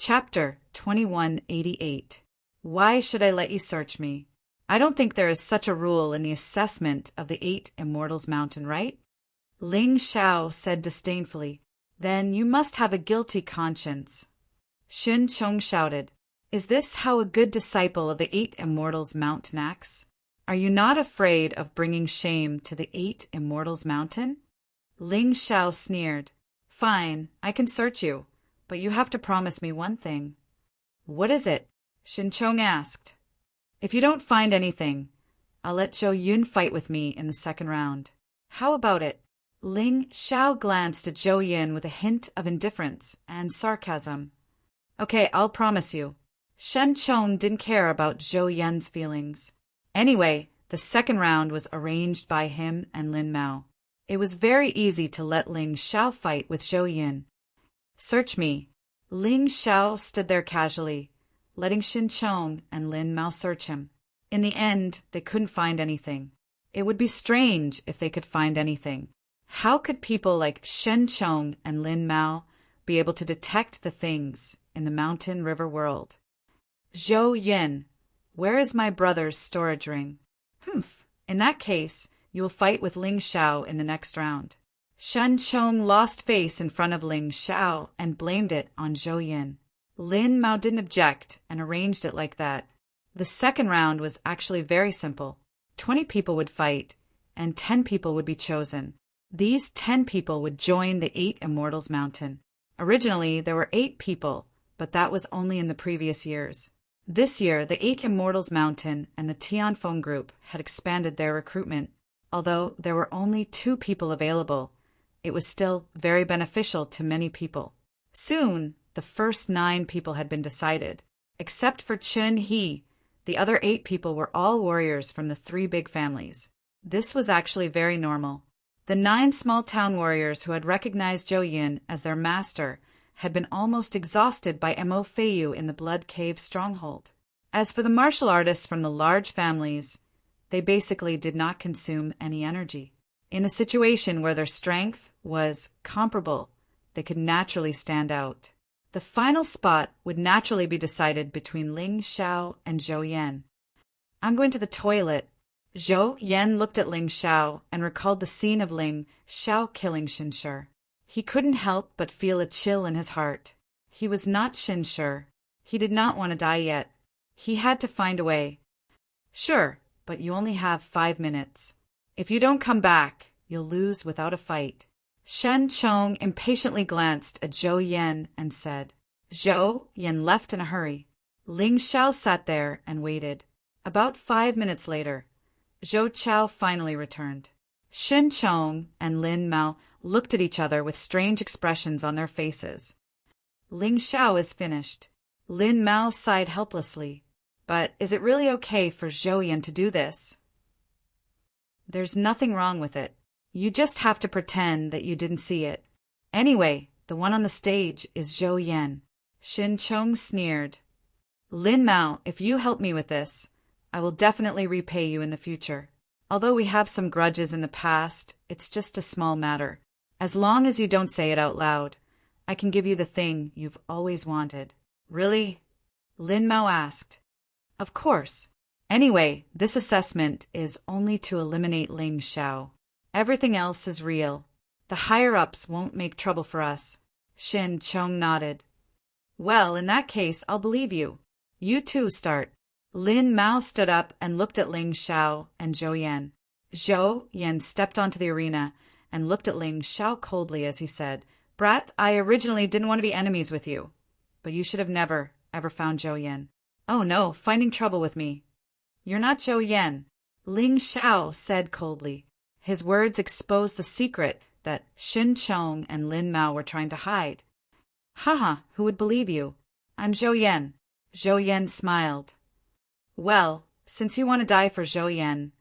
Chapter 2188. Why should I let you search me? I don't think there is such a rule in the assessment of the 8 Immortals Mountain, right? Ling Xiao said disdainfully. Then you must have a guilty conscience. Xin Chong shouted. Is this how a good disciple of the 8 Immortals Mountain acts? Are you not afraid of bringing shame to the 8 Immortals Mountain? Ling Xiao sneered. Fine, I can search you, but you have to promise me one thing. What is it? Xin Chong asked. If you don't find anything, I'll let Zhou Yun fight with me in the second round. How about it? Ling Xiao glanced at Zhou Yun with a hint of indifference and sarcasm. Okay, I'll promise you. Shen Chong didn't care about Zhou Yun's feelings. Anyway, the second round was arranged by him and Lin Mao. It was very easy to let Ling Xiao fight with Zhou Yun. Search me. Ling Xiao stood there casually, letting Xin Chong and Lin Mao search him. In the end, they couldn't find anything. It would be strange if they could find anything. How could people like Shen Chong and Lin Mao be able to detect the things in the mountain river world? Zhou Yun, where is my brother's storage ring? Humph. In that case, you will fight with Ling Xiao in the next round. Shen Chong lost face in front of Ling Xiao and blamed it on Zhou Yun. Lin Mao didn't object and arranged it like that. The second round was actually very simple. 20 people would fight, and 10 people would be chosen. These 10 people would join the 8 Immortals Mountain. Originally, there were 8 people, but that was only in the previous years. This year, the 8 Immortals Mountain and the Tianfeng Group had expanded their recruitment. Although there were only 2 people available, it was still very beneficial to many people. Soon, the first 9 people had been decided. Except for Chun He, the other 8 people were all warriors from the 3 big families. This was actually very normal. The 9 small-town warriors who had recognized Zhou Yun as their master had been almost exhausted by Mo Feiyu in the Blood Cave stronghold. As for the martial artists from the large families, they basically did not consume any energy. In a situation where their strength was comparable, they could naturally stand out. The final spot would naturally be decided between Ling Xiao and Zhou Yan. I'm going to the toilet. Zhou Yan looked at Ling Xiao and recalled the scene of Ling Xiao killing Xinshi. He couldn't help but feel a chill in his heart. He was not Xinshi. He did not want to die yet. He had to find a way. Sure, but you only have 5 minutes. If you don't come back, you'll lose without a fight. Shen Chong impatiently glanced at Zhou Yan and said. Zhou Yan left in a hurry. Ling Xiao sat there and waited. About 5 minutes later, Zhou Chao finally returned. Xin Chong and Lin Mao looked at each other with strange expressions on their faces. Ling Xiao is finished. Lin Mao sighed helplessly. But is it really okay for Zhou Yan to do this? There's nothing wrong with it. You just have to pretend that you didn't see it. Anyway, the one on the stage is Zhou Yan. Xin Chong sneered. Lin Mao, if you help me with this, I will definitely repay you in the future. Although we have some grudges in the past, it's just a small matter. As long as you don't say it out loud, I can give you the thing you've always wanted. Really? Lin Mao asked. Of course. Anyway, this assessment is only to eliminate Ling Xiao. Everything else is real. The higher-ups won't make trouble for us. Xin Chong nodded. Well, in that case, I'll believe you. You too start. Lin Mao stood up and looked at Ling Xiao and Zhou Yan. Zhou Yan stepped onto the arena and looked at Ling Xiao coldly as he said, Brat, I originally didn't want to be enemies with you, but you should have never, ever found Zhou Yan. Oh no, finding trouble with me. You're not Zhou Yan, Ling Xiao said coldly. His words exposed the secret that Xin Chong and Lin Mao were trying to hide. Haha, who would believe you? I'm Zhou Yan. Zhou Yan smiled. Well, since you want to die for Zhou Yan,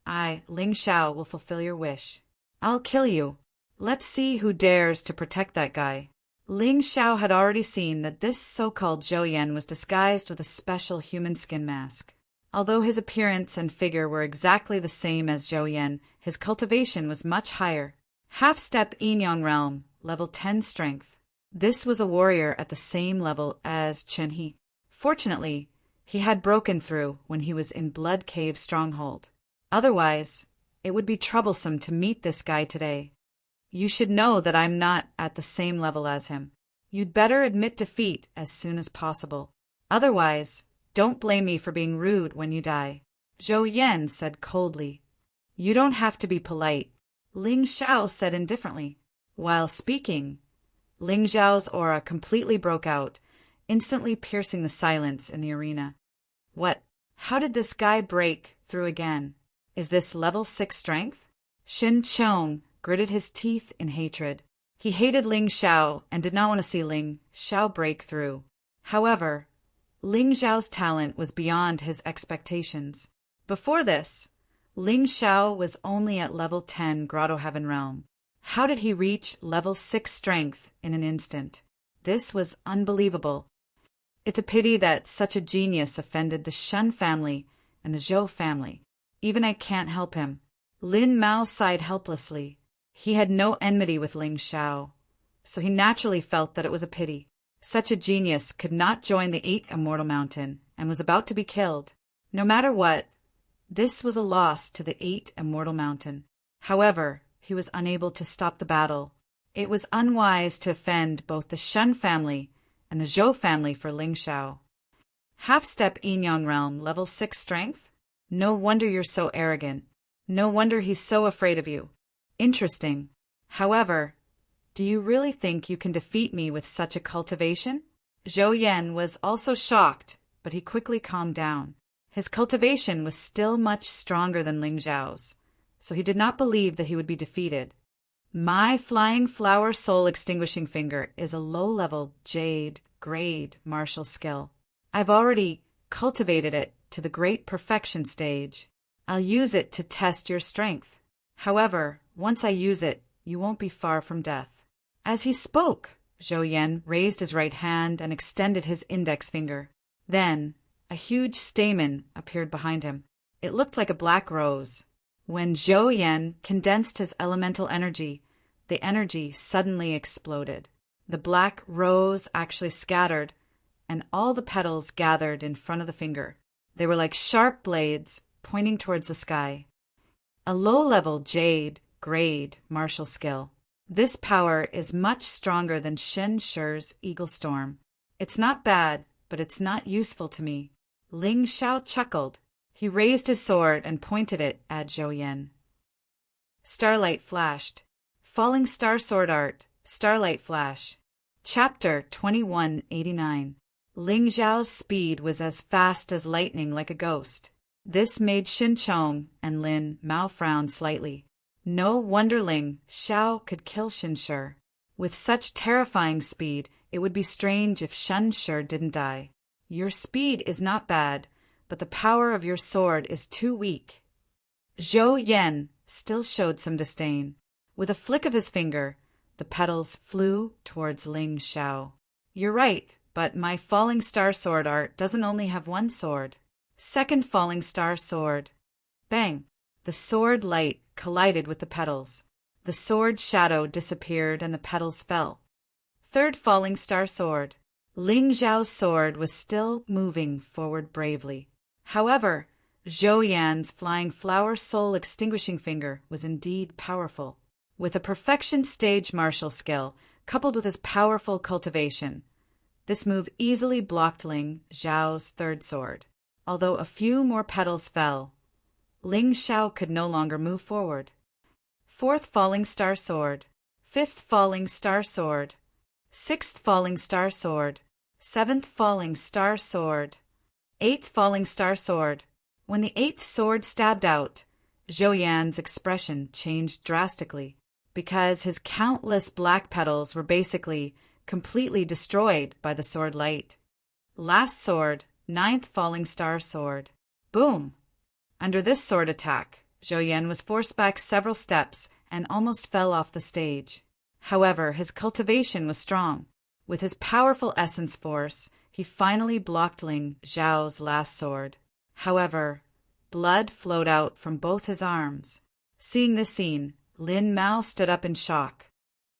I, Ling Xiao, will fulfill your wish. I'll kill you. Let's see who dares to protect that guy. Ling Xiao had already seen that this so-called Zhou Yan was disguised with a special human skin mask. Although his appearance and figure were exactly the same as Zhou Yan, his cultivation was much higher. Half-step Yin Yang realm, level 10 strength. This was a warrior at the same level as Chen He. Fortunately, he had broken through when he was in Blood Cave's stronghold. Otherwise, it would be troublesome to meet this guy today. You should know that I'm not at the same level as him. You'd better admit defeat as soon as possible. Otherwise, don't blame me for being rude when you die. Zhou Yan said coldly. You don't have to be polite, Ling Xiao said indifferently. While speaking, Ling Xiao's aura completely broke out, instantly piercing the silence in the arena. What? How did this guy break through again? Is this level 6 strength? Shin Chong gritted his teeth in hatred. He hated Ling Xiao and did not want to see Ling Xiao break through. However, Ling Xiao's talent was beyond his expectations. Before this, Ling Xiao was only at level 10 Grotto Heaven Realm. How did he reach level 6 strength in an instant? This was unbelievable. It's a pity that such a genius offended the Shen family and the Zhou family. Even I can't help him. Lin Mao sighed helplessly. He had no enmity with Ling Xiao, so he naturally felt that it was a pity. Such a genius could not join the 8 Immortal Mountain and was about to be killed. No matter what, this was a loss to the 8 Immortal Mountain. However, he was unable to stop the battle. It was unwise to offend both the Shen family and the Zhou family for Ling Xiao. Half-step Yinyang Realm, level 6 strength? No wonder you're so arrogant. No wonder he's so afraid of you. Interesting. However, do you really think you can defeat me with such a cultivation? Zhou Yan was also shocked, but he quickly calmed down. His cultivation was still much stronger than Ling Xiao's, so he did not believe that he would be defeated. My Flying Flower Soul Extinguishing Finger is a low-level Jade grade martial skill. I've already cultivated it to the great perfection stage. I'll use it to test your strength. However, once I use it, you won't be far from death. As he spoke, Zhou Yan raised his right hand and extended his index finger. Then, a huge stamen appeared behind him. It looked like a black rose. When Zhou Yan condensed his elemental energy, the energy suddenly exploded. The black rose actually scattered, and all the petals gathered in front of the finger. They were like sharp blades pointing towards the sky. A low-level Jade grade martial skill. This power is much stronger than Shen Shi's Eagle Storm. It's not bad, but it's not useful to me. Ling Xiao chuckled. He raised his sword and pointed it at Zhou Yan. Starlight flashed. Falling Star Sword Art. Starlight Flash. Chapter 2189. Ling Xiao's speed was as fast as lightning, like a ghost. This made Xin Chong and Lin Mao frown slightly. No wonder Ling Xiao could kill Xin Shi. With such terrifying speed, it would be strange if Shen Shi didn't die. Your speed is not bad, but the power of your sword is too weak. Zhou Yan still showed some disdain. With a flick of his finger, the petals flew towards Ling Xiao. You're right, but my Falling Star Sword Art doesn't only have one sword. Second Falling Star Sword. Bang! The sword light collided with the petals. The sword shadow disappeared and the petals fell. Third Falling Star Sword. Ling Xiao's sword was still moving forward bravely. However, Zhou Yan's Flying Flower Soul Extinguishing Finger was indeed powerful. With a perfection stage martial skill, coupled with his powerful cultivation, this move easily blocked Ling Xiao's third sword. Although a few more petals fell, Ling Xiao could no longer move forward. Fourth Falling Star Sword. Fifth Falling Star Sword. Sixth Falling Star Sword. Seventh Falling Star Sword. Eighth Falling Star Sword. When the eighth sword stabbed out, Zhou Yan's expression changed drastically, because his countless black petals were basically completely destroyed by the sword light. Last sword, ninth Falling Star Sword. Boom! Under this sword attack, Zhou Yan was forced back several steps and almost fell off the stage. However, his cultivation was strong. With his powerful essence force, he finally blocked Ling Xiao's last sword. However, blood flowed out from both his arms. Seeing this scene, Lin Mao stood up in shock.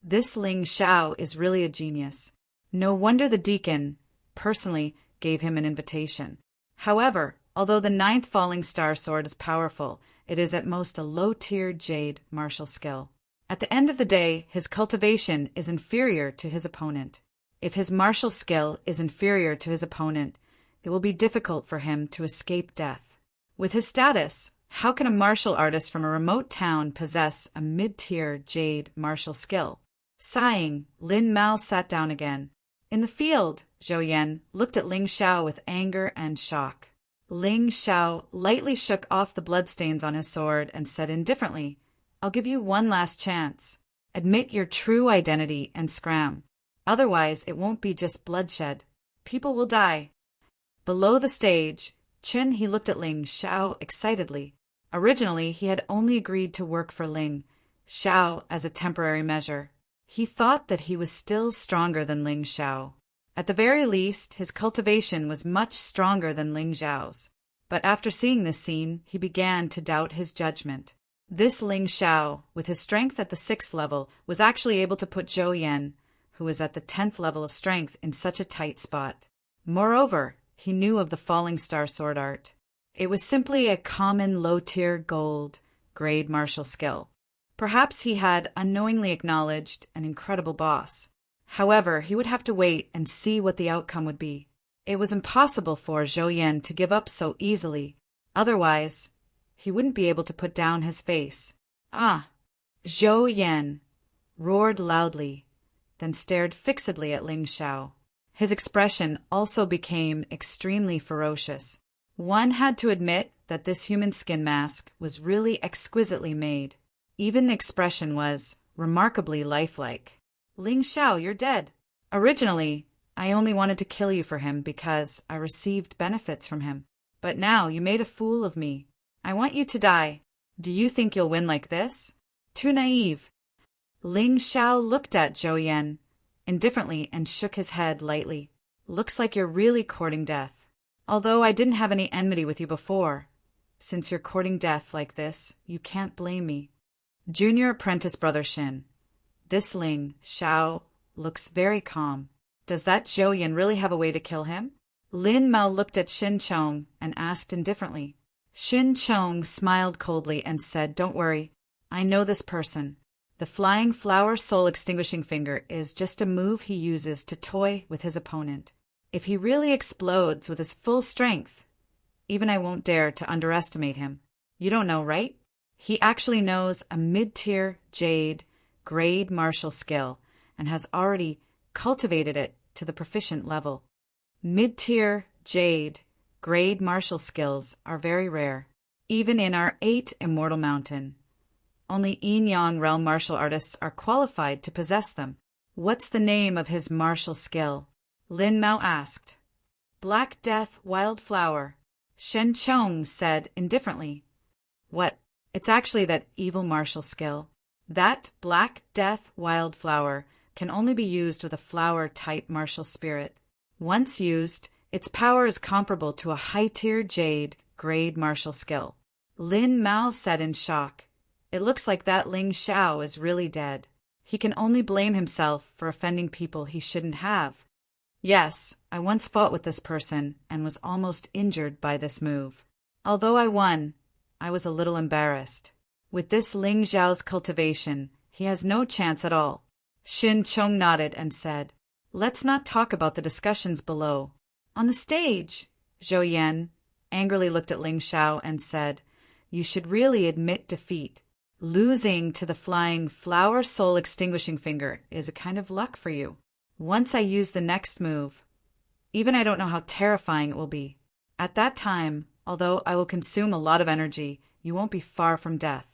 This Ling Xiao is really a genius. No wonder the deacon, personally, gave him an invitation. However, although the ninth falling star sword is powerful, it is at most a low-tier jade martial skill. At the end of the day, his cultivation is inferior to his opponent. If his martial skill is inferior to his opponent, it will be difficult for him to escape death. With his status, how can a martial artist from a remote town possess a mid-tier jade martial skill? Sighing, Lin Mao sat down again. In the field, Zhou Yan looked at Ling Xiao with anger and shock. Ling Xiao lightly shook off the bloodstains on his sword and said indifferently, "I'll give you one last chance. Admit your true identity and scram. Otherwise, it won't be just bloodshed. People will die." Below the stage, he looked at Ling Xiao excitedly. Originally, he had only agreed to work for Ling Xiao as a temporary measure. He thought that he was still stronger than Ling Xiao. At the very least, his cultivation was much stronger than Ling Xiao's. But after seeing this scene, he began to doubt his judgment. This Ling Xiao, with his strength at the 6th level, was actually able to put Zhou Yan, who was at the 10th level of strength, in such a tight spot. Moreover, he knew of the falling star sword art. It was simply a common low-tier gold grade martial skill. Perhaps he had unknowingly acknowledged an incredible boss. However, he would have to wait and see what the outcome would be. It was impossible for Zhou Yan to give up so easily. Otherwise, he wouldn't be able to put down his face. "Ah!" Zhou Yan roared loudly, then stared fixedly at Ling Xiao. His expression also became extremely ferocious. One had to admit that this human skin mask was really exquisitely made. Even the expression was remarkably lifelike. "Ling Xiao, you're dead. Originally, I only wanted to kill you for him because I received benefits from him. But now you made a fool of me. I want you to die. Do you think you'll win like this? Too naive." Ling Xiao looked at Zhou Yan indifferently and shook his head lightly. "Looks like you're really courting death. Although I didn't have any enmity with you before. Since you're courting death like this, you can't blame me." Junior apprentice brother Shin. This Ling Xiao looks very calm. Does that Zhou Yan really have a way to kill him? Lin Mao looked at Shin Chong and asked indifferently. Shin Chong smiled coldly and said, "Don't worry. I know this person. The flying flower soul extinguishing finger is just a move he uses to toy with his opponent. If he really explodes with his full strength, even I won't dare to underestimate him. You don't know, right? He actually knows a mid-tier jade grade martial skill and has already cultivated it to the proficient level. Mid-tier jade grade martial skills are very rare, even in our 8 Immortal Mountain. Only Yin-Yang realm martial artists are qualified to possess them." "What's the name of his martial skill?" Lin Mao asked. "Black Death Wildflower," Shen Chong said indifferently. "What? It's actually that evil martial skill. That Black Death Wildflower can only be used with a flower-type martial spirit. Once used, its power is comparable to a high-tier jade grade martial skill." Lin Mao said in shock. "It looks like that Ling Xiao is really dead. He can only blame himself for offending people he shouldn't have. Yes, I once fought with this person and was almost injured by this move. Although I won, I was a little embarrassed. With this Ling Xiao's cultivation, he has no chance at all." Shin Chong nodded and said, "Let's not talk about the discussions below. On the stage," Zhou Yan angrily looked at Ling Xiao and said, "You should really admit defeat. Losing to the flying flower soul extinguishing finger is a kind of luck for you. Once I use the next move, even I don't know how terrifying it will be. At that time, although I will consume a lot of energy, you won't be far from death."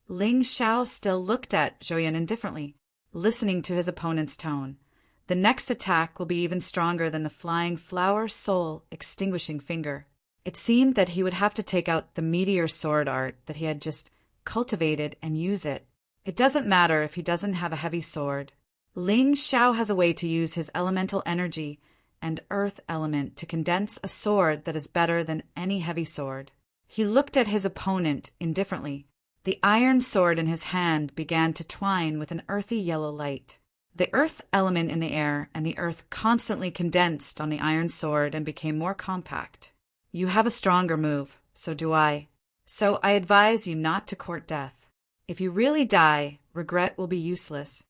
Ling Xiao still looked at Zhou Yan indifferently, listening to his opponent's tone. The next attack will be even stronger than the flying flower soul extinguishing finger. It seemed that he would have to take out the meteor sword art that he had just cultivated and use it. It doesn't matter if he doesn't have a heavy sword. Ling Xiao has a way to use his elemental energy and earth element to condense a sword that is better than any heavy sword. He looked at his opponent indifferently. The iron sword in his hand began to twine with an earthy yellow light. The earth element in the air and the earth constantly condensed on the iron sword and became more compact. You have a stronger move, so do I. So I advise you not to court death. If you really die, regret will be useless.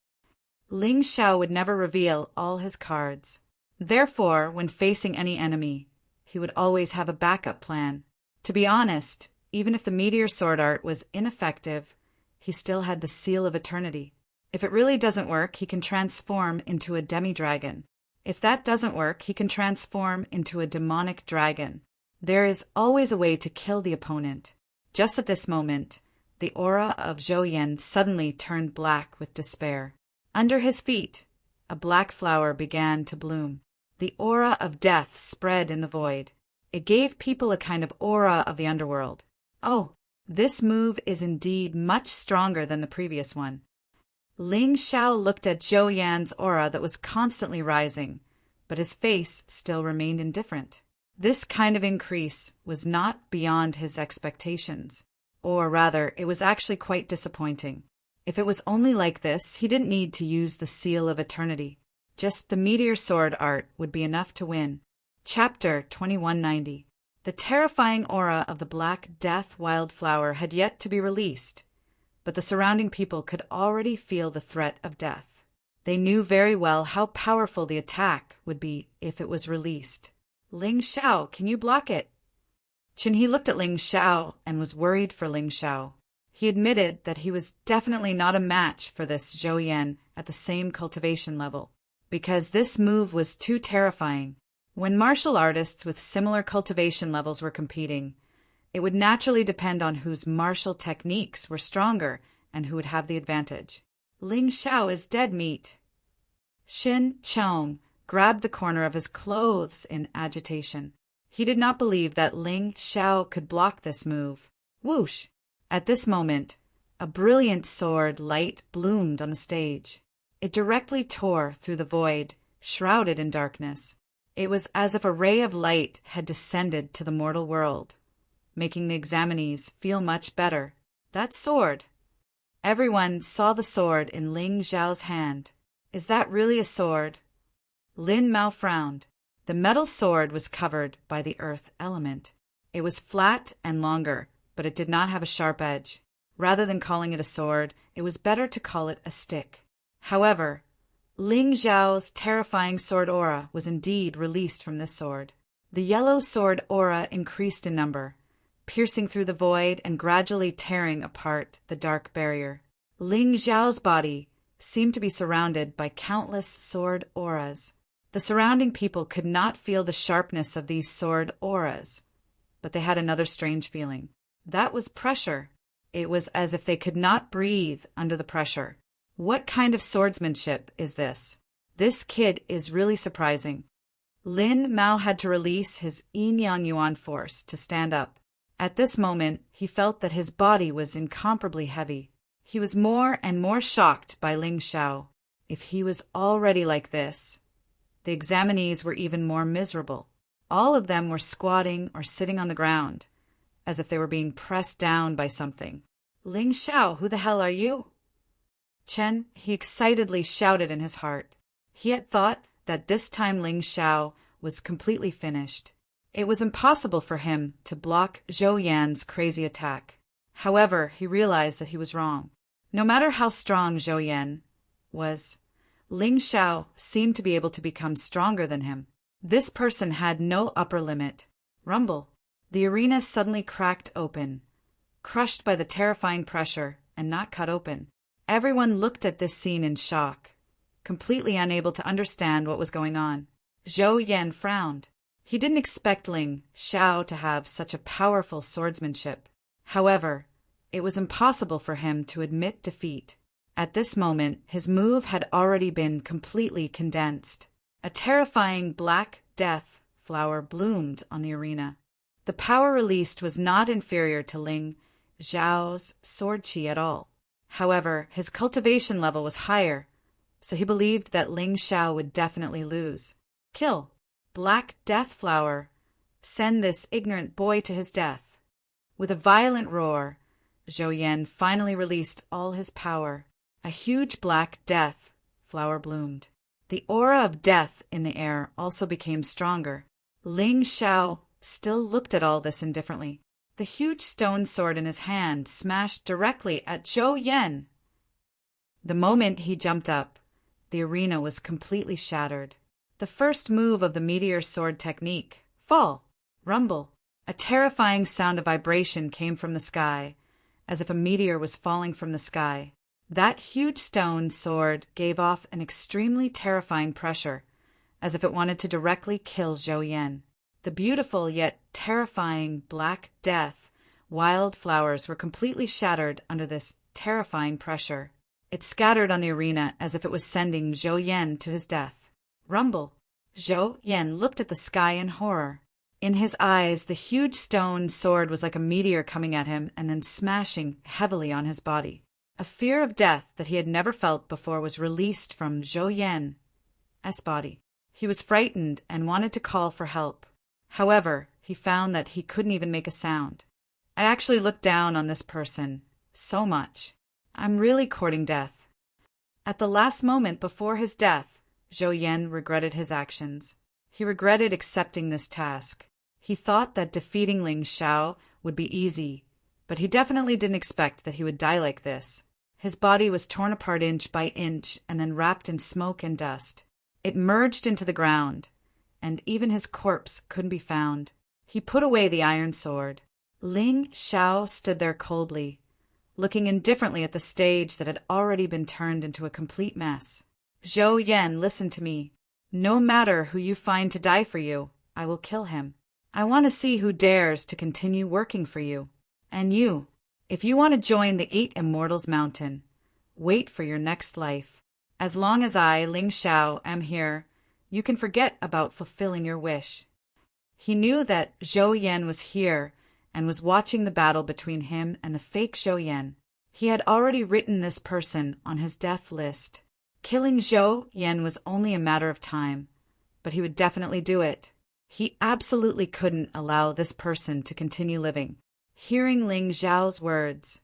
Ling Xiao would never reveal all his cards. Therefore, when facing any enemy, he would always have a backup plan. To be honest, even if the meteor sword art was ineffective, he still had the seal of eternity. If it really doesn't work, he can transform into a demi-dragon. If that doesn't work, he can transform into a demonic dragon. There is always a way to kill the opponent. Just at this moment, the aura of Zhou Yan suddenly turned black with despair. Under his feet, a black flower began to bloom. The aura of death spread in the void. It gave people a kind of aura of the underworld. Oh, this move is indeed much stronger than the previous one. Ling Xiao looked at Zhou Yan's aura that was constantly rising, but his face still remained indifferent. This kind of increase was not beyond his expectations. Or rather, it was actually quite disappointing. If it was only like this, he didn't need to use the seal of eternity. Just the meteor sword art would be enough to win. Chapter 2190. The terrifying aura of the Black Death wildflower had yet to be released, but the surrounding people could already feel the threat of death. They knew very well how powerful the attack would be if it was released. Ling Xiao, can you block it? Qinhe looked at Ling Xiao and was worried for Ling Xiao. He admitted that he was definitely not a match for this Zhou Yan at the same cultivation level, because this move was too terrifying. When martial artists with similar cultivation levels were competing, it would naturally depend on whose martial techniques were stronger and who would have the advantage. Ling Xiao is dead meat. Xin Chong grabbed the corner of his clothes in agitation. He did not believe that Ling Xiao could block this move. Whoosh! At this moment, a brilliant sword light bloomed on the stage. It directly tore through the void, shrouded in darkness. It was as if a ray of light had descended to the mortal world, making the examinees feel much better. That sword! Everyone saw the sword in Ling Xiao's hand. Is that really a sword? Lin Mao frowned. The metal sword was covered by the earth element. It was flat and longer, but it did not have a sharp edge. Rather than calling it a sword, it was better to call it a stick. However, Ling Xiao's terrifying sword aura was indeed released from this sword. The yellow sword aura increased in number, piercing through the void and gradually tearing apart the dark barrier. Ling Xiao's body seemed to be surrounded by countless sword auras. The surrounding people could not feel the sharpness of these sword auras, but they had another strange feeling. That was pressure. It was as if they could not breathe under the pressure. What kind of swordsmanship is this? This kid is really surprising. Lin Mao had to release his yin-yang yuan force to stand up. At this moment, he felt that his body was incomparably heavy. He was more and more shocked by Ling Xiao. If he was already like this, the examinees were even more miserable. All of them were squatting or sitting on the ground, as if they were being pressed down by something. Ling Xiao, who the hell are you? Chen, he excitedly shouted in his heart. He had thought that this time Ling Xiao was completely finished. It was impossible for him to block Zhou Yan's crazy attack. However, he realized that he was wrong. No matter how strong Zhou Yan was, Ling Xiao seemed to be able to become stronger than him. This person had no upper limit. Rumble. The arena suddenly cracked open, crushed by the terrifying pressure and not cut open. Everyone looked at this scene in shock, completely unable to understand what was going on. Zhou Yan frowned. He didn't expect Ling Xiao to have such a powerful swordsmanship. However, it was impossible for him to admit defeat. At this moment, his move had already been completely condensed. A terrifying black death flower bloomed on the arena. The power released was not inferior to Ling Xiao's sword chi at all. However, his cultivation level was higher, so he believed that Ling Xiao would definitely lose. Kill. Black death flower. Send this ignorant boy to his death. With a violent roar, Zhou Yan finally released all his power. A huge black death flower bloomed. The aura of death in the air also became stronger. Ling Xiao still looked at all this indifferently. The huge stone sword in his hand smashed directly at Zhou Yan. The moment he jumped up, the arena was completely shattered. The first move of the meteor sword technique, fall, rumble. A terrifying sound of vibration came from the sky, as if a meteor was falling from the sky. That huge stone sword gave off an extremely terrifying pressure, as if it wanted to directly kill Zhou Yan. The beautiful yet terrifying black death wildflowers were completely shattered under this terrifying pressure. It scattered on the arena as if it was sending Zhou Yan to his death. Rumble. Zhou Yan looked at the sky in horror. In his eyes, the huge stone sword was like a meteor coming at him and then smashing heavily on his body. A fear of death that he had never felt before was released from Zhou Yan's body. He was frightened and wanted to call for help. However, he found that he couldn't even make a sound. I actually looked down on this person so much. I'm really courting death. At the last moment before his death, Zhou Yan regretted his actions. He regretted accepting this task. He thought that defeating Ling Xiao would be easy, but he definitely didn't expect that he would die like this. His body was torn apart inch by inch and then wrapped in smoke and dust. It merged into the ground, and even his corpse couldn't be found. He put away the iron sword. Ling Xiao stood there coldly, looking indifferently at the stage that had already been turned into a complete mess. Zhou Yan, listen to me. No matter who you find to die for you, I will kill him. I want to see who dares to continue working for you. And you, if you want to join the 8 Immortals Mountain, wait for your next life. As long as I, Ling Xiao, am here, you can forget about fulfilling your wish. He knew that Zhou Yan was here and was watching the battle between him and the fake Zhou Yan. He had already written this person on his death list. Killing Zhou Yan was only a matter of time, but he would definitely do it. He absolutely couldn't allow this person to continue living. Hearing Ling Xiao's words,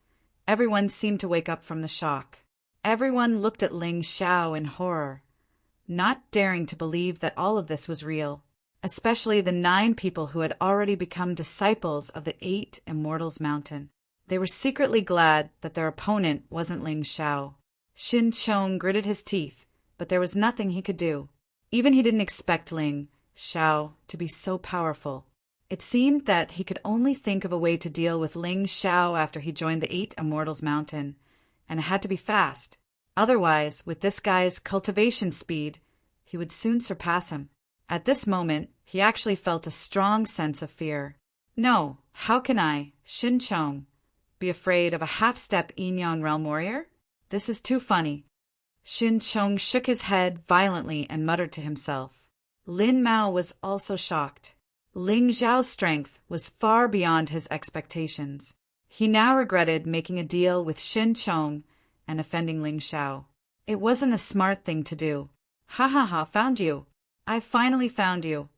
everyone seemed to wake up from the shock. Everyone looked at Ling Xiao in horror, not daring to believe that all of this was real, especially the 9 people who had already become disciples of the 8 Immortals Mountain. They were secretly glad that their opponent wasn't Ling Xiao. Xin Chong gritted his teeth, but there was nothing he could do. Even he didn't expect Ling Xiao to be so powerful. It seemed that he could only think of a way to deal with Ling Xiao after he joined the 8 Immortals Mountain, and it had to be fast. Otherwise, with this guy's cultivation speed, he would soon surpass him. At this moment, he actually felt a strong sense of fear. No, how can I, Xin Chong, be afraid of a half-step Yin-Yang Realm warrior? This is too funny. Xin Chong shook his head violently and muttered to himself. Lin Mao was also shocked. Ling Xiao's strength was far beyond his expectations. He now regretted making a deal with Xin Chong and offending Ling Xiao. It wasn't a smart thing to do. Ha ha ha, found you. I finally found you.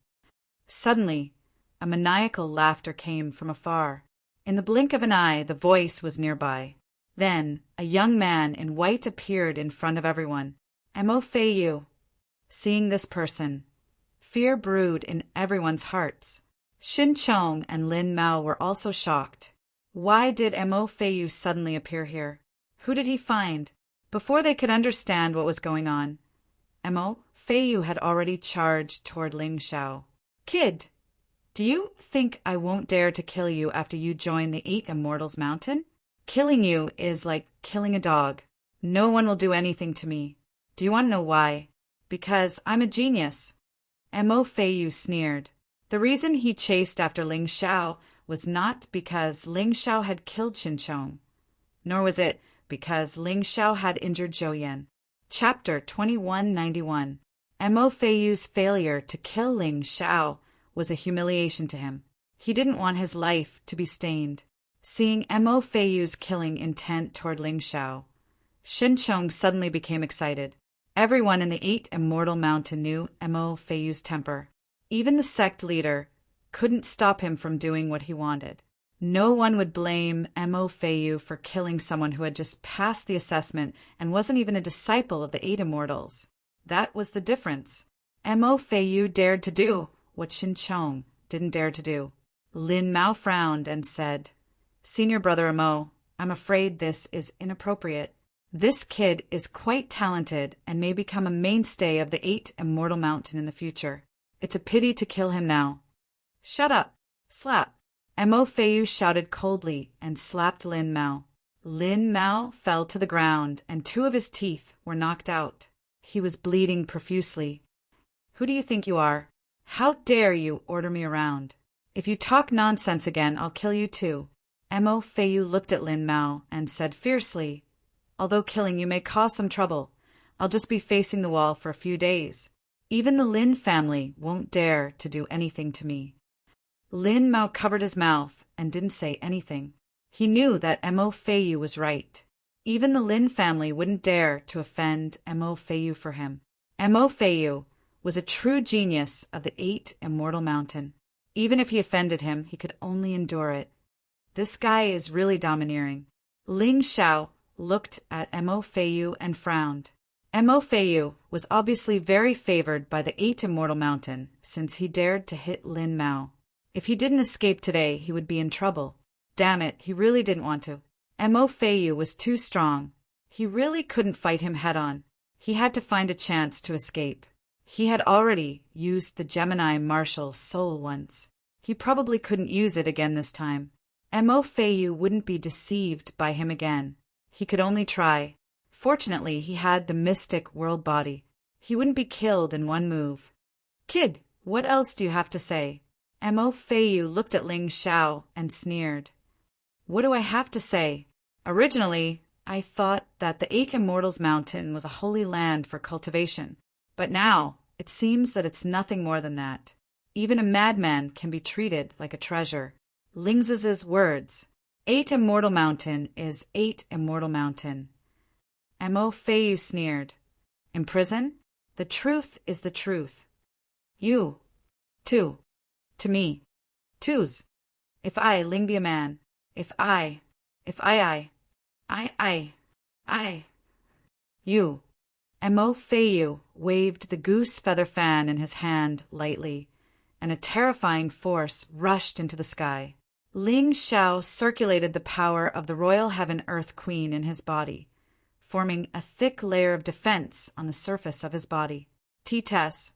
Suddenly, a maniacal laughter came from afar. In the blink of an eye, the voice was nearby. Then, a young man in white appeared in front of everyone. Mo Feiyu. Seeing this person, fear brewed in everyone's hearts. Xin Chong and Lin Mao were also shocked. Why did Mo Feiyu suddenly appear here? Who did he find? Before they could understand what was going on, Mo Feiyu had already charged toward Ling Xiao. Kid, do you think I won't dare to kill you after you join the 8 Immortals Mountain? Killing you is like killing a dog. No one will do anything to me. Do you want to know why? Because I'm a genius. Mo Feiyu sneered. The reason he chased after Ling Xiao was not because Ling Xiao had killed Xin Chong, nor was it because Ling Xiao had injured Zhou Yan. Chapter 2191. Mo Feiyu's failure to kill Ling Xiao was a humiliation to him. He didn't want his life to be stained. Seeing Mo Feiyu's killing intent toward Ling Xiao, Xin Chong suddenly became excited. Everyone in the 8 Immortal Mountain knew Mo Feiyu's temper. Even the sect leader couldn't stop him from doing what he wanted. No one would blame Mo Feiyu for killing someone who had just passed the assessment and wasn't even a disciple of the Eight Immortals. That was the difference. Mo Feiyu dared to do what Shin Chong didn't dare to do. Lin Mao frowned and said, "Senior brother Mo, I'm afraid this is inappropriate. This kid is quite talented and may become a mainstay of the Eight Immortal Mountain in the future. It's a pity to kill him now." "Shut up! Slap!" Mo Feiyu shouted coldly and slapped Lin Mao. Lin Mao fell to the ground and 2 of his teeth were knocked out. He was bleeding profusely. "Who do you think you are? How dare you order me around? If you talk nonsense again, I'll kill you too." Mo Feiyu looked at Lin Mao and said fiercely, "Although killing you may cause some trouble, I'll just be facing the wall for a few days. Even the Lin family won't dare to do anything to me." Lin Mao covered his mouth and didn't say anything. He knew that Mo Feiyu was right. Even the Lin family wouldn't dare to offend Mo Feiyu for him. Mo Feiyu was a true genius of the Eight Immortal Mountain. Even if he offended him, he could only endure it. This guy is really domineering. Ling Xiao looked at Mo Feiyu and frowned. Mo Feiyu was obviously very favored by the Eight Immortal Mountain since he dared to hit Lin Mao. If he didn't escape today, he would be in trouble. Damn it, he really didn't want to. Mo Feiyu was too strong. He really couldn't fight him head-on. He had to find a chance to escape. He had already used the Gemini martial soul once. He probably couldn't use it again this time. Mo Feiyu wouldn't be deceived by him again. He could only try. Fortunately, he had the mystic world body. He wouldn't be killed in one move. "Kid, what else do you have to say?" Mo Feiyu looked at Ling Xiao and sneered. "What do I have to say? Originally, I thought that the Eight Immortals Mountain was a holy land for cultivation. But now, it seems that it's nothing more than that. Even a madman can be treated like a treasure." Ling's words. Eight Immortal Mountain is Eight Immortal Mountain. Mo Feiyu sneered. "In prison? The truth is the truth. You, too. To me. Twos. If I, Ling, be a man. If I. You." Mo Feiyu waved the goose feather fan in his hand lightly, and a terrifying force rushed into the sky. Ling Xiao circulated the power of the Royal Heaven Earth Queen in his body, forming a thick layer of defense on the surface of his body. T-Tess.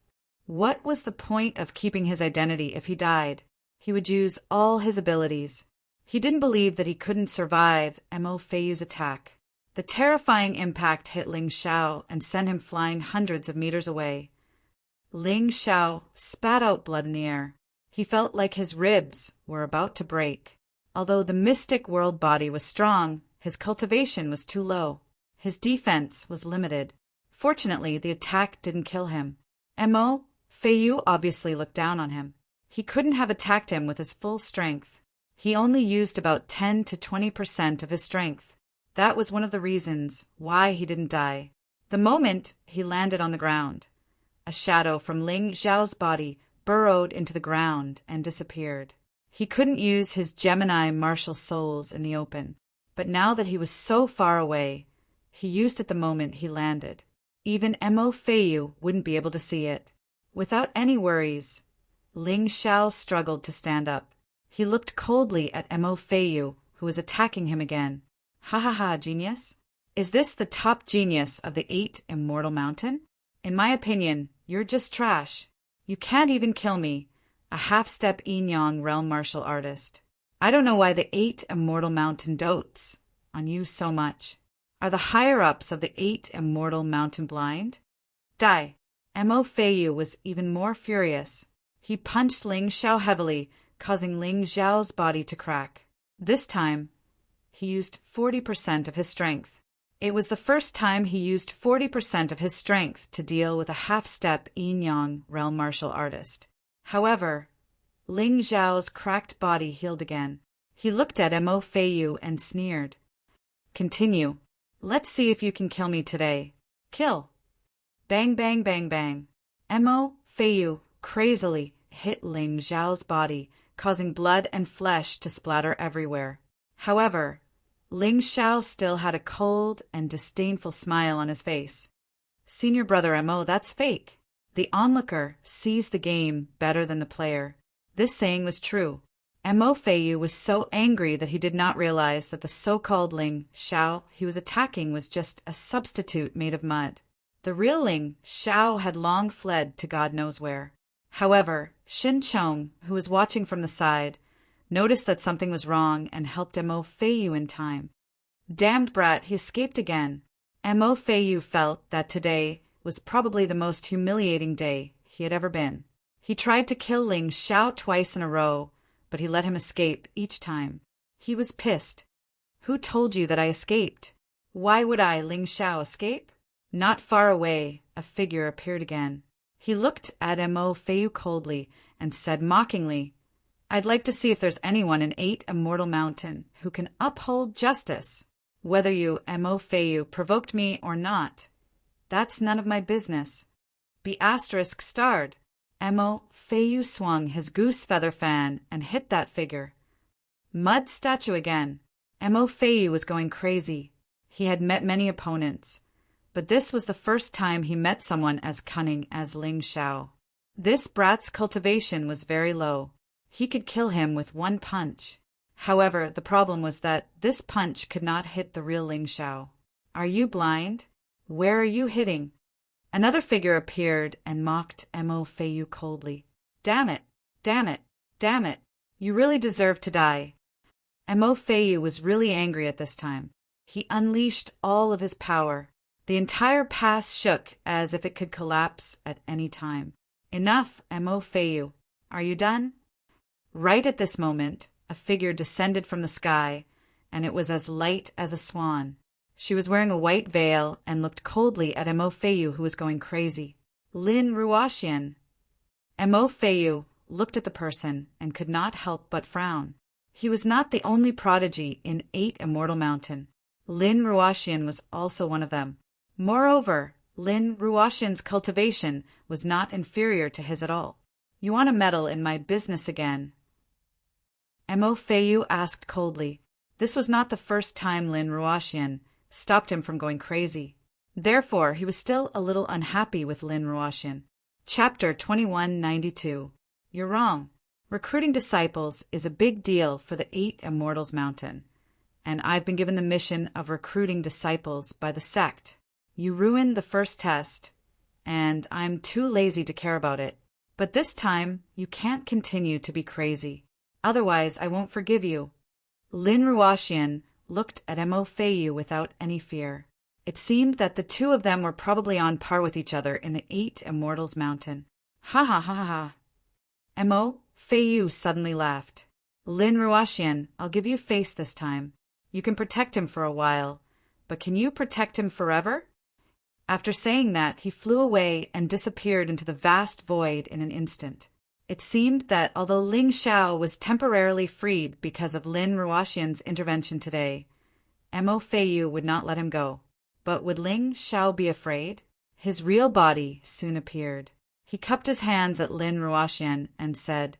What was the point of keeping his identity if he died? He would use all his abilities. He didn't believe that he couldn't survive Mo Feiyu's attack. The terrifying impact hit Ling Xiao and sent him flying hundreds of meters away. Ling Xiao spat out blood in the air. He felt like his ribs were about to break. Although the mystic world body was strong, his cultivation was too low. His defense was limited. Fortunately, the attack didn't kill him. Mo Feiyu obviously looked down on him. He couldn't have attacked him with his full strength. He only used about 10 to 20% of his strength. That was one of the reasons why he didn't die. The moment he landed on the ground, a shadow from Ling Xiao's body burrowed into the ground and disappeared. He couldn't use his Gemini martial souls in the open, but now that he was so far away, he used it the moment he landed. Even Mo Feiyu wouldn't be able to see it. Without any worries, Ling Xiao struggled to stand up. He looked coldly at Mo Feiyu, who was attacking him again. "Ha ha ha, genius? Is this the top genius of the Eight Immortal Mountain? In my opinion, you're just trash. You can't even kill me, a half-step yin-yang realm martial artist. I don't know why the Eight Immortal Mountain dotes on you so much. Are the higher-ups of the Eight Immortal Mountain blind? Die." Mo Feiyu was even more furious. He punched Ling Xiao heavily, causing Ling Xiao's body to crack. This time, he used 40% of his strength. It was the first time he used 40% of his strength to deal with a half-step yin-yang realm martial artist. However, Ling Xiao's cracked body healed again. He looked at Mo Feiyu and sneered. "Continue. Let's see if you can kill me today. Kill." Bang, bang, bang, bang. Mo Feiyu crazily hit Ling Xiao's body, causing blood and flesh to splatter everywhere. However, Ling Xiao still had a cold and disdainful smile on his face. Senior brother Mo, that's fake. The onlooker sees the game better than the player. This saying was true. Mo Feiyu was so angry that he did not realize that the so-called Ling Xiao he was attacking was just a substitute made of mud. The real Ling Xiao had long fled to God knows where. However, Xin Chong, who was watching from the side, noticed that something was wrong and helped Mo Feiyu in time. Damned brat, he escaped again. Mo Feiyu felt that today was probably the most humiliating day he had ever been. He tried to kill Ling Xiao twice in a row, but he let him escape each time. He was pissed. Who told you that I escaped? Why would I, Ling Xiao, escape? Not far away, a figure appeared again. He looked at Mo Feiyu coldly and said mockingly, I'd like to see if there's anyone in 8 Immortal Mountain who can uphold justice. Whether you, Mo Feiyu, provoked me or not, that's none of my business. Be *starred. Mo Feiyu swung his goose feather fan and hit that figure. Mud statue again. Mo Feiyu was going crazy. He had met many opponents, but this was the first time he met someone as cunning as Ling Xiao. This brat's cultivation was very low. He could kill him with one punch. However, the problem was that this punch could not hit the real Ling Xiao. Are you blind? Where are you hitting? Another figure appeared and mocked Mo Feiyu coldly. Damn it! Damn it! Damn it! You really deserve to die. Mo Feiyu was really angry at this time. He unleashed all of his power. The entire pass shook as if it could collapse at any time. Enough, Mo Feiyu. Are you done? Right at this moment, a figure descended from the sky, and it was as light as a swan. She was wearing a white veil and looked coldly at Mo Feiyu, who was going crazy. Lin Ruoxian. Mo Feiyu looked at the person and could not help but frown. He was not the only prodigy in 8 Immortal Mountain. Lin Ruoxian was also one of them. Moreover, Lin Ruoxian's cultivation was not inferior to his at all. You want to meddle in my business again? Mo Feiyu asked coldly. This was not the first time Lin Ruoxian stopped him from going crazy. Therefore, he was still a little unhappy with Lin Ruoxian. Chapter 2192. You're wrong. Recruiting disciples is a big deal for the 8 Immortals Mountain, and I've been given the mission of recruiting disciples by the sect. You ruined the first test, and I'm too lazy to care about it. But this time, you can't continue to be crazy. Otherwise, I won't forgive you. Lin Ruoxian looked at Mo Feiyu without any fear. It seemed that the two of them were probably on par with each other in the 8 Immortals Mountain. Ha ha ha ha ha. Mo Feiyu suddenly laughed. Lin Ruoxian, I'll give you face this time. You can protect him for a while, but can you protect him forever? After saying that, he flew away and disappeared into the vast void in an instant. It seemed that although Ling Xiao was temporarily freed because of Lin Ruoxian's intervention today, Mo Feiyu would not let him go. But would Ling Xiao be afraid? His real body soon appeared. He cupped his hands at Lin Ruoxian and said,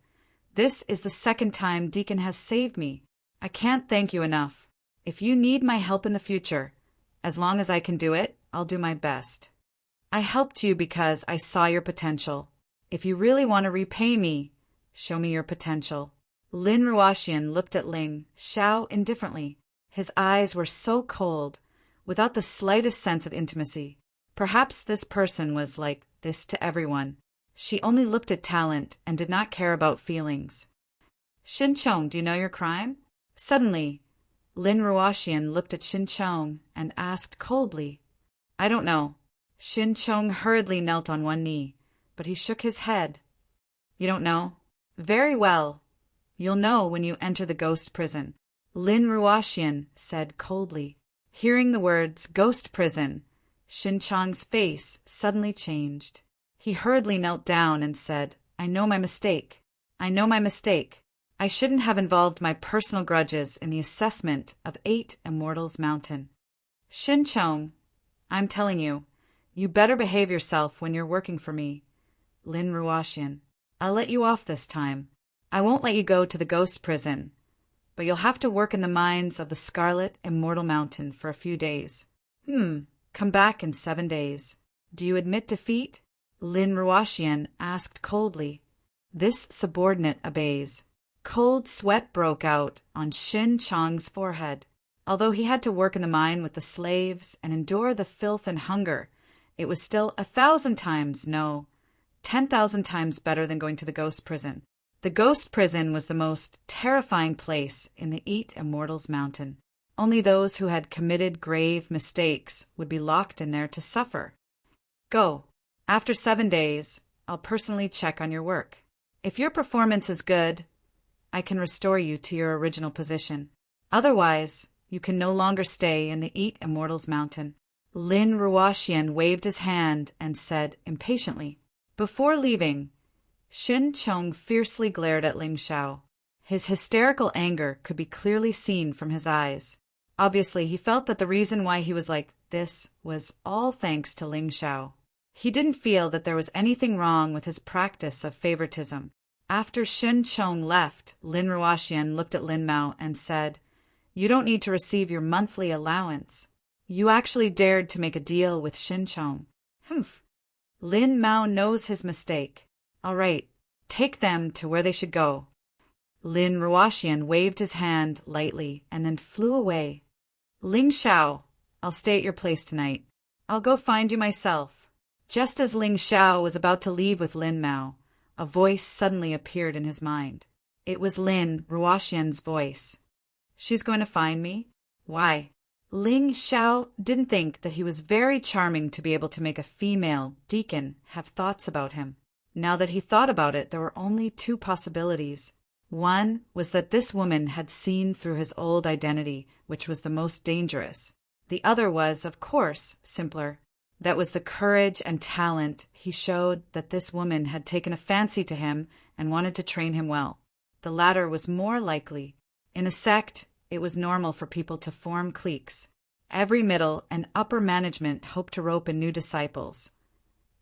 This is the second time Deacon has saved me. I can't thank you enough. If you need my help in the future, as long as I can do it, I'll do my best. I helped you because I saw your potential. If you really want to repay me, show me your potential. Lin Ruoxian looked at Ling Xiao indifferently. His eyes were so cold, without the slightest sense of intimacy. Perhaps this person was like this to everyone. She only looked at talent and did not care about feelings. Xin Chong, do you know your crime? Suddenly, Lin Ruoxian looked at Xin Chong and asked coldly. I don't know. Xin Chong hurriedly knelt on one knee, but he shook his head. You don't know? Very well. You'll know when you enter the ghost prison. Lin Ruoxian said coldly. Hearing the words ghost prison, Xin Chong's face suddenly changed. He hurriedly knelt down and said, I know my mistake. I know my mistake. I shouldn't have involved my personal grudges in the assessment of 8 Immortals Mountain. Xin Chong, I'm telling you, you better behave yourself when you're working for me. Lin Ruoxian, I'll let you off this time. I won't let you go to the ghost prison, but you'll have to work in the mines of the Scarlet Immortal Mountain for a few days. Come back in 7 days. Do you admit defeat? Lin Ruoxian asked coldly. This subordinate obeys. Cold sweat broke out on Shin Chong's forehead. Although he had to work in the mine with the slaves and endure the filth and hunger, it was still 1,000 times, no, 10,000 times better than going to the ghost prison. The ghost prison was the most terrifying place in the 8 Immortals Mountain. Only those who had committed grave mistakes would be locked in there to suffer. Go. After 7 days, I'll personally check on your work. If your performance is good, I can restore you to your original position. Otherwise, you can no longer stay in the 8 Immortals Mountain. Lin Ruoxian waved his hand and said impatiently. Before leaving, Shin Chong fiercely glared at Ling Xiao. His hysterical anger could be clearly seen from his eyes. Obviously, he felt that the reason why he was like this was all thanks to Ling Xiao. He didn't feel that there was anything wrong with his practice of favoritism. After Shin Chong left, Lin Ruoxian looked at Lin Mao and said, You don't need to receive your monthly allowance. You actually dared to make a deal with Shin Chong. Humph. Lin Mao knows his mistake. All right, take them to where they should go. Lin Ruoxian waved his hand lightly and then flew away. Ling Xiao, I'll stay at your place tonight. I'll go find you myself. Just as Ling Xiao was about to leave with Lin Mao, a voice suddenly appeared in his mind. It was Lin Ruoxian's voice. She's going to find me? Why? Ling Xiao didn't think that he was very charming to be able to make a female deacon have thoughts about him. Now that he thought about it, there were only 2 possibilities. One was that this woman had seen through his old identity, which was the most dangerous. The other was, of course, simpler. That was the courage and talent he showed that this woman had taken a fancy to him and wanted to train him well. The latter was more likely. In a sect, it was normal for people to form cliques. Every middle and upper management hoped to rope in new disciples,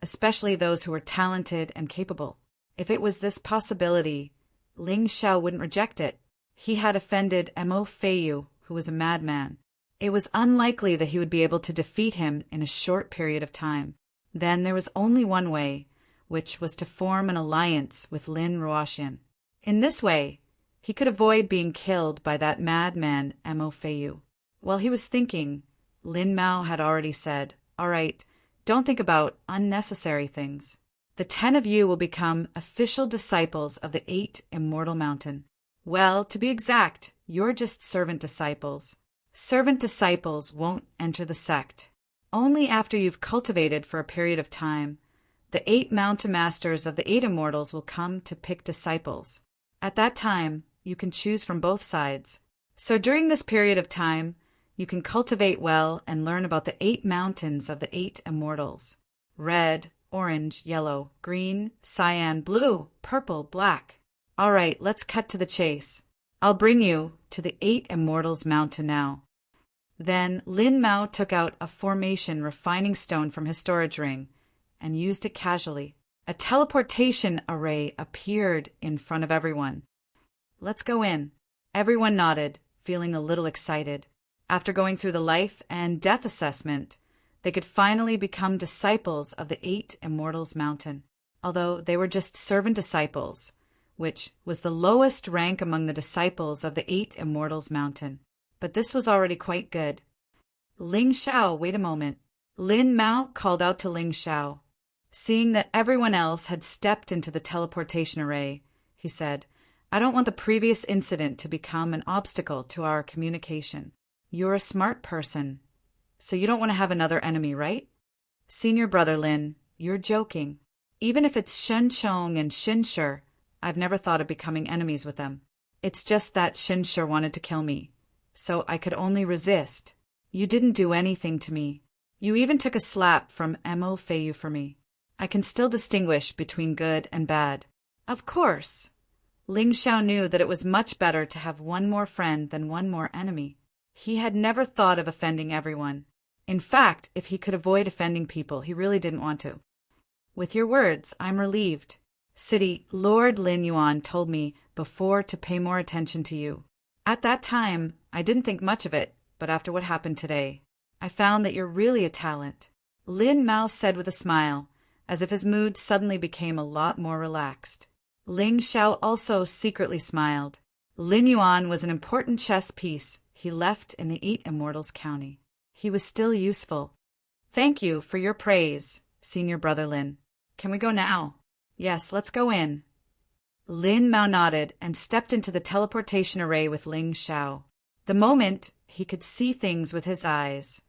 especially those who were talented and capable. If it was this possibility, Ling Xiao wouldn't reject it. He had offended Mo Feiyu, who was a madman. It was unlikely that he would be able to defeat him in a short period of time. Then there was only one way, which was to form an alliance with Lin Ruoxian. In this way, he could avoid being killed by that madman Mo Feiyu. While he was thinking, Lin Mao had already said, All right, don't think about unnecessary things. The 10 of you will become official disciples of the 8 Immortal Mountain. Well, to be exact, you're just servant disciples. Servant disciples won't enter the sect. Only after you've cultivated for a period of time, the 8 mountain masters of the 8 immortals will come to pick disciples. At that time, you can choose from both sides. So during this period of time, you can cultivate well and learn about the 8 mountains of the 8 immortals. Red, orange, yellow, green, cyan, blue, purple, black. All right, let's cut to the chase. I'll bring you to the 8 Immortals Mountain now. Then Lin Mao took out a formation refining stone from his storage ring and used it casually. A teleportation array appeared in front of everyone. Let's go in. Everyone nodded, feeling a little excited. After going through the life and death assessment, they could finally become disciples of the 8 Immortals Mountain, although they were just servant disciples, which was the lowest rank among the disciples of the 8 Immortals Mountain. But this was already quite good. Ling Xiao, wait a moment. Lin Mao called out to Ling Xiao. Seeing that everyone else had stepped into the teleportation array, he said, I don't want the previous incident to become an obstacle to our communication. You're a smart person, so you don't want to have another enemy, right? Senior brother Lin, you're joking. Even if it's Shen Chong and Shinshi, I've never thought of becoming enemies with them. It's just that Shinshi wanted to kill me, so I could only resist. You didn't do anything to me. You even took a slap from Mo Feiyu for me. I can still distinguish between good and bad. Of course. Ling Xiao knew that it was much better to have one more friend than one more enemy. He had never thought of offending everyone. In fact, if he could avoid offending people, he really didn't want to. With your words, I'm relieved. city, Lord Lin Yuan told me before to pay more attention to you. At that time, I didn't think much of it, but after what happened today, I found that you're really a talent. Lin Mao said with a smile, as if his mood suddenly became a lot more relaxed. Ling Xiao also secretly smiled. Lin Yuan was an important chess piece he left in the Eight Immortals County. He was still useful. Thank you for your praise, Senior Brother Lin. Can we go now? Yes, let's go in. Lin Mao nodded and stepped into the teleportation array with Ling Xiao. The moment he could see things with his eyes,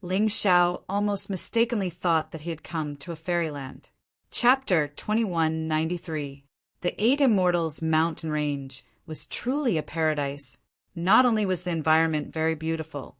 Ling Xiao almost mistakenly thought that he had come to a fairyland. Chapter 2193. The Eight Immortals Mountain Range was truly a paradise. Not only was the environment very beautiful,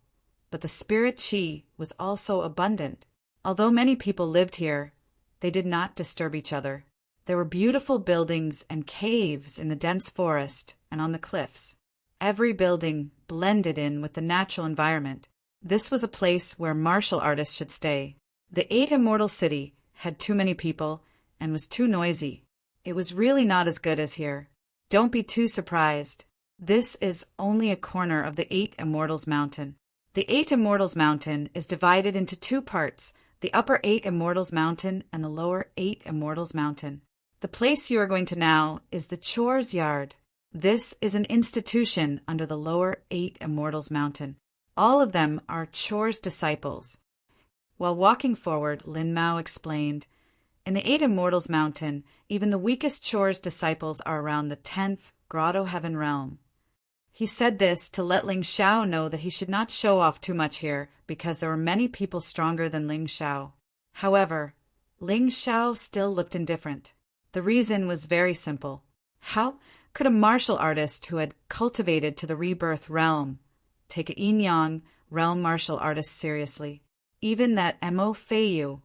but the spirit qi was also abundant. Although many people lived here, they did not disturb each other. There were beautiful buildings and caves in the dense forest and on the cliffs. Every building blended in with the natural environment. This was a place where martial artists should stay. The Eight Immortal City had too many people and was too noisy. It was really not as good as here. Don't be too surprised. This is only a corner of the Eight Immortals Mountain. The Eight Immortals Mountain is divided into two parts, the Upper Eight Immortals Mountain and the Lower Eight Immortals Mountain. The place you are going to now is the Chores Yard. This is an institution under the Lower Eight Immortals Mountain. All of them are Chores disciples. While walking forward, Lin Mao explained, in the Eight Immortals Mountain, even the weakest Chores disciples are around the 10th Grotto Heaven realm. He said this to let Ling Xiao know that he should not show off too much here because there were many people stronger than Ling Xiao. However, Ling Xiao still looked indifferent. The reason was very simple. How could a martial artist who had cultivated to the rebirth realm take a yin-yang realm martial artist seriously? Even that Mo Feiyu,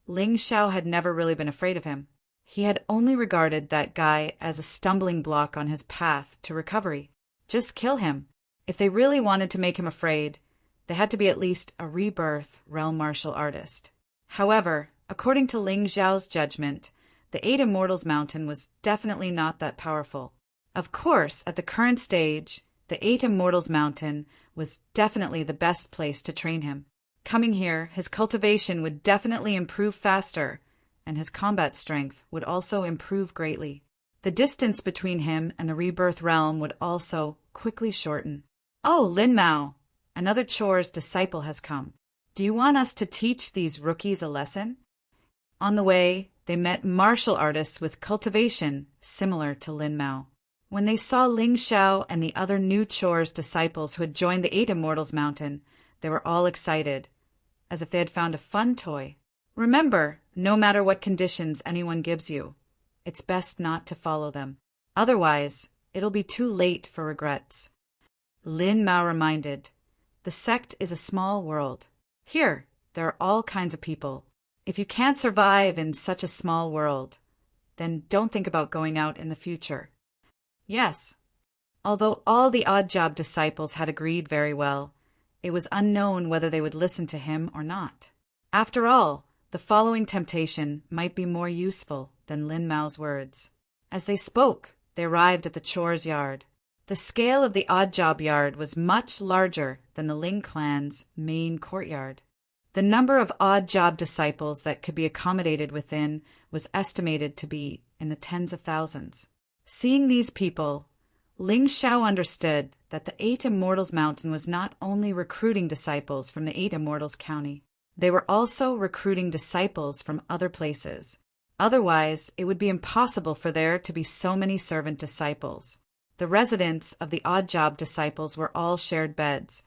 Ling Xiao had never really been afraid of him. He had only regarded that guy as a stumbling block on his path to recovery. Just kill him. If they really wanted to make him afraid, they had to be at least a rebirth realm martial artist. However, according to Ling Xiao's judgment, the Eight Immortals Mountain was definitely not that powerful. Of course, at the current stage, the Eight Immortals Mountain was definitely the best place to train him. Coming here, his cultivation would definitely improve faster, and his combat strength would also improve greatly. The distance between him and the rebirth realm would also quickly shorten. Oh, Lin Mao, another Chores disciple has come. Do you want us to teach these rookies a lesson? On the way, they met martial artists with cultivation similar to Lin Mao. When they saw Ling Xiao and the other new Chores disciples who had joined the Eight Immortals Mountain, they were all excited, as if they had found a fun toy. Remember, no matter what conditions anyone gives you, it's best not to follow them. Otherwise, it'll be too late for regrets. Lin Mao reminded, the sect is a small world. Here, there are all kinds of people. If you can't survive in such a small world, then don't think about going out in the future. Yes. Although all the odd job disciples had agreed very well, it was unknown whether they would listen to him or not. After all, the following temptation might be more useful than Lin Mao's words. As they spoke, they arrived at the Chores Yard. The scale of the odd job yard was much larger than the Ling clan's main courtyard. The number of odd job disciples that could be accommodated within was estimated to be in the tens of thousands. Seeing these people, Ling Xiao understood that the Eight Immortals Mountain was not only recruiting disciples from the Eight Immortals County, they were also recruiting disciples from other places. Otherwise, it would be impossible for there to be so many servant disciples. The residents of the odd job disciples were all shared beds,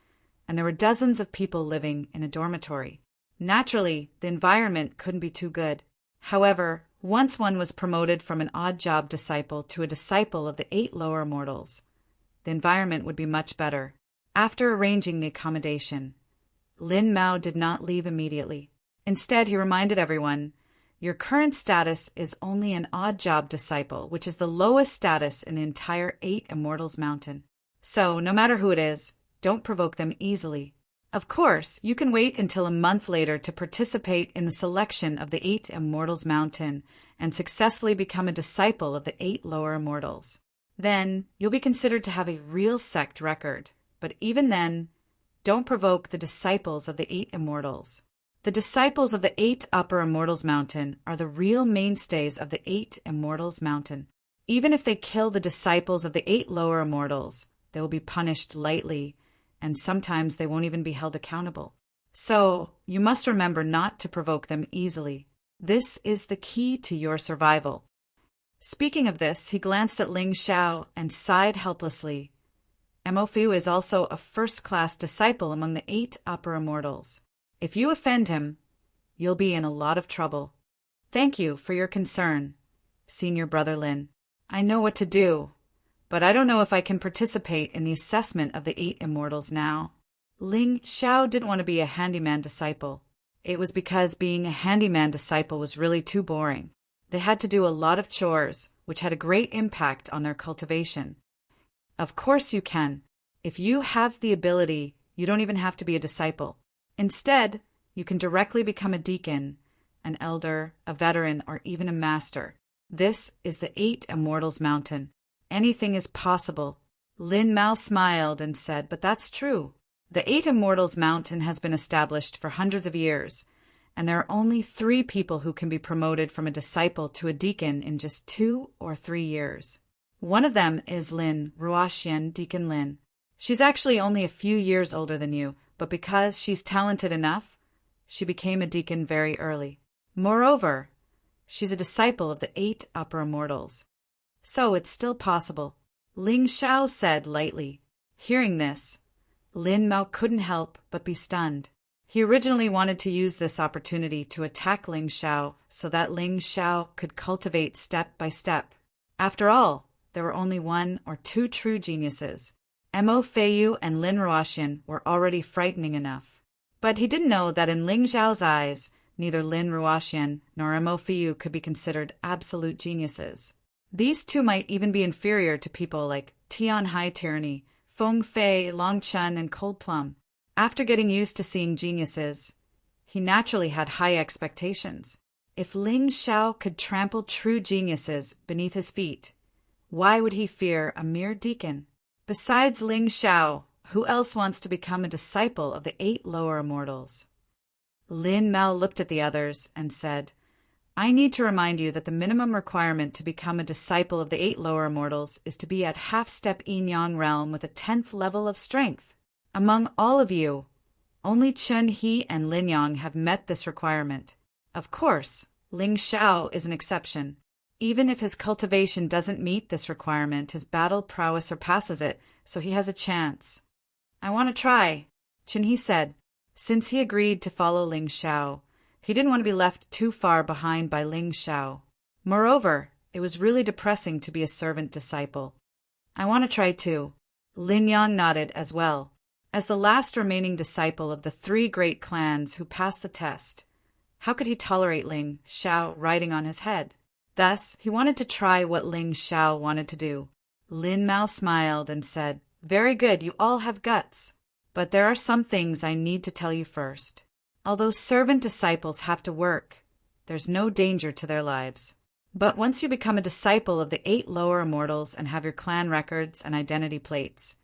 and there were dozens of people living in a dormitory. Naturally, the environment couldn't be too good. However, once one was promoted from an odd job disciple to a disciple of the Eight Lower Immortals, the environment would be much better. After arranging the accommodation, Lin Mao did not leave immediately. Instead, he reminded everyone, your current status is only an odd job disciple, which is the lowest status in the entire Eight Immortals Mountain. So, no matter who it is, don't provoke them easily. Of course, you can wait until a month later to participate in the selection of the Eight Immortals Mountain and successfully become a disciple of the 8 lower immortals. Then you'll be considered to have a real sect record. But even then, don't provoke the disciples of the 8 immortals. The disciples of the 8 upper immortals mountain are the real mainstays of the 8 immortals mountain. Even if they kill the disciples of the 8 lower immortals, they will be punished lightly, and sometimes they won't even be held accountable. So, you must remember not to provoke them easily. This is the key to your survival. Speaking of this, he glanced at Ling Xiao and sighed helplessly. Mo Fu is also a first-class disciple among the 8 upper immortals. If you offend him, you'll be in a lot of trouble. Thank you for your concern, Senior Brother Lin. I know what to do, but I don't know if I can participate in the assessment of the 8 immortals now. Ling Xiao didn't want to be a handyman disciple. It was because being a handyman disciple was really too boring. They had to do a lot of chores, which had a great impact on their cultivation. Of course you can. If you have the ability, you don't even have to be a disciple. Instead, you can directly become a deacon, an elder, a veteran, or even a master. This is the 8 Immortals Mountain. Anything is possible. Lin Mao smiled and said, but that's true. The 8 Immortals Mountain has been established for hundreds of years, and there are only 3 people who can be promoted from a disciple to a deacon in just 2 or 3 years. One of them is Lin Ruoxian, Deacon Lin. She's actually only a few years older than you, but because she's talented enough, she became a deacon very early. Moreover, she's a disciple of the 8 upper immortals. So it's still possible. Ling Xiao said lightly. Hearing this, Lin Mao couldn't help but be stunned. He originally wanted to use this opportunity to attack Ling Xiao so that Ling Xiao could cultivate step by step. After all, there were only 1 or 2 true geniuses. Mo Feiyu and Lin Ruoxian were already frightening enough. But he didn't know that in Ling Xiao's eyes, neither Lin Ruoxian nor Mo Feiyu could be considered absolute geniuses. These 2 might even be inferior to people like Tian Hai Tyranny, Feng Fei, Long Chen, and Cold Plum. After getting used to seeing geniuses, he naturally had high expectations. If Ling Xiao could trample true geniuses beneath his feet, why would he fear a mere deacon? Besides Ling Xiao, who else wants to become a disciple of the 8 lower immortals? Lin Mao looked at the others and said, I need to remind you that the minimum requirement to become a disciple of the 8 lower immortals is to be at half-step yin-yang realm with a 10th level of strength. Among all of you, only Chen He and Lin Yang have met this requirement. Of course, Ling Xiao is an exception. Even if his cultivation doesn't meet this requirement, his battle prowess surpasses it, so he has a chance. I want to try, Chen He said. Since he agreed to follow Ling Xiao, he didn't want to be left too far behind by Ling Xiao. Moreover, it was really depressing to be a servant disciple. I want to try too. Lin Yang nodded as well. As the last remaining disciple of the 3 great clans who passed the test, how could he tolerate Ling Xiao riding on his head? Thus, he wanted to try what Ling Xiao wanted to do. Lin Mao smiled and said, Very good, you all have guts. But there are some things I need to tell you first. Although servant disciples have to work, there's no danger to their lives. But once you become a disciple of the 8 lower immortals and have your clan records and identity plates,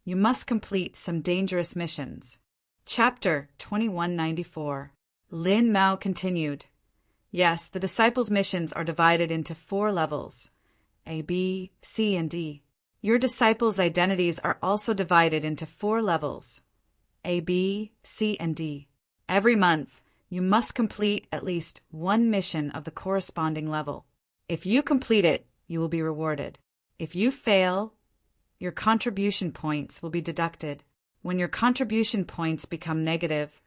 you must complete some dangerous missions. Chapter 2194. Lin Mao continued. Yes, the disciples' missions are divided into 4 levels, A, B, C, and D. Your disciples' identities are also divided into 4 levels, A, B, C, and D. Every month, you must complete at least 1 mission of the corresponding level. If you complete it, you will be rewarded. If you fail, your contribution points will be deducted. When your contribution points become negative,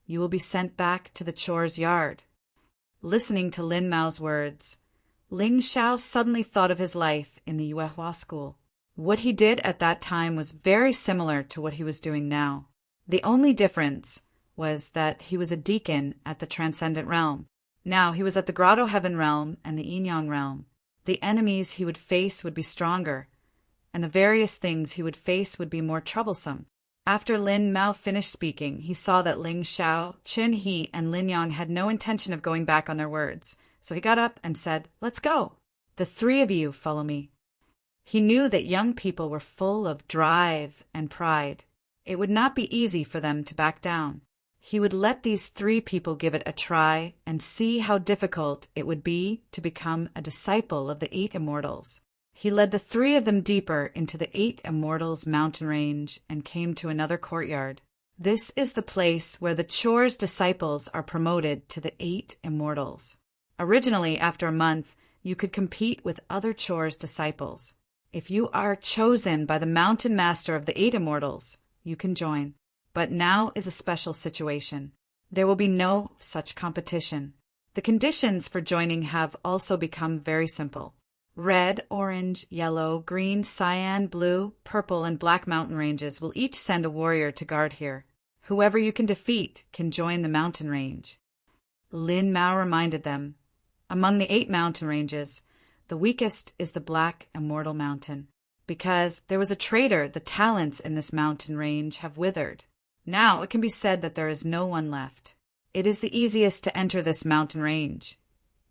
you will be sent back to the chores yard. Listening to Lin Mao's words, Ling Xiao suddenly thought of his life in the Yuehua school. What he did at that time was very similar to what he was doing now. The only difference was that he was a deacon at the Transcendent Realm. Now he was at the Grotto Heaven Realm and the Yin-Yang Realm. The enemies he would face would be stronger, and the various things he would face would be more troublesome. After Lin Mao finished speaking, he saw that Ling Xiao, Chen He, and Lin Yang had no intention of going back on their words, So he got up and said, "Let's go. The three of you follow me." He knew that young people were full of drive and pride. It would not be easy for them to back down. He would let these three people give it a try and see how difficult it would be to become a disciple of the Eight Immortals. He led the three of them deeper into the Eight Immortals mountain range and came to another courtyard. This is the place where the Chore's disciples are promoted to the Eight Immortals. Originally, after a month, you could compete with other Chore's disciples. If you are chosen by the mountain master of the Eight Immortals, you can join. But now is a special situation. There will be no such competition. The conditions for joining have also become very simple. Red, orange, yellow, green, cyan, blue, purple, and black mountain ranges will each send a warrior to guard here. Whoever you can defeat can join the mountain range. Lin Mao reminded them, among the 8 mountain ranges, the weakest is the Black Immortal Mountain. Because there was a traitor, the talents in this mountain range have withered. Now it can be said that there is no one left. It is the easiest to enter this mountain range,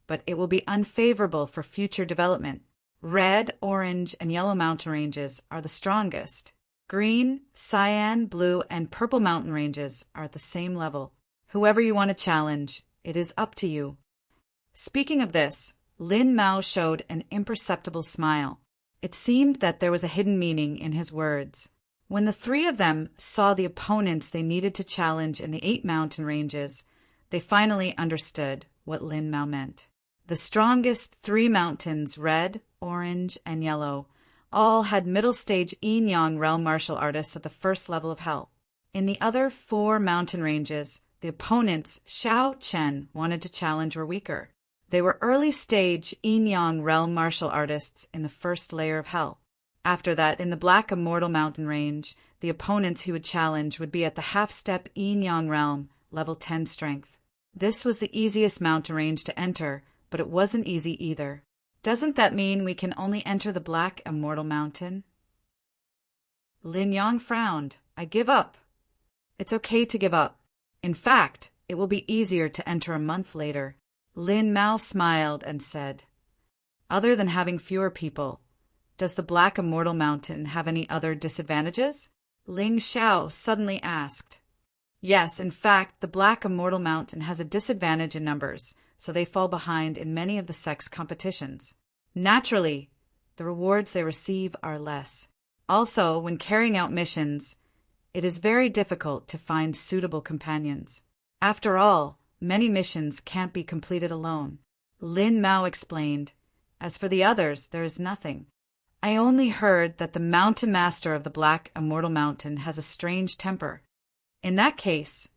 but it will be unfavorable for future development. Red, orange, and yellow mountain ranges are the strongest. Green, cyan, blue, and purple mountain ranges are at the same level. Whoever you want to challenge, it is up to you. Speaking of this, Lin Mao showed an imperceptible smile. It seemed that there was a hidden meaning in his words. When the three of them saw the opponents they needed to challenge in the 8 mountain ranges, they finally understood what Lin Mao meant. The strongest 3 mountains, red, orange, and yellow, all had middle-stage yin-yang realm martial artists at the first level of hell. In the other 4 mountain ranges, the opponents Xiao Chen wanted to challenge were weaker. They were early-stage yin-yang realm martial artists in the first layer of hell. After that, in the Black Immortal Mountain range, the opponents he would challenge would be at the half-step yin-yang realm, level 10 strength. This was the easiest mountain range to enter, but it wasn't easy either. Doesn't that mean we can only enter the Black Immortal Mountain? Lin Yang frowned. I give up. It's okay to give up. In fact, it will be easier to enter a month later. Lin Mao smiled and said, "Other than having fewer people, does the Black Immortal Mountain have any other disadvantages?" Ling Xiao suddenly asked. Yes, in fact, the Black Immortal Mountain has a disadvantage in numbers, so they fall behind in many of the sex competitions. Naturally, the rewards they receive are less. Also, when carrying out missions, it is very difficult to find suitable companions. After all, many missions can't be completed alone. Lin Mao explained, "As for the others, there is nothing. I only heard that the mountain master of the Black Immortal Mountain has a strange temper. In that case,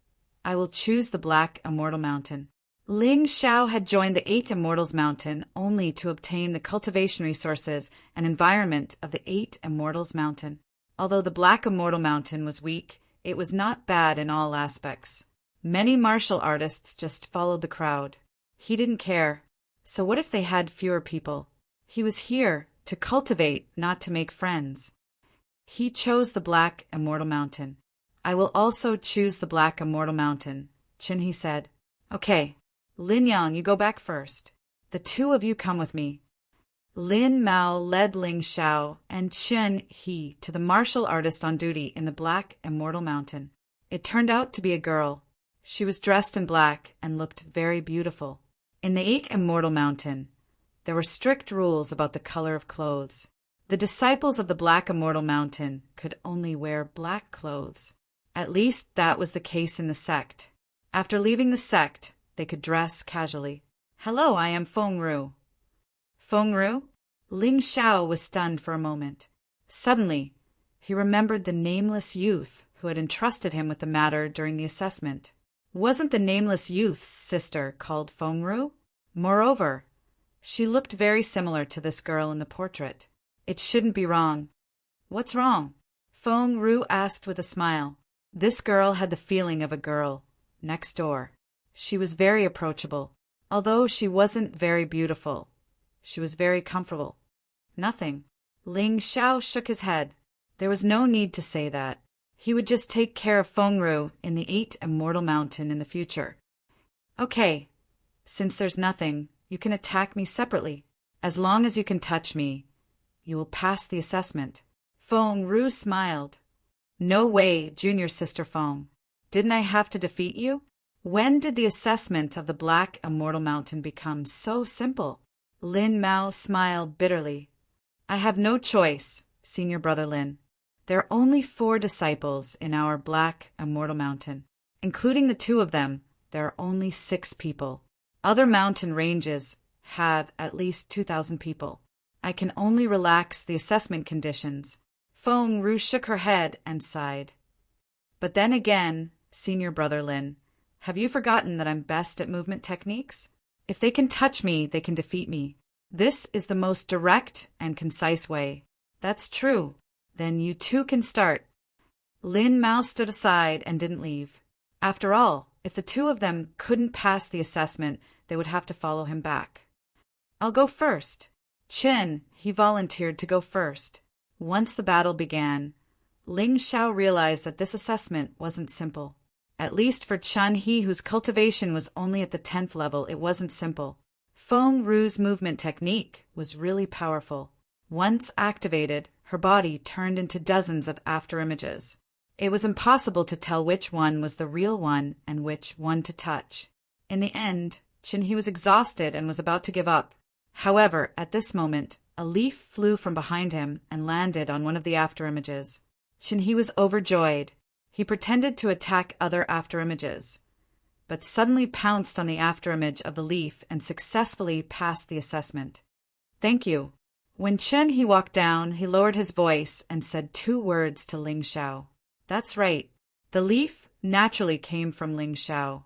I will choose the Black Immortal Mountain." Ling Xiao had joined the 8 Immortals Mountain only to obtain the cultivation resources and environment of the 8 Immortals Mountain. Although the Black Immortal Mountain was weak, it was not bad in all aspects. Many martial artists just followed the crowd. He didn't care. So what if they had fewer people? He was here to cultivate, not to make friends. He chose the Black Immortal Mountain. I will also choose the Black Immortal Mountain, Qin said. Okay, Lin Yang, you go back first. The 2 of you come with me. Lin Mao led Ling Xiao and Qin He to the martial artist on duty in the Black Immortal Mountain. It turned out to be a girl. She was dressed in black and looked very beautiful. In the 8 Immortal Mountain, there were strict rules about the color of clothes. The disciples of the Black Immortal Mountain could only wear black clothes. At least that was the case in the sect. After leaving the sect, they could dress casually. Hello, I am Feng Ru. Feng Ru? Ling Xiao was stunned for a moment. Suddenly, he remembered the nameless youth who had entrusted him with the matter during the assessment. Wasn't the nameless youth's sister called Feng Ru? Moreover, she looked very similar to this girl in the portrait. It shouldn't be wrong. What's wrong? Feng Ru asked with a smile. This girl had the feeling of a girl next door. She was very approachable. Although she wasn't very beautiful, she was very comfortable. Nothing. Ling Xiao shook his head. There was no need to say that. He would just take care of Feng Ru in the 8 Immortal Mountain in the future. Okay, since there's nothing, You can attack me separately. As long as you can touch me, you will pass the assessment. Feng Ru smiled. No way, junior sister Feng. Didn't I have to defeat you? When did the assessment of the Black Immortal Mountain become so simple? Lin Mao smiled bitterly. I have no choice, senior brother Lin. There are only 4 disciples in our Black Immortal Mountain. Including the 2 of them, there are only 6 people. Other mountain ranges have at least 2,000 people. I can only relax the assessment conditions. Feng Ru shook her head and sighed. But then again, senior brother Lin, have you forgotten that I'm best at movement techniques? If they can touch me, they can defeat me. This is the most direct and concise way. That's true. Then you too can start. Lin Mao stood aside and didn't leave. After all, if the 2 of them couldn't pass the assessment, they would have to follow him back. I'll go first. Chen, he volunteered to go first. Once the battle began, Ling Xiao realized that this assessment wasn't simple. At least for Chun He, whose cultivation was only at the 10th level, it wasn't simple. Feng Ru's movement technique was really powerful. Once activated, her body turned into dozens of afterimages. It was impossible to tell which one was the real one and which one to touch. In the end, Chin He was exhausted and was about to give up. However, at this moment, a leaf flew from behind him and landed on one of the afterimages. Chin He was overjoyed. He pretended to attack other afterimages, but suddenly pounced on the afterimage of the leaf and successfully passed the assessment. Thank you. When Chen He walked down, he lowered his voice and said 2 words to Ling Xiao. That's right. The leaf naturally came from Ling Xiao.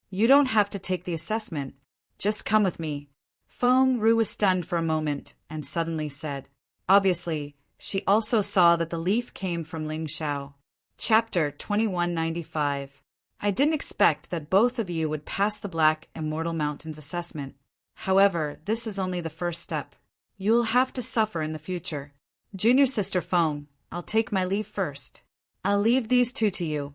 You don't have to take the assessment. Just come with me. Feng Ru was stunned for a moment and suddenly said. Obviously, she also saw that the leaf came from Ling Xiao. Chapter 2195. I didn't expect that both of you would pass the Black Immortal Mountains assessment. However, this is only the first step. You'll have to suffer in the future. Junior sister Feng, I'll take my leave first. I'll leave these 2 to you.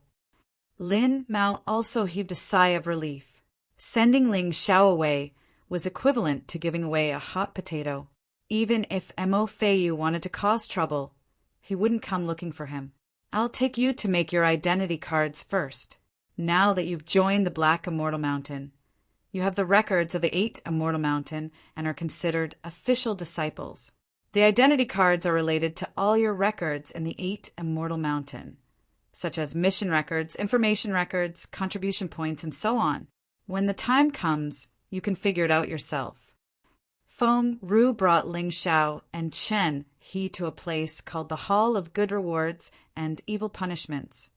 Lin Mao also heaved a sigh of relief. Sending Ling Xiao away was equivalent to giving away a hot potato. Even if Mo Feiyu wanted to cause trouble, he wouldn't come looking for him. I'll take you to make your identity cards first. Now that you've joined the Black Immortal Mountain, you have the records of the 8 Immortal Mountain and are considered official disciples. The identity cards are related to all your records in the 8 Immortal Mountain, such as mission records, information records, contribution points, and so on. When the time comes, you can figure it out yourself. Feng Ru brought Ling Xiao and Chen He to a place called the Hall of Good Rewards and Evil Punishments.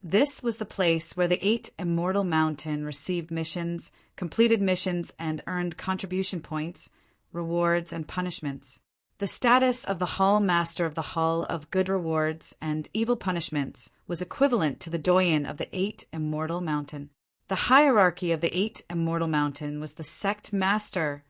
This was the place where the 8 Immortal Mountain received missions, completed missions, and earned contribution points, rewards, and punishments. The status of the Hall Master of the Hall of Good Rewards and Evil Punishments was equivalent to the doyen of the 8 Immortal Mountain. The hierarchy of the 8 Immortal Mountain was the sect master,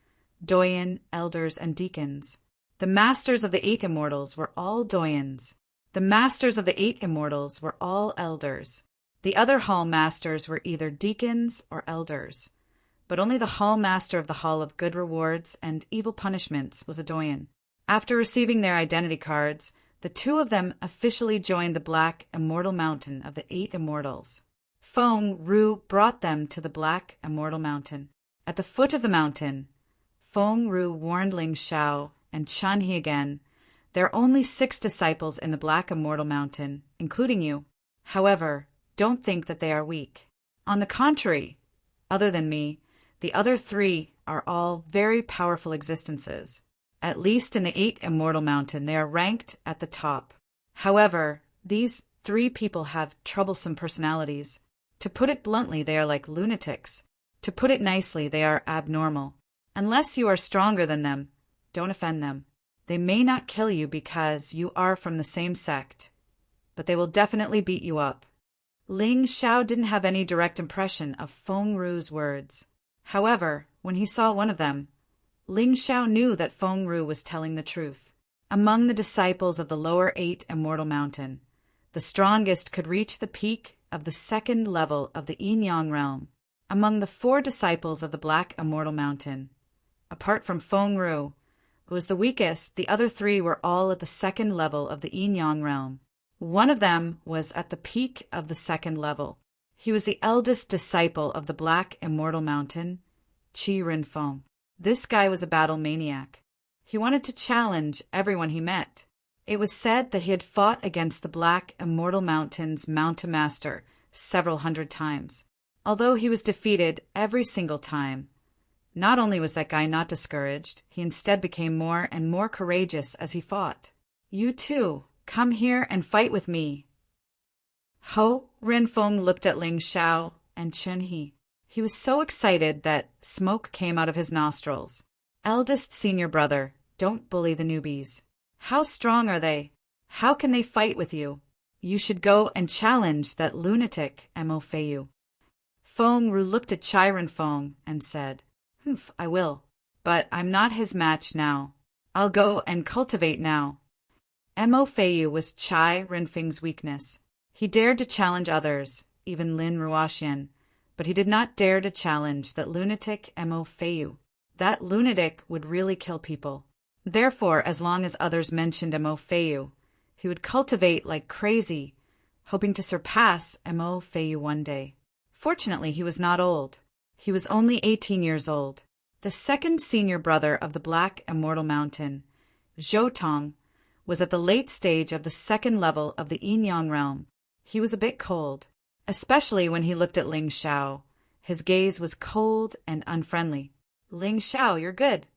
doyen, elders, and deacons. The masters of the 8 immortals were all doyens. The masters of the 8 immortals were all elders. The other hall masters were either deacons or elders, but only the hall master of the Hall of Good Rewards and Evil Punishments was a doyen. After receiving their identity cards, the 2 of them officially joined the Black Immortal Mountain of the 8 immortals. Feng Ru brought them to the Black Immortal Mountain. At the foot of the mountain, Feng Ru warned Ling Xiao and Chan He again. There are only 6 disciples in the Black Immortal Mountain, including you. However, don't think that they are weak. On the contrary, other than me, the other 3 are all very powerful existences. At least in the 8 Immortal Mountain, they are ranked at the top. However, these 3 people have troublesome personalities. To put it bluntly, they are like lunatics. To put it nicely, they are abnormal. Unless you are stronger than them, don't offend them. They may not kill you because you are from the same sect, but they will definitely beat you up. Ling Xiao didn't have any direct impression of Feng Ru's words. However, when he saw one of them, Ling Xiao knew that Feng Ru was telling the truth. Among the disciples of the lower 8 Immortal Mountain, the strongest could reach the peak of the 2nd level of the Yin Yang realm. Among the 4 disciples of the Black Immortal Mountain, Apart from Feng Ru, who was the weakest, the other three were all at the second level of the yin-yang realm. One of them was at the peak of the second level. He was the eldest disciple of the Black Immortal Mountain, Qi Rinfeng. This guy was a battle maniac. He wanted to challenge everyone he met. It was said that he had fought against the Black Immortal Mountain's Mountain Master several hundred times. Although he was defeated every single time, not only was that guy not discouraged, he instead became more and more courageous as he fought. "You too, come here and fight with me." Ho Rinfeng looked at Ling Xiao and Chen He. He was so excited that smoke came out of his nostrils. "Eldest senior brother, don't bully the newbies. How strong are they? How can they fight with you? You should go and challenge that lunatic Mo Feiyu." Feng Ru looked at Chai Rinfeng and said, "I will. But I'm not his match now. I'll go and cultivate now." Mo Feiyu was Chai Rinfeng's weakness. He dared to challenge others, even Lin Ruoxian, but he did not dare to challenge that lunatic Mo Feiyu. That lunatic would really kill people. Therefore, as long as others mentioned Mo Feiyu, he would cultivate like crazy, hoping to surpass Mo Feiyu one day. Fortunately, he was not old. He was only 18 years old. The second senior brother of the Black Immortal Mountain, Zhou Tong, was at the late stage of the second level of the yin-yang realm. He was a bit cold, especially when he looked at Ling Xiao. His gaze was cold and unfriendly. "Ling Xiao, you're good."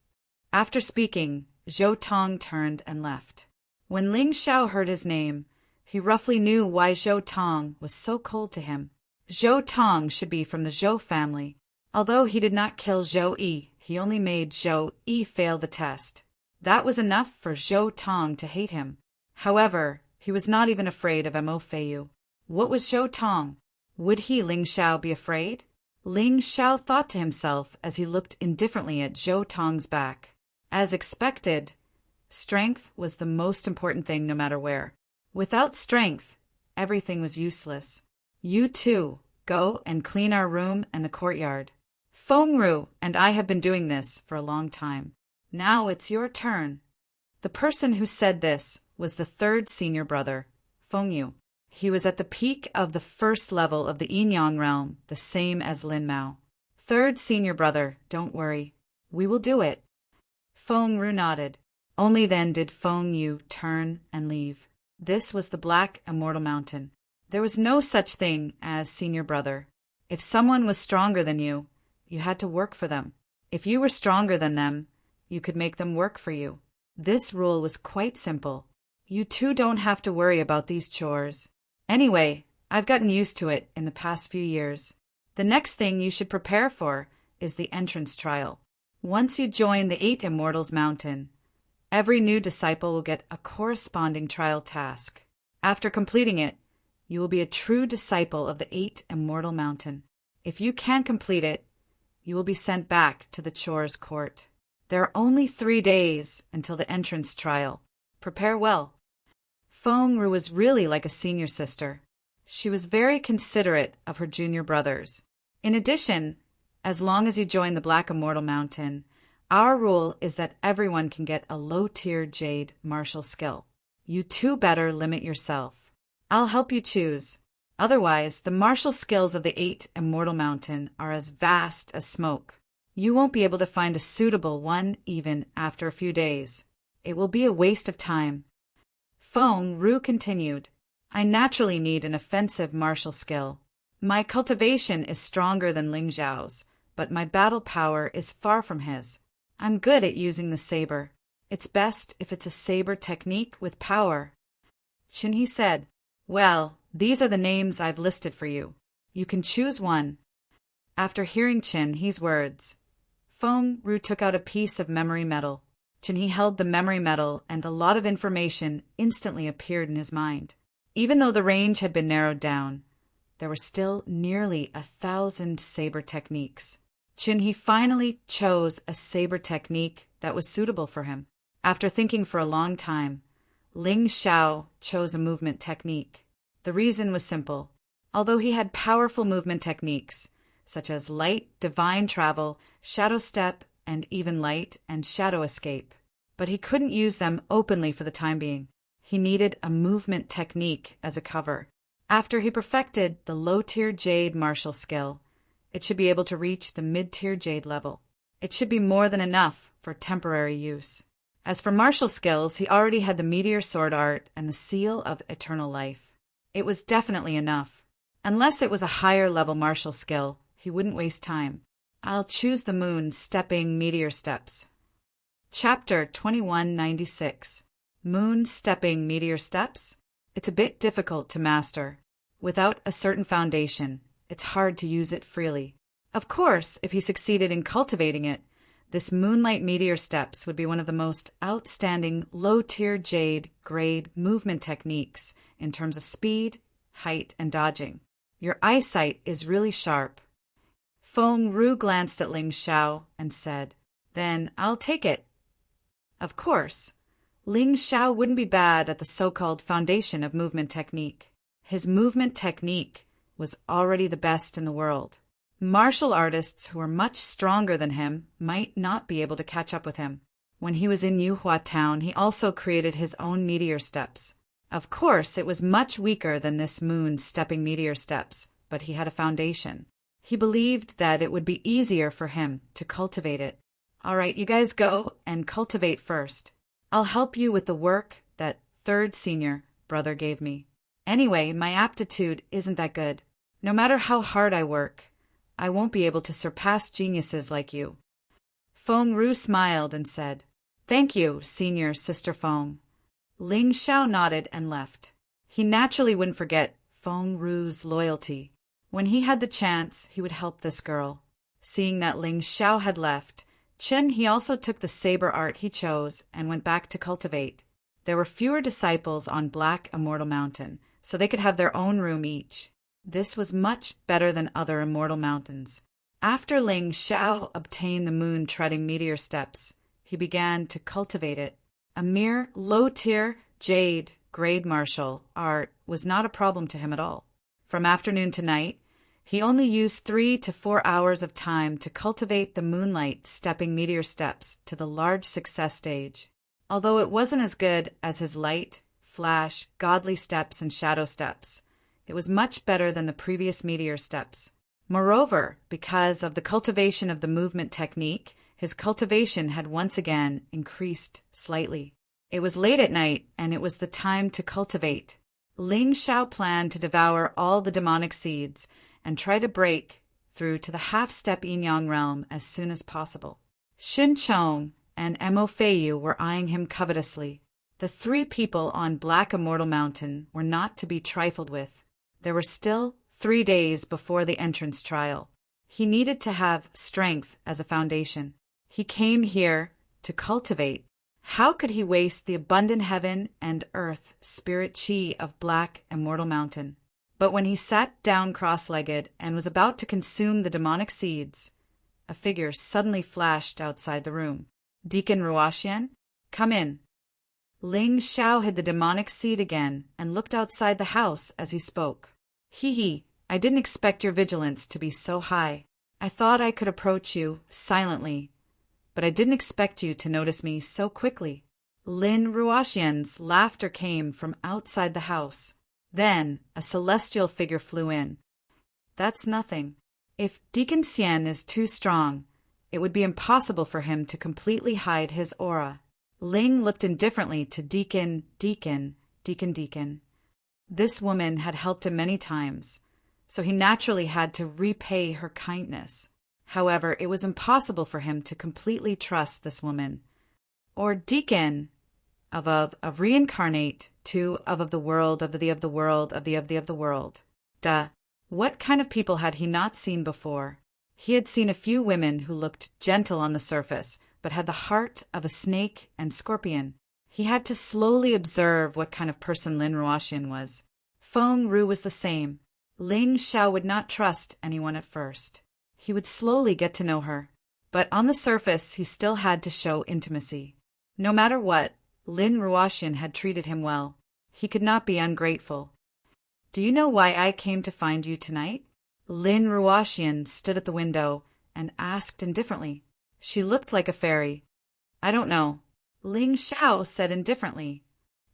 After speaking, Zhou Tong turned and left. When Ling Xiao heard his name, he roughly knew why Zhou Tong was so cold to him. Zhou Tong should be from the Zhou family. Although he did not kill Zhou Yi, he only made Zhou Yi fail the test. That was enough for Zhou Tong to hate him. However, he was not even afraid of Mo Feiyu. What was Zhou Tong? Would he, Ling Xiao, be afraid? Ling Xiao thought to himself as he looked indifferently at Zhou Tong's back. As expected, strength was the most important thing no matter where. Without strength, everything was useless. "You too, go and clean our room and the courtyard. Feng Ru and I have been doing this for a long time. Now it's your turn." The person who said this was the third senior brother, Feng Yu. He was at the peak of the first level of the yin-yang realm, the same as Lin Mao. "Third senior brother, don't worry. We will do it." Feng Ru nodded. Only then did Feng Yu turn and leave. This was the Black Immortal Mountain. There was no such thing as senior brother. If someone was stronger than you, you had to work for them. If you were stronger than them, you could make them work for you. This rule was quite simple. You too don't have to worry about these chores. Anyway, I've gotten used to it in the past few years. The next thing you should prepare for is the entrance trial. Once you join the 8 Immortals Mountain, every new disciple will get a corresponding trial task. After completing it, you will be a true disciple of the 8 Immortal Mountain. If you can't complete it, you will be sent back to the chores court. There are only 3 days until the entrance trial. Prepare well. Feng Ru was really like a senior sister. She was very considerate of her junior brothers. In addition, as long as you join the Black Immortal Mountain, our rule is that everyone can get a low-tier Jade martial skill. You too better limit yourself. I'll help you choose. Otherwise, the martial skills of the 8 Immortal Mountain are as vast as smoke. You won't be able to find a suitable one even after a few days. It will be a waste of time. Feng Ru continued, "I naturally need an offensive martial skill. My cultivation is stronger than Ling Zhao's, but my battle power is far from his. I'm good at using the saber. It's best if it's a saber technique with power." Qin He said, "Well, these are the names I've listed for you. You can choose one." After hearing Qin He's words, Feng Ru took out a piece of memory metal. Qin He held the memory metal and a lot of information instantly appeared in his mind. Even though the range had been narrowed down, there were still nearly 1,000 saber techniques. Qin He finally chose a saber technique that was suitable for him. After thinking for a long time, Ling Xiao chose a movement technique. The reason was simple. Although he had powerful movement techniques, such as light, divine travel, shadow step, and even light and shadow escape. But he couldn't use them openly for the time being. He needed a movement technique as a cover. After he perfected the low-tier jade martial skill, it should be able to reach the mid-tier jade level. It should be more than enough for temporary use. As for martial skills, he already had the meteor sword art and the seal of eternal life. It was definitely enough. Unless it was a higher level martial skill, he wouldn't waste time. I'll choose the moon stepping meteor steps. Chapter 2196. Moon stepping meteor steps? It's a bit difficult to master. Without a certain foundation, it's hard to use it freely. Of course, if he succeeded in cultivating it, this moonlight meteor steps would be one of the most outstanding low-tier jade grade movement techniques in terms of speed, height, and dodging. Your eyesight is really sharp. Feng Ru glanced at Ling Xiao and said, "Then I'll take it." Of course, Ling Xiao wouldn't be bad at the so-called foundation of movement technique. His movement technique was already the best in the world. Martial artists who were much stronger than him might not be able to catch up with him. When he was in Yuhua town, he also created his own meteor steps. Of course, it was much weaker than this moon stepping meteor steps, but he had a foundation. He believed that it would be easier for him to cultivate it. All right, you guys go and cultivate first. I'll help you with the work that third senior brother gave me. Anyway, my aptitude isn't that good. No matter how hard I work, I won't be able to surpass geniuses like you. Feng Ru smiled and said, "Thank you, senior sister Feng." Ling Xiao nodded and left. He naturally wouldn't forget Feng Ru's loyalty. When he had the chance, he would help this girl. Seeing that Ling Xiao had left, Chen he also took the saber art he chose and went back to cultivate. There were fewer disciples on Black Immortal Mountain, so they could have their own room each. This was much better than other immortal mountains. After Ling Xiao obtained the moon-treading meteor steps, he began to cultivate it. A mere low-tier jade grade martial art was not a problem to him at all. From afternoon to night, he only used 3 to 4 hours of time to cultivate the moonlight stepping meteor steps to the large success stage. Although it wasn't as good as his light, flash, godly steps and shadow steps, it was much better than the previous meteor steps. Moreover, because of the cultivation of the movement technique, his cultivation had once again increased slightly. It was late at night, and it was the time to cultivate. Ling Xiao planned to devour all the demonic seeds and try to break through to the half-step yin-yang realm as soon as possible. Xin Chong and Mo Feiyu were eyeing him covetously. The 3 people on Black Immortal Mountain were not to be trifled with. There were still 3 days before the entrance trial. He needed to have strength as a foundation. He came here to cultivate. How could he waste the abundant heaven and earth spirit chi of Black Immortal Mountain? But when he sat down cross-legged and was about to consume the demonic seeds, a figure suddenly flashed outside the room. "Deacon Ruoxian, come in." Ling Xiao hid the demonic seed again and looked outside the house as he spoke. "Hee, I didn't expect your vigilance to be so high. I thought I could approach you silently, but I didn't expect you to notice me so quickly." Lin Ruoxian's laughter came from outside the house. Then a celestial figure flew in. "That's nothing. If Deacon Xian is too strong, it would be impossible for him to completely hide his aura." Ling looked indifferently to Deacon. This woman had helped him many times, so he naturally had to repay her kindness. However, it was impossible for him to completely trust this woman. Or Deacon, of reincarnate to of the world, of the world. Duh. What kind of people had he not seen before? He had seen a few women who looked gentle on the surface, but had the heart of a snake and scorpion. He had to slowly observe what kind of person Lin Ruoxian was. Feng Ru was the same. Ling Xiao would not trust anyone at first. He would slowly get to know her, but on the surface he still had to show intimacy. No matter what, Lin Ruoxian had treated him well. He could not be ungrateful. "Do you know why I came to find you tonight?" Lin Ruoxian stood at the window and asked indifferently. She looked like a fairy. I don't know. Ling Xiao said indifferently.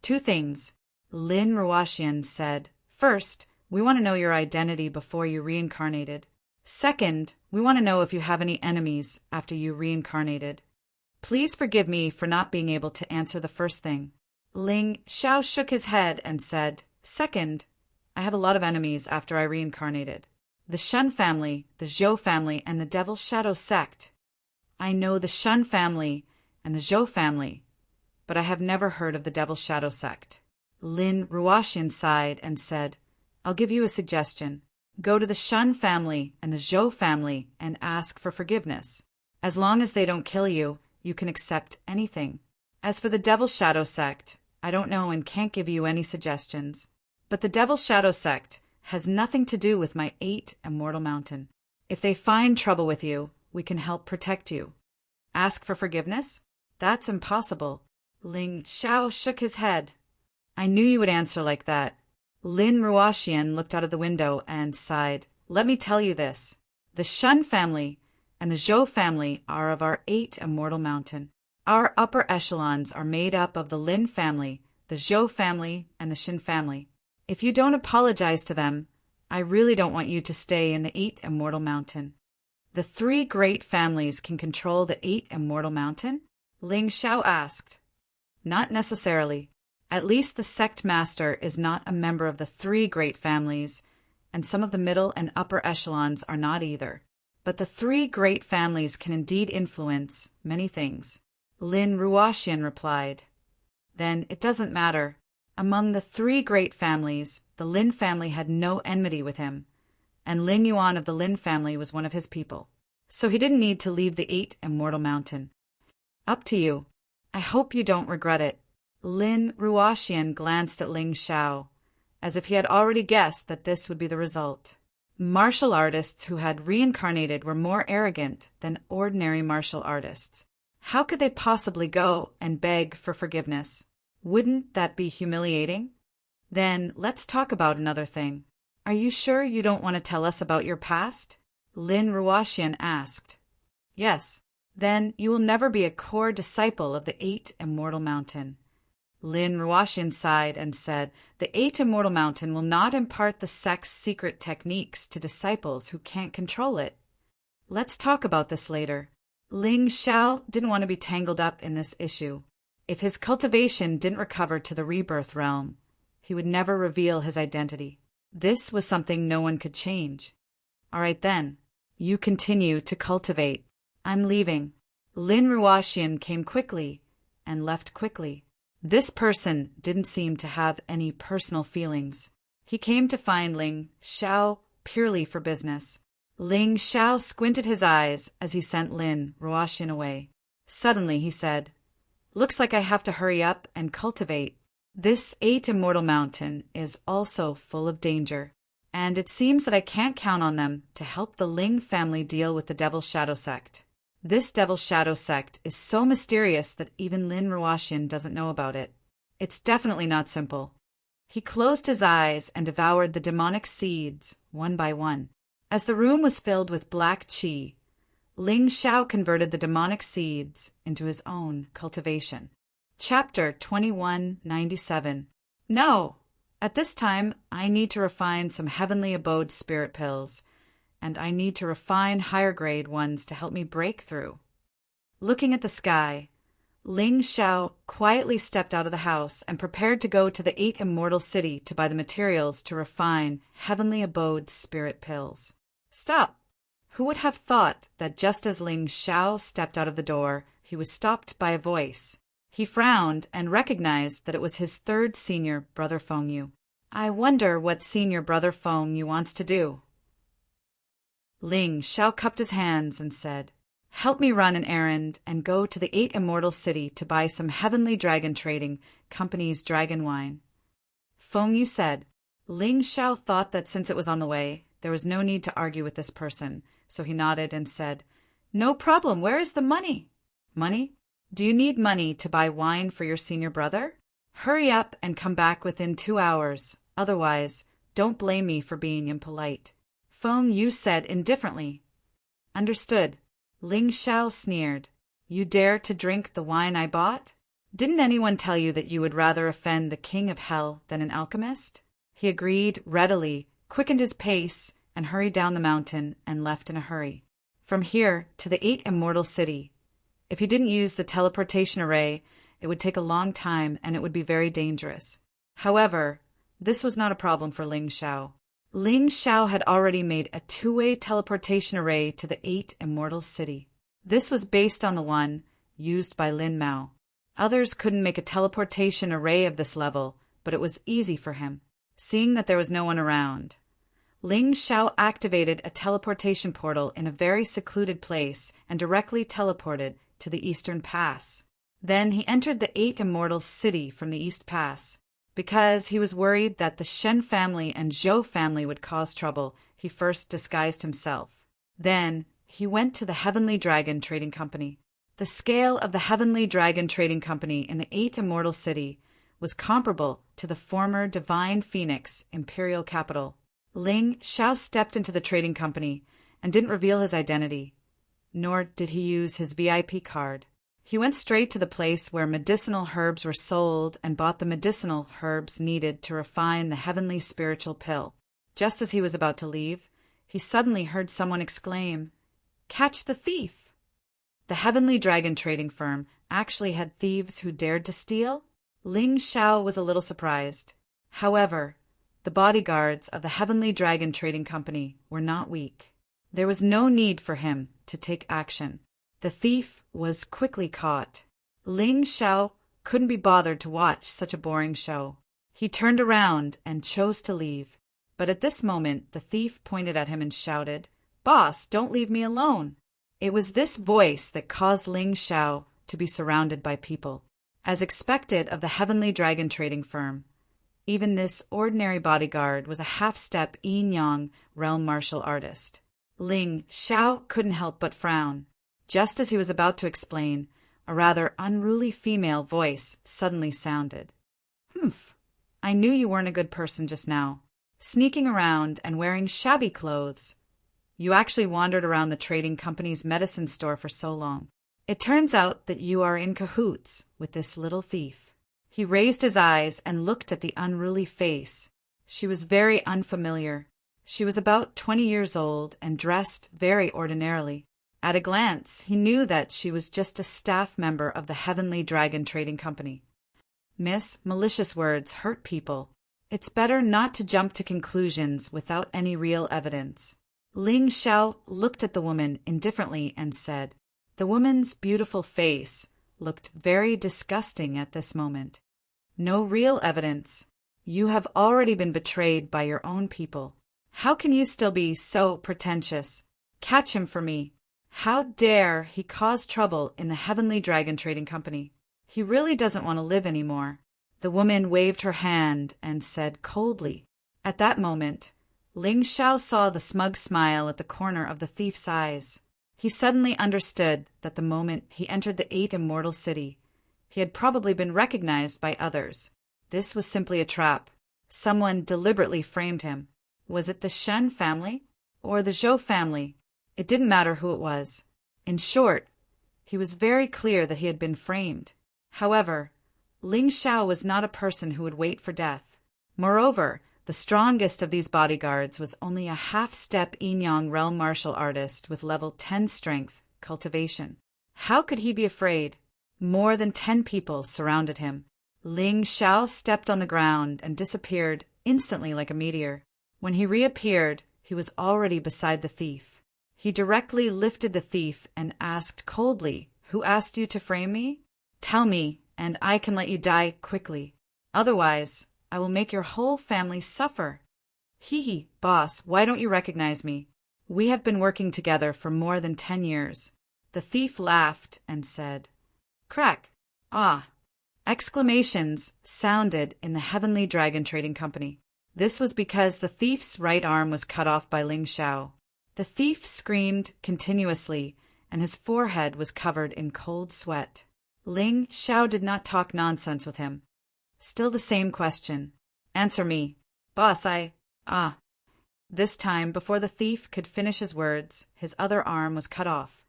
Two things. Lin Ruoxian said, First, we want to know your identity before you reincarnated. Second, we want to know if you have any enemies after you reincarnated. Please forgive me for not being able to answer the first thing. Ling Xiao shook his head and said, Second, I have a lot of enemies after I reincarnated. The Shen family, the Zhou family, and the Devil's Shadow sect. I know the Shen family and the Zhou family, but I have never heard of the Devil's Shadow sect. Lin Ruoxian sighed and said, I'll give you a suggestion. Go to the Shen family and the Zhou family and ask for forgiveness. As long as they don't kill you, you can accept anything. As for the Devil's Shadow sect, I don't know and can't give you any suggestions. But the Devil's Shadow sect has nothing to do with my 8 Immortal Mountain. If they find trouble with you, we can help protect you. Ask for forgiveness? That's impossible. Ling Xiao shook his head. I knew you would answer like that. Lin Ruoxian looked out of the window and sighed. Let me tell you this. The Shen family and the Zhou family are of our 8 Immortal Mountain. Our upper echelons are made up of the Lin family, the Zhou family, and the Shen family. If you don't apologize to them, I really don't want you to stay in the 8 Immortal Mountain. The 3 great families can control the 8 Immortal Mountain? Ling Xiao asked. Not necessarily. At least the sect master is not a member of the 3 great families, and some of the middle and upper echelons are not either. But the 3 great families can indeed influence many things. Lin Ruoxian replied. Then it doesn't matter. Among the 3 great families, the Lin family had no enmity with him, and Ling Yuan of the Lin family was one of his people. So he didn't need to leave the 8 Immortal Mountain. Up to you. I hope you don't regret it. Lin Ruoxian glanced at Ling Xiao, as if he had already guessed that this would be the result. Martial artists who had reincarnated were more arrogant than ordinary martial artists. How could they possibly go and beg for forgiveness? Wouldn't that be humiliating? Then let's talk about another thing. Are you sure you don't want to tell us about your past? Lin Ruoxian asked. Yes. Then you will never be a core disciple of the 8 Immortal Mountain. Lin Ruoxian sighed and said, The 8 Immortal Mountain will not impart the sect's secret techniques to disciples who can't control it. Let's talk about this later. Ling Xiao didn't want to be tangled up in this issue. If his cultivation didn't recover to the rebirth realm, he would never reveal his identity. This was something no one could change. All right then, you continue to cultivate. I'm leaving. Lin Ruoxian came quickly and left quickly. This person didn't seem to have any personal feelings. He came to find Ling Xiao purely for business. Ling Xiao squinted his eyes as he sent Lin Ruoxian away. Suddenly he said, Looks like I have to hurry up and cultivate. This 8 Immortal Mountain is also full of danger, and it seems that I can't count on them to help the Ling family deal with the Devil's Shadow sect. This Devil's Shadow sect is so mysterious that even Lin Ruoxian doesn't know about it. It's definitely not simple. He closed his eyes and devoured the demonic seeds one by one. As the room was filled with black qi, Ling Xiao converted the demonic seeds into his own cultivation. Chapter 2197. No! At this time, I need to refine some heavenly abode spirit pills, and I need to refine higher grade ones to help me break through. Looking at the sky, Ling Xiao quietly stepped out of the house and prepared to go to the 8 Immortal City to buy the materials to refine heavenly abode spirit pills. Stop! Who would have thought that just as Ling Xiao stepped out of the door, he was stopped by a voice? He frowned and recognized that it was his 3rd senior brother Fengyu. I wonder what senior brother Fengyu wants to do. Ling Xiao cupped his hands and said, Help me run an errand and go to the 8 Immortal City to buy some Heavenly Dragon Trading Company's dragon wine. Fengyu said. Ling Xiao thought that since it was on the way, there was no need to argue with this person, so he nodded and said, No problem, where is the money? Money? Do you need money to buy wine for your senior brother? Hurry up and come back within 2 hours. Otherwise, don't blame me for being impolite. Fengyu said indifferently. Understood. Ling Xiao sneered. You dare to drink the wine I bought? Didn't anyone tell you that you would rather offend the king of hell than an alchemist? He agreed readily, quickened his pace, and hurried down the mountain and left in a hurry. From here to the 8 Immortal City. If he didn't use the teleportation array, it would take a long time and it would be very dangerous. However, this was not a problem for Ling Xiao. Ling Xiao had already made a two-way teleportation array to the 8 Immortal City. This was based on the one used by Lin Mao. Others couldn't make a teleportation array of this level, but it was easy for him. Seeing that there was no one around, Ling Xiao activated a teleportation portal in a very secluded place and directly teleported to the Eastern Pass. Then he entered the 8 Immortal City from the East Pass. Because he was worried that the Shen family and Zhou family would cause trouble, he first disguised himself. Then he went to the Heavenly Dragon Trading Company. The scale of the Heavenly Dragon Trading Company in the 8th Immortal City was comparable to the former Divine Phoenix Imperial Capital. Ling Xiao stepped into the trading company and didn't reveal his identity, nor did he use his VIP card. He went straight to the place where medicinal herbs were sold and bought the medicinal herbs needed to refine the heavenly spiritual pill. Just as he was about to leave, he suddenly heard someone exclaim, "Catch the thief!" The Heavenly Dragon trading firm actually had thieves who dared to steal? Ling Xiao was a little surprised. However, the bodyguards of the Heavenly Dragon Trading Company were not weak. There was no need for him to take action. The thief was quickly caught. Ling Xiao couldn't be bothered to watch such a boring show. He turned around and chose to leave. But at this moment, the thief pointed at him and shouted, "Boss, don't leave me alone." It was this voice that caused Ling Xiao to be surrounded by people. As expected of the Heavenly Dragon trading firm, even this ordinary bodyguard was a half-step yin-yang realm martial artist. Ling Xiao couldn't help but frown. Just as he was about to explain, a rather unruly female voice suddenly sounded. "Humph, I knew you weren't a good person just now. Sneaking around and wearing shabby clothes. You actually wandered around the trading company's medicine store for so long. It turns out that you are in cahoots with this little thief." He raised his eyes and looked at the unruly face. She was very unfamiliar. She was about 20 years old and dressed very ordinarily. At a glance, he knew that she was just a staff member of the Heavenly Dragon Trading Company. Miss, malicious words hurt people. It's better not to jump to conclusions without any real evidence. Ling Xiao looked at the woman indifferently and said, the woman's beautiful face looked very disgusting at this moment. "No real evidence. You have already been betrayed by your own people. How can you still be so pretentious? Catch him for me. How dare he cause trouble in the Heavenly Dragon Trading Company? He really doesn't want to live anymore." The woman waved her hand and said coldly. At that moment, Ling Xiao saw the smug smile at the corner of the thief's eyes. He suddenly understood that the moment he entered the 8 Immortal City, he had probably been recognized by others. This was simply a trap. Someone deliberately framed him. Was it the Shen family or the Zhou family? It didn't matter who it was. In short, he was very clear that he had been framed. However, Ling Xiao was not a person who would wait for death. Moreover, the strongest of these bodyguards was only a half-step yin-yang realm martial artist with level 10 strength cultivation. How could he be afraid? More than 10 people surrounded him. Ling Xiao stepped on the ground and disappeared instantly like a meteor. When he reappeared, he was already beside the thief. He directly lifted the thief and asked coldly, "Who asked you to frame me? Tell me, and I can let you die quickly. Otherwise, I will make your whole family suffer." "Hee, boss, why don't you recognize me? We have been working together for more than 10 years. The thief laughed and said, "Crack! Ah!" Exclamations sounded in the Heavenly Dragon Trading Company. This was because the thief's right arm was cut off by Ling Xiao. The thief screamed continuously, and his forehead was covered in cold sweat. Ling Xiao did not talk nonsense with him. Still the same question. "Answer me." "Boss, Ah." This time, before the thief could finish his words, his other arm was cut off.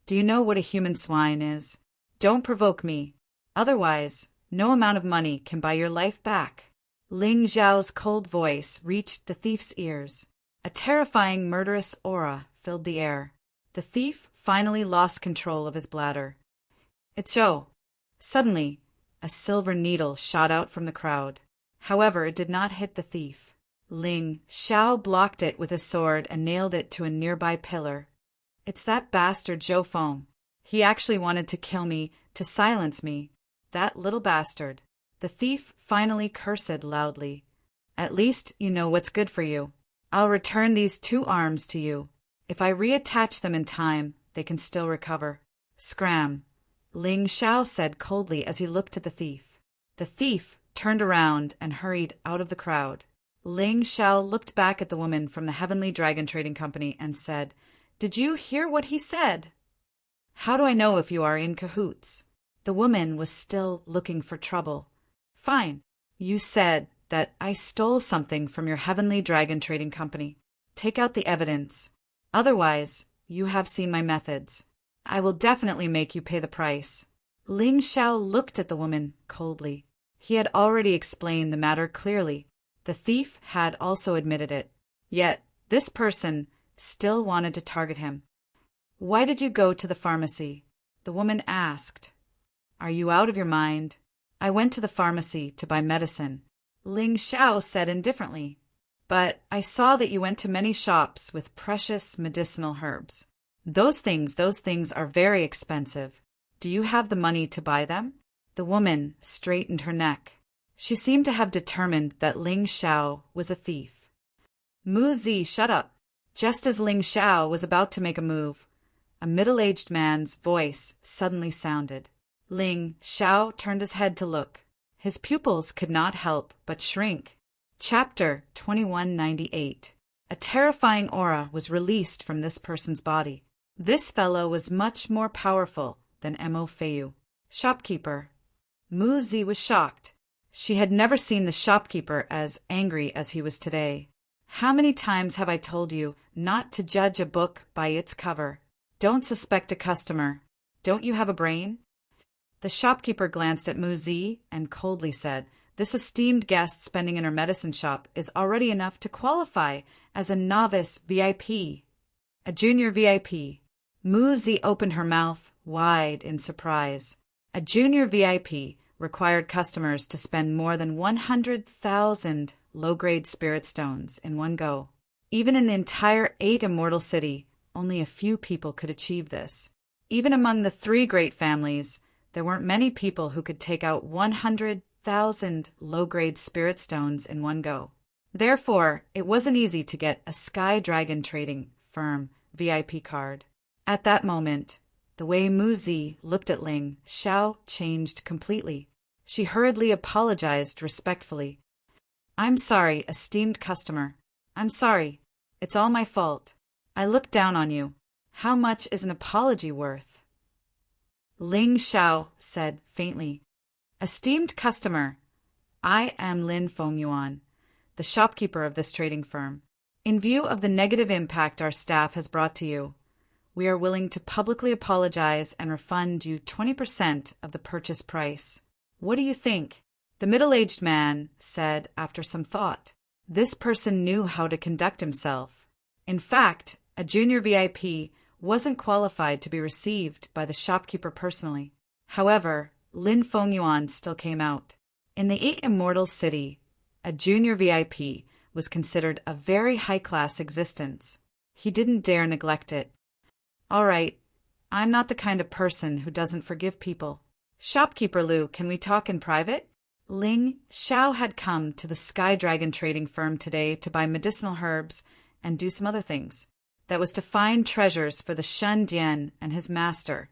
Do you know what a human swine is? Don't provoke me. Otherwise, no amount of money can buy your life back. Ling Xiao's cold voice reached the thief's ears. A terrifying, murderous aura filled the air. The thief finally lost control of his bladder. It's Zhou. Suddenly, a silver needle shot out from the crowd. However, it did not hit the thief. Ling Xiao blocked it with his sword and nailed it to a nearby pillar. It's that bastard Zhou Feng. He actually wanted to kill me, to silence me. That little bastard. The thief finally cursed loudly. At least you know what's good for you. I'll return these 2 arms to you. If I reattach them in time, they can still recover. Scram, Ling Xiao said coldly as he looked at the thief. The thief turned around and hurried out of the crowd. Ling Xiao looked back at the woman from the Heavenly Dragon Trading Company and said, "Did you hear what he said?" "How do I know if you are in cahoots?" The woman was still looking for trouble. "Fine. You said that I stole something from your Heavenly Dragon Trading Company. Take out the evidence. Otherwise, you have seen my methods. I will definitely make you pay the price." Ling Xiao looked at the woman coldly. He had already explained the matter clearly. The thief had also admitted it. Yet, this person still wanted to target him. "Why did you go to the pharmacy?" the woman asked. "Are you out of your mind?" "I went to the pharmacy to buy medicine," Ling Xiao said indifferently. "But I saw that you went to many shops with precious medicinal herbs. Those things are very expensive. Do you have the money to buy them?" The woman straightened her neck. She seemed to have determined that Ling Xiao was a thief. "Mu Zi, shut up." Just as Ling Xiao was about to make a move, a middle-aged man's voice suddenly sounded. Ling Xiao turned his head to look. His pupils could not help but shrink. Chapter 2198. A terrifying aura was released from this person's body. This fellow was much more powerful than Mo Feiyu. Shopkeeper. Mu Zi was shocked. She had never seen the shopkeeper as angry as he was today. "How many times have I told you not to judge a book by its cover? Don't suspect a customer. Don't you have a brain?" The shopkeeper glanced at Mu Zi and coldly said, "This esteemed guest spending in her medicine shop is already enough to qualify as a novice VIP. A junior VIP." Mu Zi opened her mouth wide in surprise. A junior VIP required customers to spend more than 100,000 low-grade spirit stones in one go. Even in the entire 8 immortal city, only a few people could achieve this. Even among the 3 great families, there weren't many people who could take out 100,000 low-grade spirit stones in one go. Therefore, it wasn't easy to get a Sky Dragon Trading Firm VIP card. At that moment, the way Mu Zi looked at Ling Xiao changed completely. She hurriedly apologized respectfully. "I'm sorry, esteemed customer. I'm sorry. It's all my fault. I looked down on you. How much is an apology worth?" Ling Xiao said faintly, "Esteemed customer, I am Lin Fengyuan, the shopkeeper of this trading firm. In view of the negative impact our staff has brought to you, we are willing to publicly apologize and refund you 20% of the purchase price. What do you think?" The middle-aged man said after some thought. This person knew how to conduct himself. In fact, a junior VIP wasn't qualified to be received by the shopkeeper personally. However, Lin Fengyuan still came out. In the 8 immortal city, a junior VIP was considered a very high-class existence. He didn't dare neglect it. "All right, I'm not the kind of person who doesn't forgive people. Shopkeeper Liu, can we talk in private?" Ling Xiao had come to the Sky Dragon Trading Firm today to buy medicinal herbs and do some other things. That was to find treasures for the Shun Dian and his master,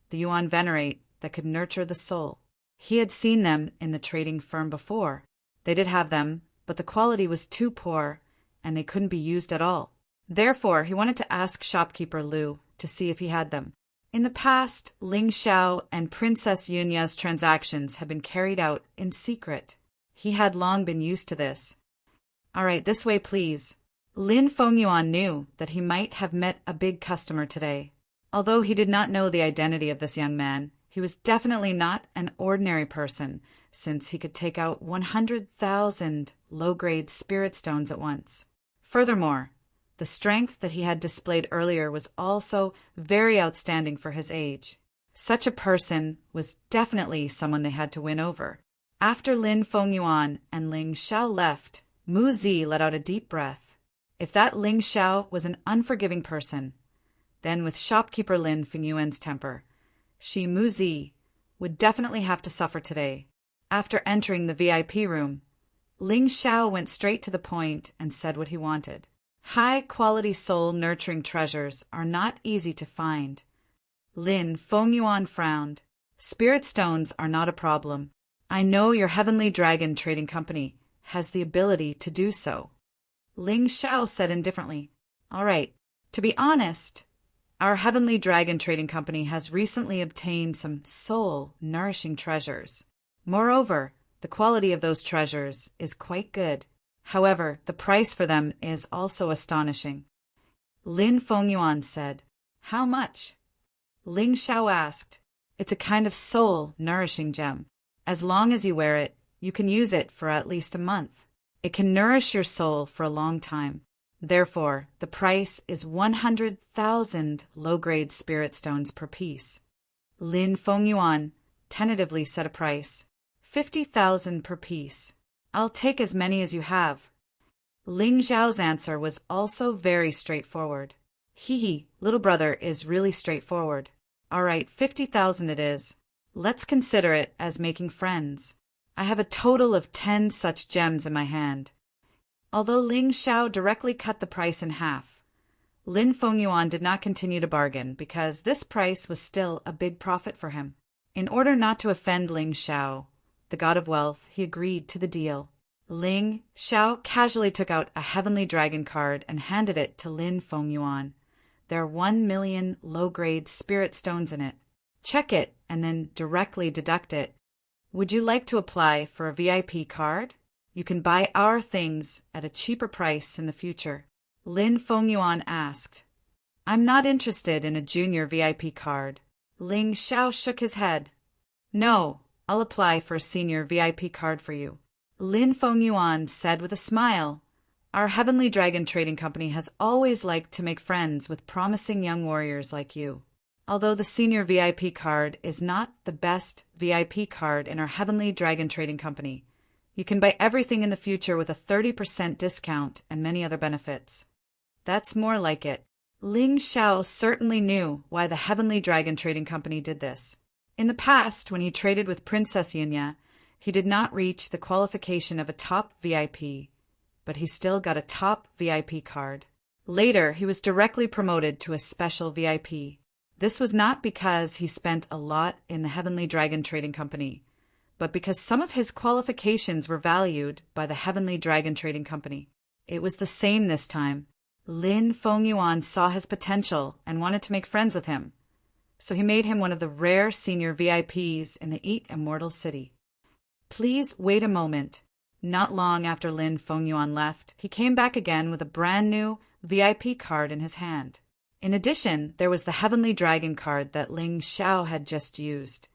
the Yuan Venerate, that could nurture the soul. He had seen them in the trading firm before. They did have them, but the quality was too poor, and they couldn't be used at all. Therefore, he wanted to ask shopkeeper Liu to see if he had them. In the past, Ling Xiao and Princess Yunya's transactions had been carried out in secret. He had long been used to this. "All right, this way, please." Lin Fengyuan knew that he might have met a big customer today. Although he did not know the identity of this young man, he was definitely not an ordinary person, since he could take out 100,000 low-grade spirit stones at once. Furthermore, the strength that he had displayed earlier was also very outstanding for his age. Such a person was definitely someone they had to win over. After Lin Fengyuan and Ling Xiao left, Mu Zi let out a deep breath. If that Ling Xiao was an unforgiving person, then with shopkeeper Lin Fengyuan's temper, she, Mu Zi, would definitely have to suffer today. After entering the VIP room, Ling Xiao went straight to the point and said what he wanted. High-quality soul-nurturing treasures are not easy to find. Lin Fengyuan frowned. Spirit stones are not a problem. I know your Heavenly Dragon Trading Company has the ability to do so. Ling Xiao said indifferently, All right, to be honest, our Heavenly Dragon Trading Company has recently obtained some soul-nourishing treasures. Moreover, the quality of those treasures is quite good. However, the price for them is also astonishing. Lin Fengyuan said, How much? Ling Xiao asked, It's a kind of soul-nourishing gem. As long as you wear it, you can use it for at least a month. It can nourish your soul for a long time. Therefore, the price is 100,000 low-grade spirit stones per piece. Lin Fengyuan tentatively set a price, 50,000 per piece. I'll take as many as you have. Ling Xiao's answer was also very straightforward. Hee, little brother is really straightforward. All right, 50,000 it is. Let's consider it as making friends. I have a total of 10 such gems in my hand. Although Ling Xiao directly cut the price in half, Lin Fengyuan did not continue to bargain because this price was still a big profit for him. In order not to offend Ling Xiao, the god of wealth, he agreed to the deal. Ling Xiao casually took out a Heavenly Dragon card and handed it to Lin Fengyuan. There are 1 million low-grade spirit stones in it. Check it and then directly deduct it. Would you like to apply for a VIP card? You can buy our things at a cheaper price in the future. Lin Fengyuan asked. I'm not interested in a junior VIP card. Ling Xiao shook his head. No, I'll apply for a senior VIP card for you. Lin Fengyuan said with a smile. Our Heavenly Dragon Trading Company has always liked to make friends with promising young warriors like you. Although the senior VIP card is not the best VIP card in our Heavenly Dragon Trading Company, you can buy everything in the future with a 30% discount and many other benefits. That's more like it. Ling Xiao certainly knew why the Heavenly Dragon Trading Company did this. In the past, when he traded with Princess Yunya, he did not reach the qualification of a top VIP, but he still got a top VIP card. Later, he was directly promoted to a special VIP. This was not because he spent a lot in the Heavenly Dragon Trading Company, but because some of his qualifications were valued by the Heavenly Dragon Trading Company. It was the same this time. Lin Fengyuan saw his potential and wanted to make friends with him, so he made him one of the rare senior VIPs in the 8 Immortal City. Please wait a moment. Not long after Lin Fengyuan left, he came back again with a brand new VIP card in his hand. In addition, there was the Heavenly Dragon card that Ling Xiao had just used.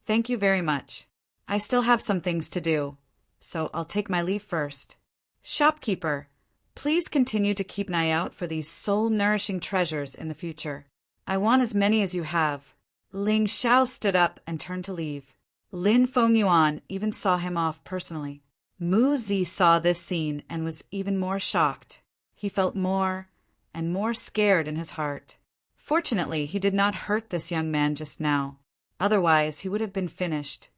Thank you very much. I still have some things to do, so I'll take my leave first. Shopkeeper, please continue to keep an eye out for these soul-nourishing treasures in the future. I want as many as you have. Ling Xiao stood up and turned to leave. Lin Fengyuan even saw him off personally. Mu Zi saw this scene and was even more shocked. He felt more and more scared in his heart. Fortunately, he did not hurt this young man just now. Otherwise, he would have been finished.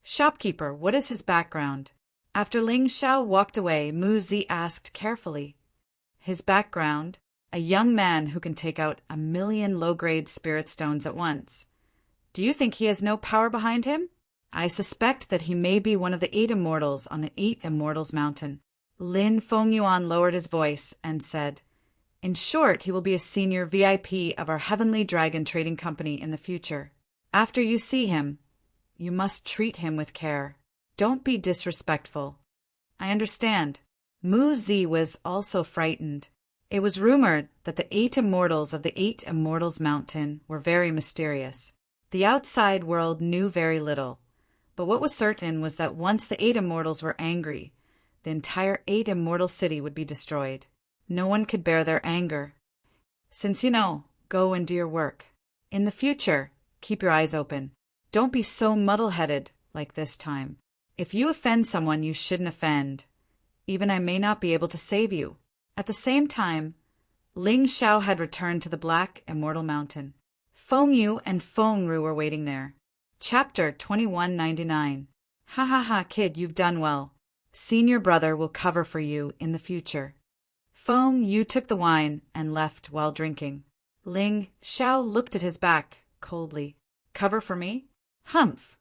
Shopkeeper, what is his background? After Ling Xiao walked away, Mu Zi asked carefully. His background? A young man who can take out 1 million low-grade spirit stones at once. Do you think he has no power behind him? I suspect that he may be one of the 8 immortals on the 8 Immortals Mountain. Lin Fengyuan lowered his voice and said, In short, he will be a senior VIP of our Heavenly Dragon Trading Company in the future. After you see him, you must treat him with care. Don't be disrespectful. I understand. Mu Zi was also frightened. It was rumored that the 8 immortals of the 8 Immortals Mountain were very mysterious. The outside world knew very little, but what was certain was that once the 8 immortals were angry, the entire 8 immortal city would be destroyed. No one could bear their anger. Since you know, go and do your work. In the future, keep your eyes open. Don't be so muddle-headed like this time. If you offend someone you shouldn't offend, even I may not be able to save you. At the same time, Ling Xiao had returned to the Black Immortal Mountain. Feng Yu and Feng Ru were waiting there. Chapter 2199. Ha ha ha, kid, you've done well. Senior brother will cover for you in the future. Feng Yu took the wine and left while drinking. Ling Xiao looked at his back coldly. Cover for me? Humph!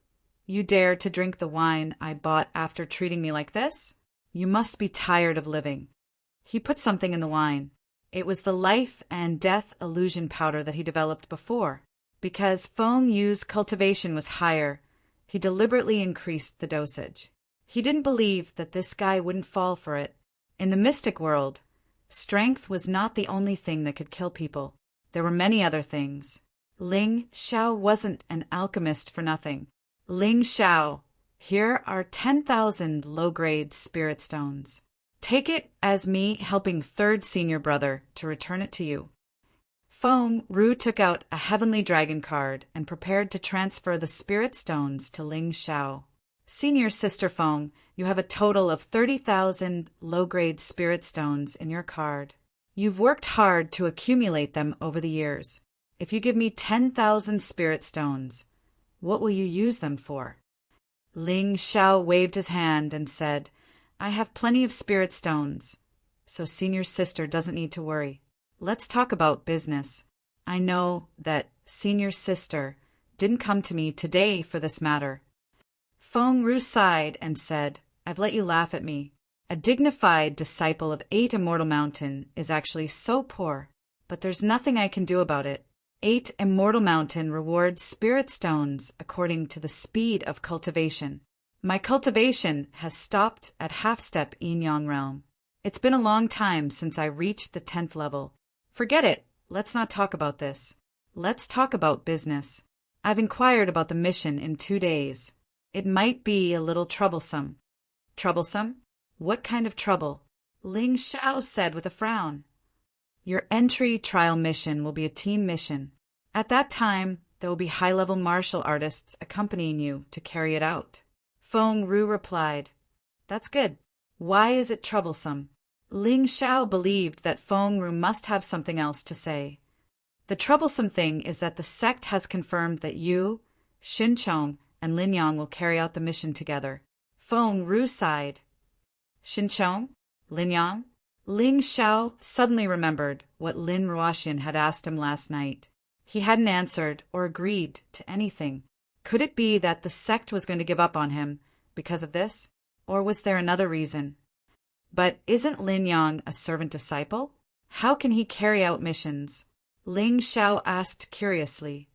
You dare to drink the wine I bought after treating me like this? You must be tired of living. He put something in the wine. It was the life and death illusion powder that he developed before. Because Feng Yu's cultivation was higher, he deliberately increased the dosage. He didn't believe that this guy wouldn't fall for it. In the mystic world, strength was not the only thing that could kill people. There were many other things. Ling Xiao wasn't an alchemist for nothing. Ling Xiao, here are 10,000 low-grade spirit stones. Take it as me helping third senior brother to return it to you. Feng Ru took out a heavenly dragon card and prepared to transfer the spirit stones to Ling Xiao. Senior sister Feng, you have a total of 30,000 low-grade spirit stones in your card. You've worked hard to accumulate them over the years. If you give me 10,000 spirit stones, what will you use them for? Ling Xiao waved his hand and said, I have plenty of spirit stones, so senior sister doesn't need to worry. Let's talk about business. I know that senior sister didn't come to me today for this matter. Feng Ru sighed and said, I've let you laugh at me. A dignified disciple of 8 Immortal Mountain is actually so poor, but there's nothing I can do about it. 8 Immortal Mountain rewards spirit stones according to the speed of cultivation. My cultivation has stopped at half-step yin-yang realm. It's been a long time since I reached the 10th level. Forget it. Let's not talk about this. Let's talk about business. I've inquired about the mission in 2 days. It might be a little troublesome. Troublesome? What kind of trouble? Ling Xiao said with a frown. Your entry trial mission will be a team mission. At that time, there will be high-level martial artists accompanying you to carry it out. Feng Ru replied, That's good. Why is it troublesome? Ling Xiao believed that Feng Ru must have something else to say. The troublesome thing is that the sect has confirmed that you, Xin Chong, and Lin Yang will carry out the mission together. Feng Ru sighed. Xin Chong? Lin Yang? Ling Xiao suddenly remembered what Lin Ruoxian had asked him last night. He hadn't answered or agreed to anything. Could it be that the sect was going to give up on him because of this? Or was there another reason? But isn't Lin Yang a servant disciple? How can he carry out missions? Ling Xiao asked curiously.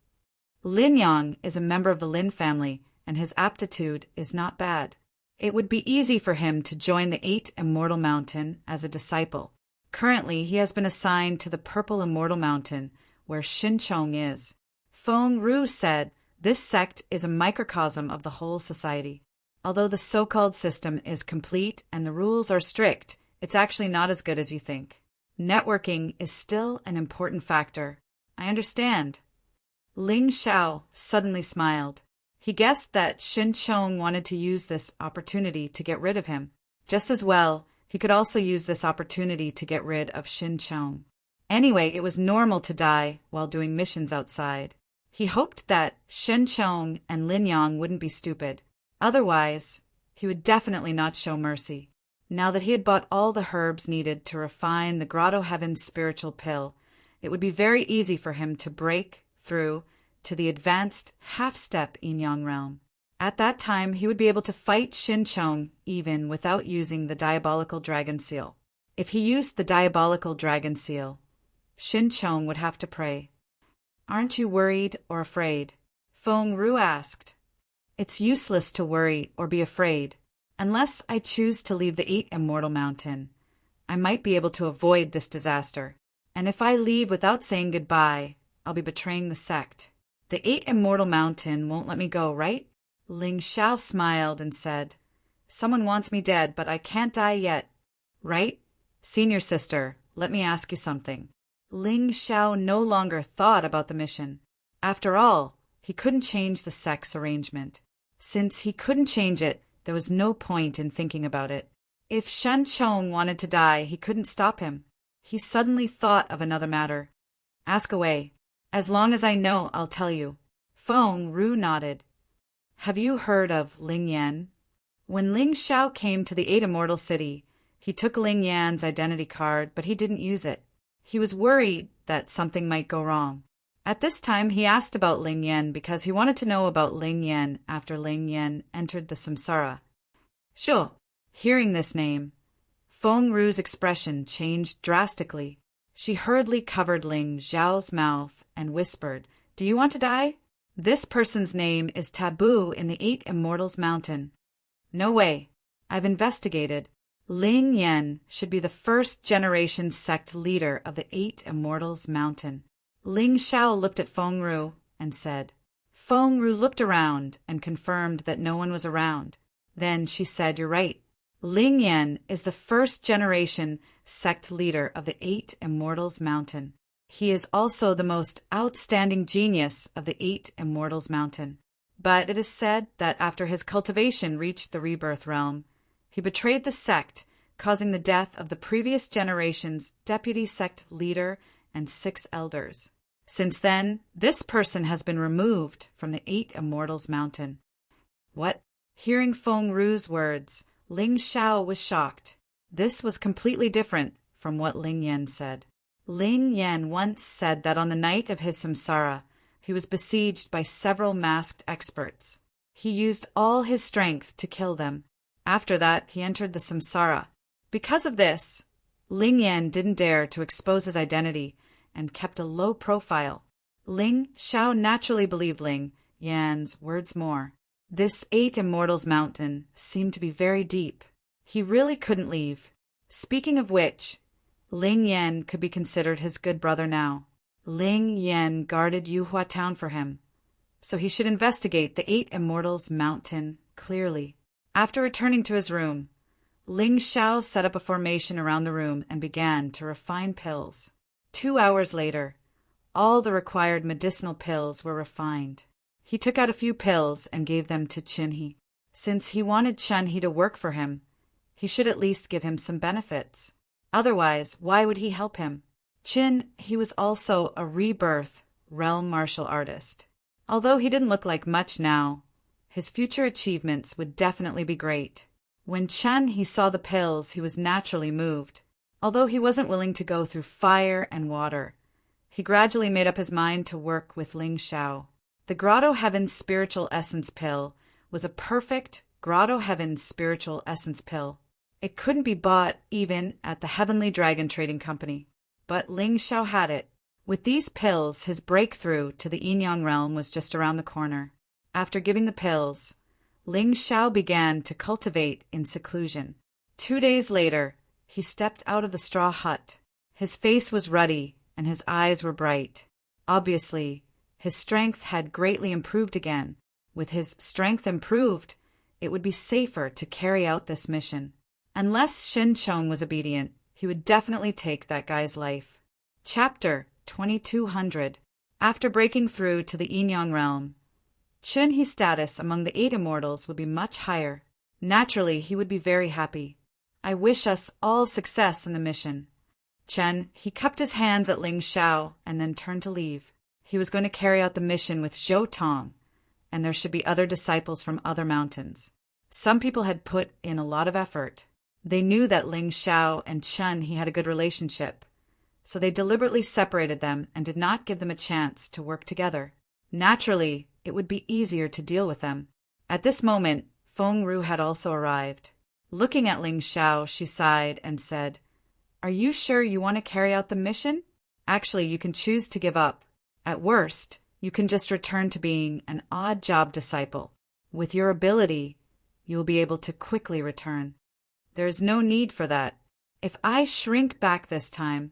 Lin Yang is a member of the Lin family, and his aptitude is not bad. It would be easy for him to join the 8 Immortal Mountain as a disciple. Currently, he has been assigned to the Purple Immortal Mountain, where Xin Chong is. Feng Ru said, This sect is a microcosm of the whole society. Although the so-called system is complete and the rules are strict, it's actually not as good as you think. Networking is still an important factor. I understand. Ling Xiao suddenly smiled. He guessed that Xin Chong wanted to use this opportunity to get rid of him. Just as well, he could also use this opportunity to get rid of Xin Chong. Anyway, it was normal to die while doing missions outside. He hoped that Xin Chong and Lin Yang wouldn't be stupid. Otherwise, he would definitely not show mercy. Now that he had bought all the herbs needed to refine the Grotto Heaven spiritual pill, it would be very easy for him to break through to the advanced half-step yin-yang realm. At that time, he would be able to fight Xin Chong even without using the diabolical dragon seal. If he used the diabolical dragon seal, Xin Chong would have to pray. Aren't you worried or afraid? Feng Ru asked. It's useless to worry or be afraid. Unless I choose to leave the 8 Immortal Mountain, I might be able to avoid this disaster. And if I leave without saying goodbye, I'll be betraying the sect. The 8 Immortal Mountain won't let me go, right? Ling Shao smiled and said, Someone wants me dead, but I can't die yet. Right? Senior sister, let me ask you something. Ling Shao no longer thought about the mission. After all, he couldn't change the sex arrangement. Since he couldn't change it, there was no point in thinking about it. If Shen Chong wanted to die, he couldn't stop him. He suddenly thought of another matter. Ask away. As long as I know, I'll tell you. Feng Ru nodded. Have you heard of Ling Yan? When Ling Shao came to the 8 Immortal City, he took Ling Yan's identity card, but he didn't use it. He was worried that something might go wrong. At this time, he asked about Ling Yan because he wanted to know about Ling Yan after Ling Yan entered the samsara. Sure. Hearing this name, Feng Ru's expression changed drastically. She hurriedly covered Ling Zhao's mouth and whispered, Do you want to die? This person's name is taboo in the 8 Immortals Mountain. No way. I've investigated. Ling Yan should be the first-generation sect leader of the 8 Immortals Mountain. Ling Shao looked at Feng Ru and said. Feng Ru looked around and confirmed that no one was around. Then she said, You're right. Ling Yan is the first-generation sect leader of the 8 Immortals Mountain. He is also the most outstanding genius of the 8 Immortals Mountain. But it is said that after his cultivation reached the rebirth realm, he betrayed the sect, causing the death of the previous generation's deputy sect leader and 6 elders. Since then, this person has been removed from the 8 Immortals Mountain. What? Hearing Feng Ru's words, Ling Shao was shocked. This was completely different from what Ling Yan said. Ling Yan once said that on the night of his samsara, he was besieged by several masked experts. He used all his strength to kill them. After that, he entered the samsara. Because of this, Ling Yan didn't dare to expose his identity and kept a low profile. Ling Shao naturally believed Ling Yan's words more. This 8 Immortals Mountain seemed to be very deep. He really couldn't leave. Speaking of which, Ling Yan could be considered his good brother now. Ling Yan guarded Yuhua Town for him, so he should investigate the 8 Immortals Mountain clearly. After returning to his room, Ling Shao set up a formation around the room and began to refine pills. 2 hours later, all the required medicinal pills were refined. He took out a few pills and gave them to Chin-He. Since he wanted Chun-He to work for him, he should at least give him some benefits. Otherwise, why would he help him? He was also a rebirth realm martial artist. Although he didn't look like much now, his future achievements would definitely be great. When He saw the pills, he was naturally moved. Although he wasn't willing to go through fire and water, he gradually made up his mind to work with Ling Shao. The Grotto Heaven Spiritual Essence Pill was a perfect Grotto Heaven Spiritual Essence Pill. It couldn't be bought even at the Heavenly Dragon Trading Company. But Ling Shao had it. With these pills, his breakthrough to the Yin-Yang realm was just around the corner. After giving the pills, Ling Shao began to cultivate in seclusion. 2 days later, he stepped out of the straw hut. His face was ruddy and his eyes were bright. Obviously, his strength had greatly improved again. With his strength improved, it would be safer to carry out this mission. Unless Shin Chong was obedient, he would definitely take that guy's life. Chapter 2200. After breaking through to the Yin-Yang realm, Chun-He's status among the 8 immortals would be much higher. Naturally, he would be very happy. I wish us all success in the mission. He cupped his hands at Ling Shao and then turned to leave. He was going to carry out the mission with Zhou Tong, and there should be other disciples from other mountains. Some people had put in a lot of effort. They knew that Ling Shao and He had a good relationship, so they deliberately separated them and did not give them a chance to work together. Naturally, it would be easier to deal with them. At this moment, Feng Ru had also arrived. Looking at Ling Shao, she sighed and said, "Are you sure you want to carry out the mission? Actually, you can choose to give up. At worst, you can just return to being an odd job disciple. With your ability, you will be able to quickly return." "There is no need for that. If I shrink back this time,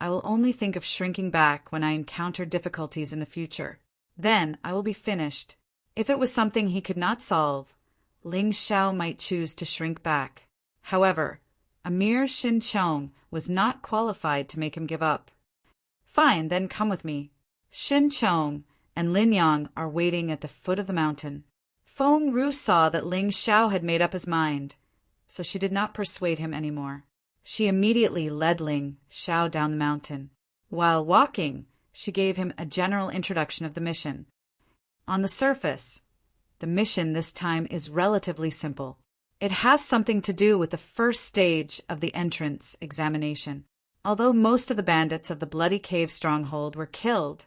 I will only think of shrinking back when I encounter difficulties in the future. Then I will be finished. If it was something he could not solve, Ling Xiao might choose to shrink back. However, a mere Xin Chong was not qualified to make him give up. Fine, then come with me. Xin Chong and Lin Yang are waiting at the foot of the mountain. Feng Ru saw that Ling Xiao had made up his mind, so she did not persuade him anymore. She immediately led Ling Xiao down the mountain. While walking, she gave him a general introduction of the mission. On the surface, the mission this time is relatively simple. It has something to do with the first stage of the entrance examination. Although most of the bandits of the Bloody Cave stronghold were killed,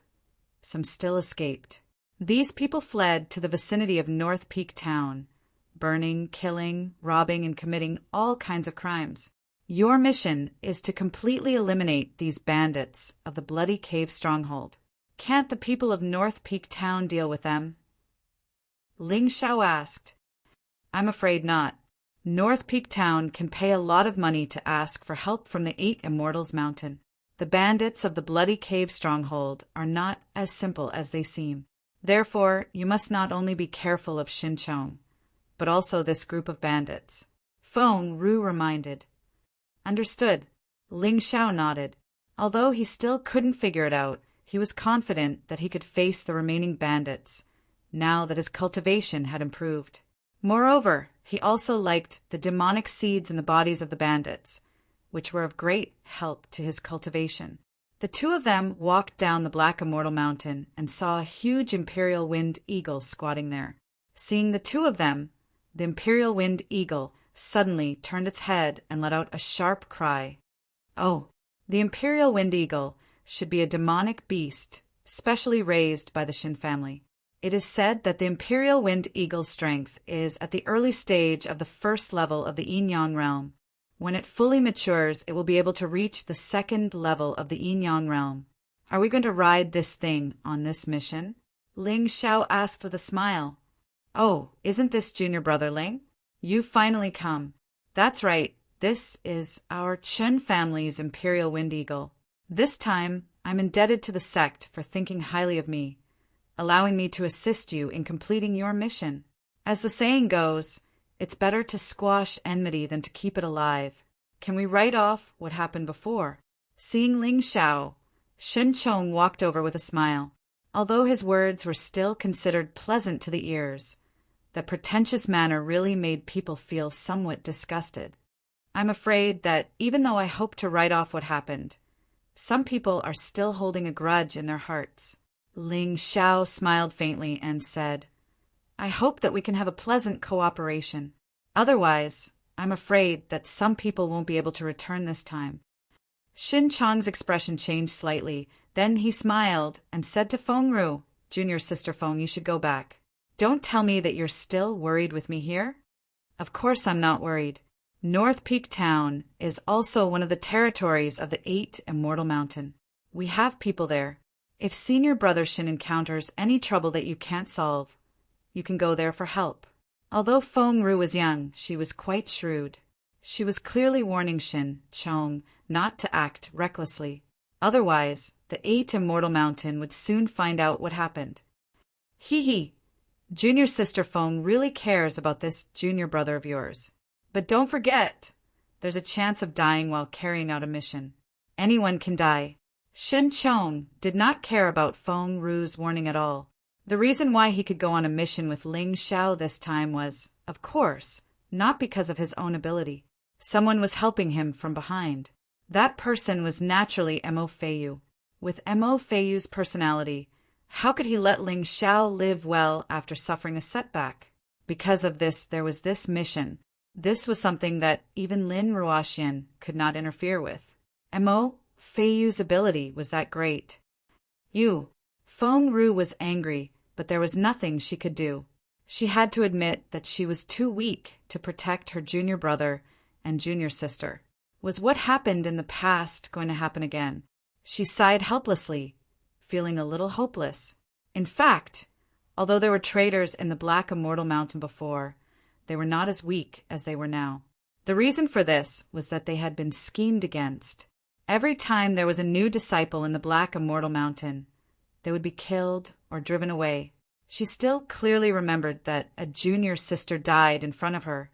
some still escaped. These people fled to the vicinity of North Peak Town, burning, killing, robbing, and committing all kinds of crimes. Your mission is to completely eliminate these bandits of the Bloody Cave stronghold. Can't the people of North Peak Town deal with them? Ling Xiao asked. I'm afraid not. North Peak Town can pay a lot of money to ask for help from the 8 Immortals Mountain. The bandits of the Bloody Cave stronghold are not as simple as they seem. Therefore, you must not only be careful of Xin Chong, but also this group of bandits. Feng Ru reminded. Understood. Ling Xiao nodded. Although he still couldn't figure it out, he was confident that he could face the remaining bandits, now that his cultivation had improved. Moreover, he also liked the demonic seeds in the bodies of the bandits, which were of great help to his cultivation. The two of them walked down the Black Immortal Mountain and saw a huge Imperial Wind Eagle squatting there. Seeing the two of them, the Imperial Wind Eagle suddenly turned its head and let out a sharp cry. Oh, the Imperial Wind Eagle should be a demonic beast, specially raised by the Xin family. It is said that the Imperial Wind Eagle's strength is at the early stage of the first level of the Yin-Yang realm. When it fully matures, it will be able to reach the second level of the Yin-Yang realm. Are we going to ride this thing on this mission? Ling Xiao asked with a smile. Oh, isn't this junior brother Ling? You've finally come. That's right, this is our Chen family's Imperial Wind Eagle. This time, I'm indebted to the sect for thinking highly of me, allowing me to assist you in completing your mission. As the saying goes, it's better to squash enmity than to keep it alive. Can we write off what happened before? Seeing Ling Xiao, Xin Chong walked over with a smile. Although his words were still considered pleasant to the ears, that pretentious manner really made people feel somewhat disgusted. I'm afraid that even though I hope to write off what happened, some people are still holding a grudge in their hearts. Ling Xiao smiled faintly and said, I hope that we can have a pleasant cooperation. Otherwise, I'm afraid that some people won't be able to return this time. Xin Chong's expression changed slightly. Then he smiled and said to Feng Ru, Junior sister Feng, you should go back. Don't tell me that you're still worried with me here. Of course I'm not worried. North Peak Town is also one of the territories of the 8 Immortal Mountain. We have people there. If senior brother Xin encounters any trouble that you can't solve, you can go there for help. Although Feng Ru was young, she was quite shrewd. She was clearly warning Xin Chong not to act recklessly. Otherwise, the 8 Immortal Mountain would soon find out what happened. Hee. Junior sister Feng really cares about this junior brother of yours. But don't forget, there's a chance of dying while carrying out a mission. Anyone can die. Xin Chong did not care about Feng Ru's warning at all. The reason why he could go on a mission with Ling Xiao this time was, of course, not because of his own ability. Someone was helping him from behind. That person was naturally Mo Feiyu. With Mo Feiyu's personality, how could he let Ling Xiao live well after suffering a setback? Because of this, there was this mission. This was something that even Lin Ruoxian could not interfere with. Mo Feiyu's ability was that great. Feng Ru was angry, but there was nothing she could do. She had to admit that she was too weak to protect her junior brother and junior sister. Was what happened in the past going to happen again? She sighed helplessly, feeling a little hopeless. In fact, although there were traitors in the Black Immortal Mountain before, they were not as weak as they were now. The reason for this was that they had been schemed against. Every time there was a new disciple in the Black Immortal Mountain, they would be killed or driven away. She still clearly remembered that a junior sister died in front of her,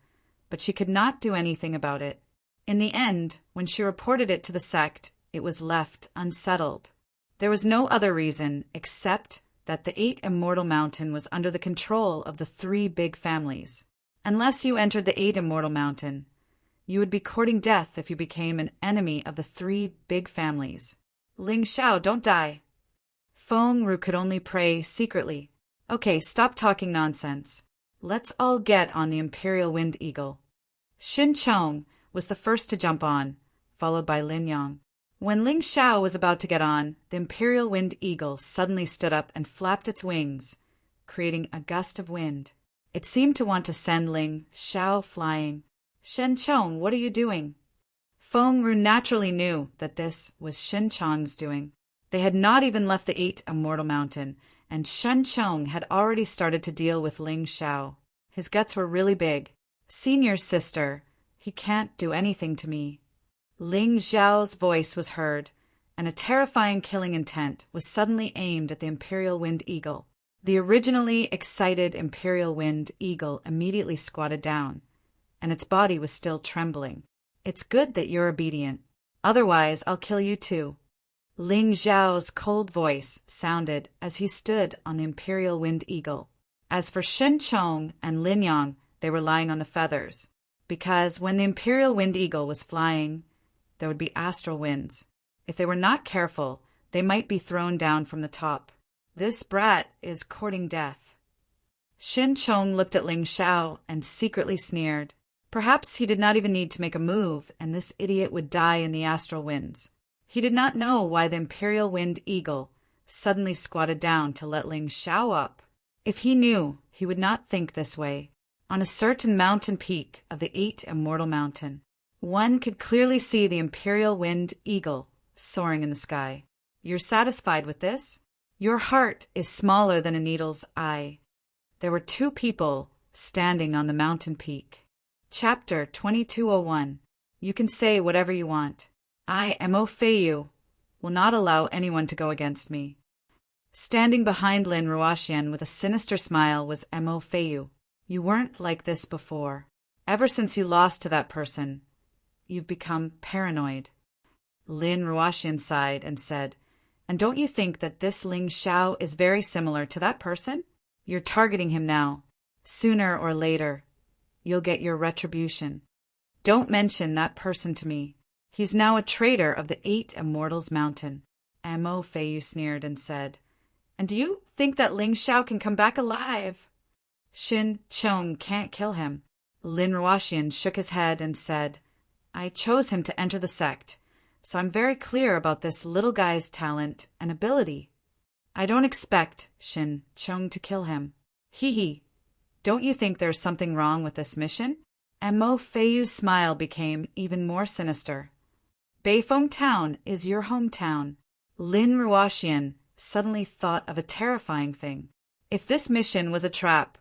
but she could not do anything about it. In the end, when she reported it to the sect, it was left unsettled. There was no other reason except that the 8 Immortal Mountain was under the control of the 3 big families. Unless you entered the 8 Immortal Mountain, you would be courting death if you became an enemy of the 3 big families. Ling Xiao, don't die. Feng Ru could only pray secretly. Okay, stop talking nonsense. Let's all get on the Imperial Wind Eagle. Xin Chong was the first to jump on, followed by Lin Yang. When Ling Xiao was about to get on, the Imperial Wind Eagle suddenly stood up and flapped its wings, creating a gust of wind. It seemed to want to send Ling Xiao flying. Shen Chong, what are you doing? Feng Ru naturally knew that this was Shen Chong's doing. They had not even left the 8 Immortal Mountain, and Shen Chong had already started to deal with Ling Xiao. His guts were really big. Senior sister, he can't do anything to me. Ling Xiao's voice was heard, and a terrifying killing intent was suddenly aimed at the Imperial Wind Eagle. The originally excited Imperial Wind Eagle immediately squatted down, and its body was still trembling. It's good that you're obedient. Otherwise, I'll kill you too. Ling Xiao's cold voice sounded as he stood on the Imperial Wind Eagle. As for Shen Chong and Lin Yang, they were lying on the feathers, because when the Imperial Wind Eagle was flying, there would be astral winds. If they were not careful, they might be thrown down from the top. This brat is courting death. Shen Chong looked at Ling Xiao and secretly sneered. Perhaps he did not even need to make a move, and this idiot would die in the astral winds. He did not know why the Imperial Wind Eagle suddenly squatted down to let Ling Xiao up. If he knew, he would not think this way. On a certain mountain peak of the 8 Immortal Mountain, one could clearly see the Imperial Wind Eagle soaring in the sky. You're satisfied with this? Your heart is smaller than a needle's eye. There were 2 people standing on the mountain peak. Chapter 2201. You can say whatever you want. I, Mo Feiyu, will not allow anyone to go against me. Standing behind Lin Ruoxian with a sinister smile was Mo Feiyu. You weren't like this before. Ever since you lost to that person, you've become paranoid. Lin Ruoxian sighed and said, And don't you think that this Ling Xiao is very similar to that person? You're targeting him now. Sooner or later, you'll get your retribution. Don't mention that person to me. He's now a traitor of the 8 Immortals Mountain. Mo Feiyu sneered and said, And do you think that Ling Xiao can come back alive? Xin Chong can't kill him. Lin Ruoxian shook his head and said, I chose him to enter the sect, so I'm very clear about this little guy's talent and ability. I don't expect Xin Chong to kill him. Hee. Don't you think there's something wrong with this mission? And Mo Feiyu's smile became even more sinister. Beifeng Town is your hometown. Lin Ruoxian suddenly thought of a terrifying thing. If this mission was a trap,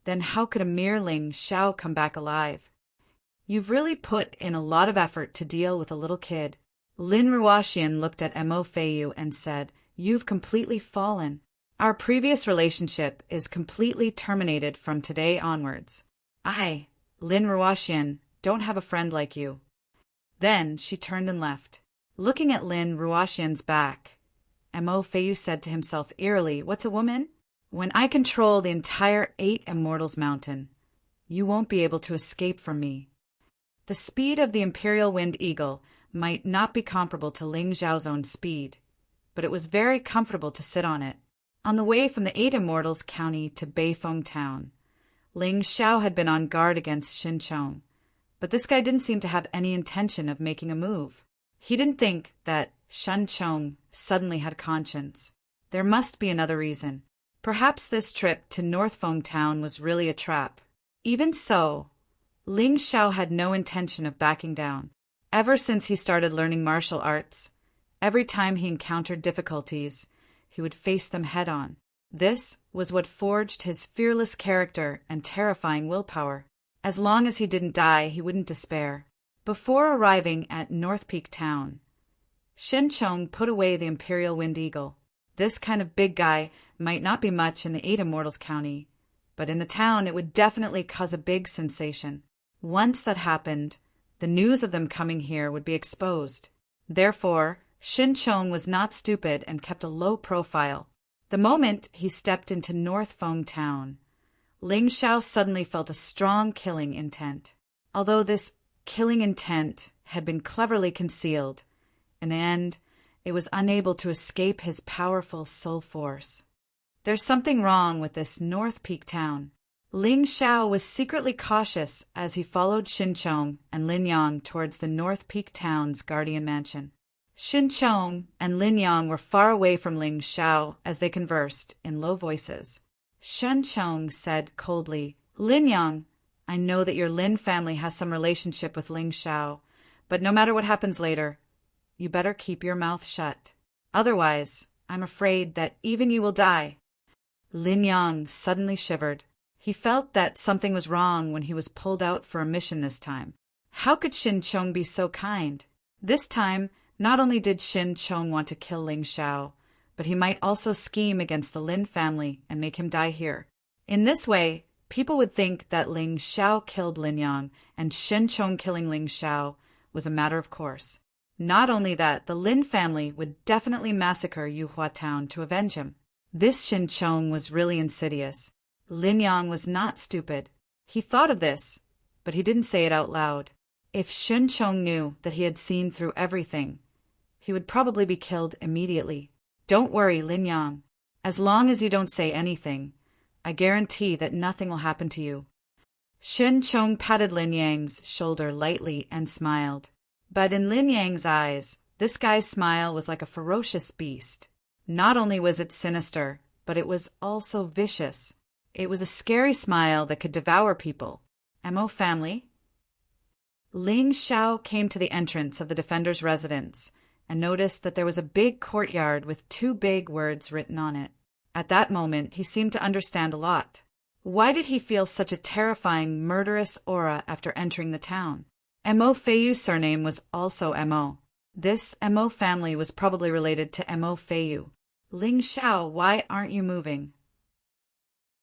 then how could a mere Ling Xiao come back alive? You've really put in a lot of effort to deal with a little kid. Lin Ruoxian looked at Mo Feiyu and said, You've completely fallen. Our previous relationship is completely terminated from today onwards. I, Lin Ruoxian, don't have a friend like you. Then she turned and left. Looking at Lin Ruoxian's back, Mo Feiyu said to himself eerily, What's a woman? When I control the entire 8 Immortals Mountain, you won't be able to escape from me. The speed of the Imperial Wind Eagle might not be comparable to Ling Xiao's own speed, but it was very comfortable to sit on it. On the way from the 8 Immortals County to Beifeng Town, Ling Xiao had been on guard against Xin Chong, but this guy didn't seem to have any intention of making a move. He didn't think that Xin Chong suddenly had conscience. There must be another reason. Perhaps this trip to North Feng Town was really a trap. Even so, Ling Xiao had no intention of backing down. Ever since he started learning martial arts, every time he encountered difficulties, he would face them head-on. This was what forged his fearless character and terrifying willpower. As long as he didn't die, he wouldn't despair. Before arriving at North Peak Town, Shin-Chung put away the Imperial Wind Eagle. This kind of big guy might not be much in the Eight Immortals County, but in the town it would definitely cause a big sensation. Once that happened, the news of them coming here would be exposed. Therefore, Shin-Chung was not stupid and kept a low profile. The moment he stepped into North Fong Town, Ling Xiao suddenly felt a strong killing intent. Although this killing intent had been cleverly concealed, in the end, it was unable to escape his powerful soul force. There's something wrong with this North Peak Town. Ling Xiao was secretly cautious as he followed Shin-Chung and Lin Yang towards the North Peak Town's guardian mansion. Shin-Chung and Lin Yang were far away from Ling Xiao as they conversed in low voices. Shin-Chung said coldly, "Lin Yang, I know that your Lin family has some relationship with Ling Xiao, but no matter what happens later, you better keep your mouth shut. Otherwise, I'm afraid that even you will die." Lin Yang suddenly shivered. He felt that something was wrong when he was pulled out for a mission this time. How could Shin-Chung be so kind? This time, not only did Shin-Chung want to kill Ling Xiao, but he might also scheme against the Lin family and make him die here. In this way, people would think that Ling Xiao killed Lin Yang, and Shin-Chung killing Ling Xiao was a matter of course. Not only that, the Lin family would definitely massacre Yuhua Town to avenge him. This Shin-Chung was really insidious. Lin Yang was not stupid. He thought of this, but he didn't say it out loud. If Shin-Chung knew that he had seen through everything, he would probably be killed immediately. "Don't worry, Lin Yang. As long as you don't say anything, I guarantee that nothing will happen to you." Shin-Chung patted Lin Yang's shoulder lightly and smiled. But in Lin Yang's eyes, this guy's smile was like a ferocious beast. Not only was it sinister, but it was also vicious. It was a scary smile that could devour people. "Mo family?" Ling Xiao came to the entrance of the defender's residence and noticed that there was a big courtyard with 2 big words written on it. At that moment, he seemed to understand a lot. Why did he feel such a terrifying, murderous aura after entering the town? Mo Feiyu's surname was also Mo. This Mo family was probably related to Mo Feiyu. "Ling Xiao, why aren't you moving?"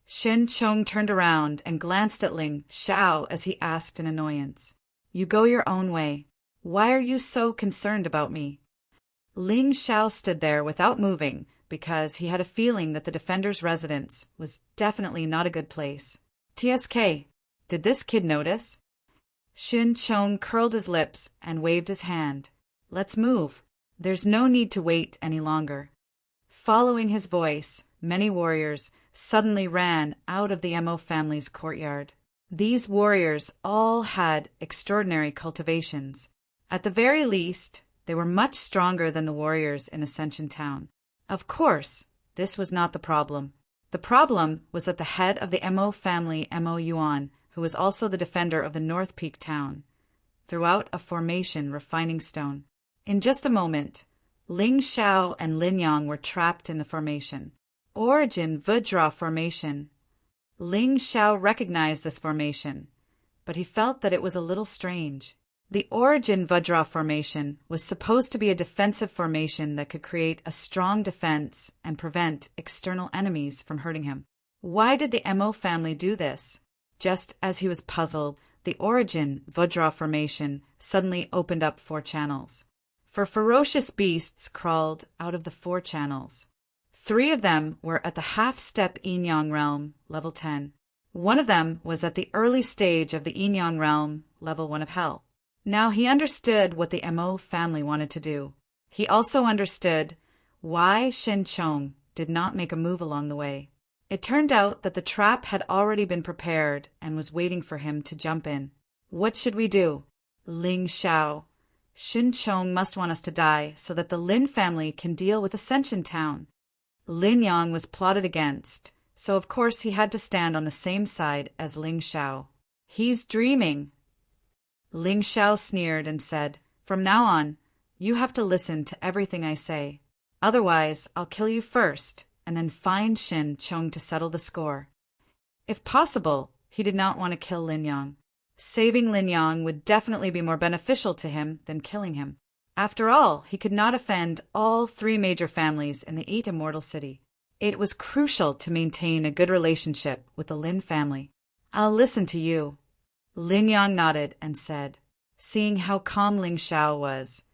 Shin-Chung turned around and glanced at Ling Xiao as he asked in annoyance, "You go your own way. Why are you so concerned about me?" Ling Xiao stood there without moving because he had a feeling that the defender's residence was definitely not a good place. "TSK, did this kid notice?" Shin-Chung curled his lips and waved his hand. "Let's move. There's no need to wait any longer." Following his voice, many warriors suddenly ran out of the Mo family's courtyard. These warriors all had extraordinary cultivations. At the very least, they were much stronger than the warriors in Ascension Town. Of course, this was not the problem. The problem was that the head of the Mo family, Mo Yuan, who was also the defender of the North Peak Town, threw out a formation refining stone. In just a moment, Ling Xiao and Lin Yang were trapped in the formation. Origin Vajra formation. Ling Xiao recognized this formation, but he felt that it was a little strange. The Origin Vajra formation was supposed to be a defensive formation that could create a strong defense and prevent external enemies from hurting him. Why did the Mo family do this? Just as he was puzzled, the Origin Vajra formation suddenly opened up 4 channels. 4 ferocious beasts crawled out of the 4 channels. 3 of them were at the half-step Yin-Yang realm, level 10. 1 of them was at the early stage of the Yin-Yang realm, level 1 of hell. Now he understood what the Mo family wanted to do. He also understood why Shin-Chung did not make a move along the way. It turned out that the trap had already been prepared and was waiting for him to jump in. "What should we do?" "Ling Xiao, Shin-Chung must want us to die so that the Lin family can deal with Ascension Town." Lin Yang was plotted against, so of course he had to stand on the same side as Ling Xiao. "He's dreaming." Ling Xiao sneered and said, "From now on, you have to listen to everything I say. Otherwise, I'll kill you first, and then find Shin-Chung to settle the score." If possible, he did not want to kill Lin Yang. Saving Lin Yang would definitely be more beneficial to him than killing him. After all, he could not offend all three major families in the Eight Immortal City. It was crucial to maintain a good relationship with the Lin family. I'll listen to you. Lin Yang nodded and said, seeing how calm Ling Xiao was,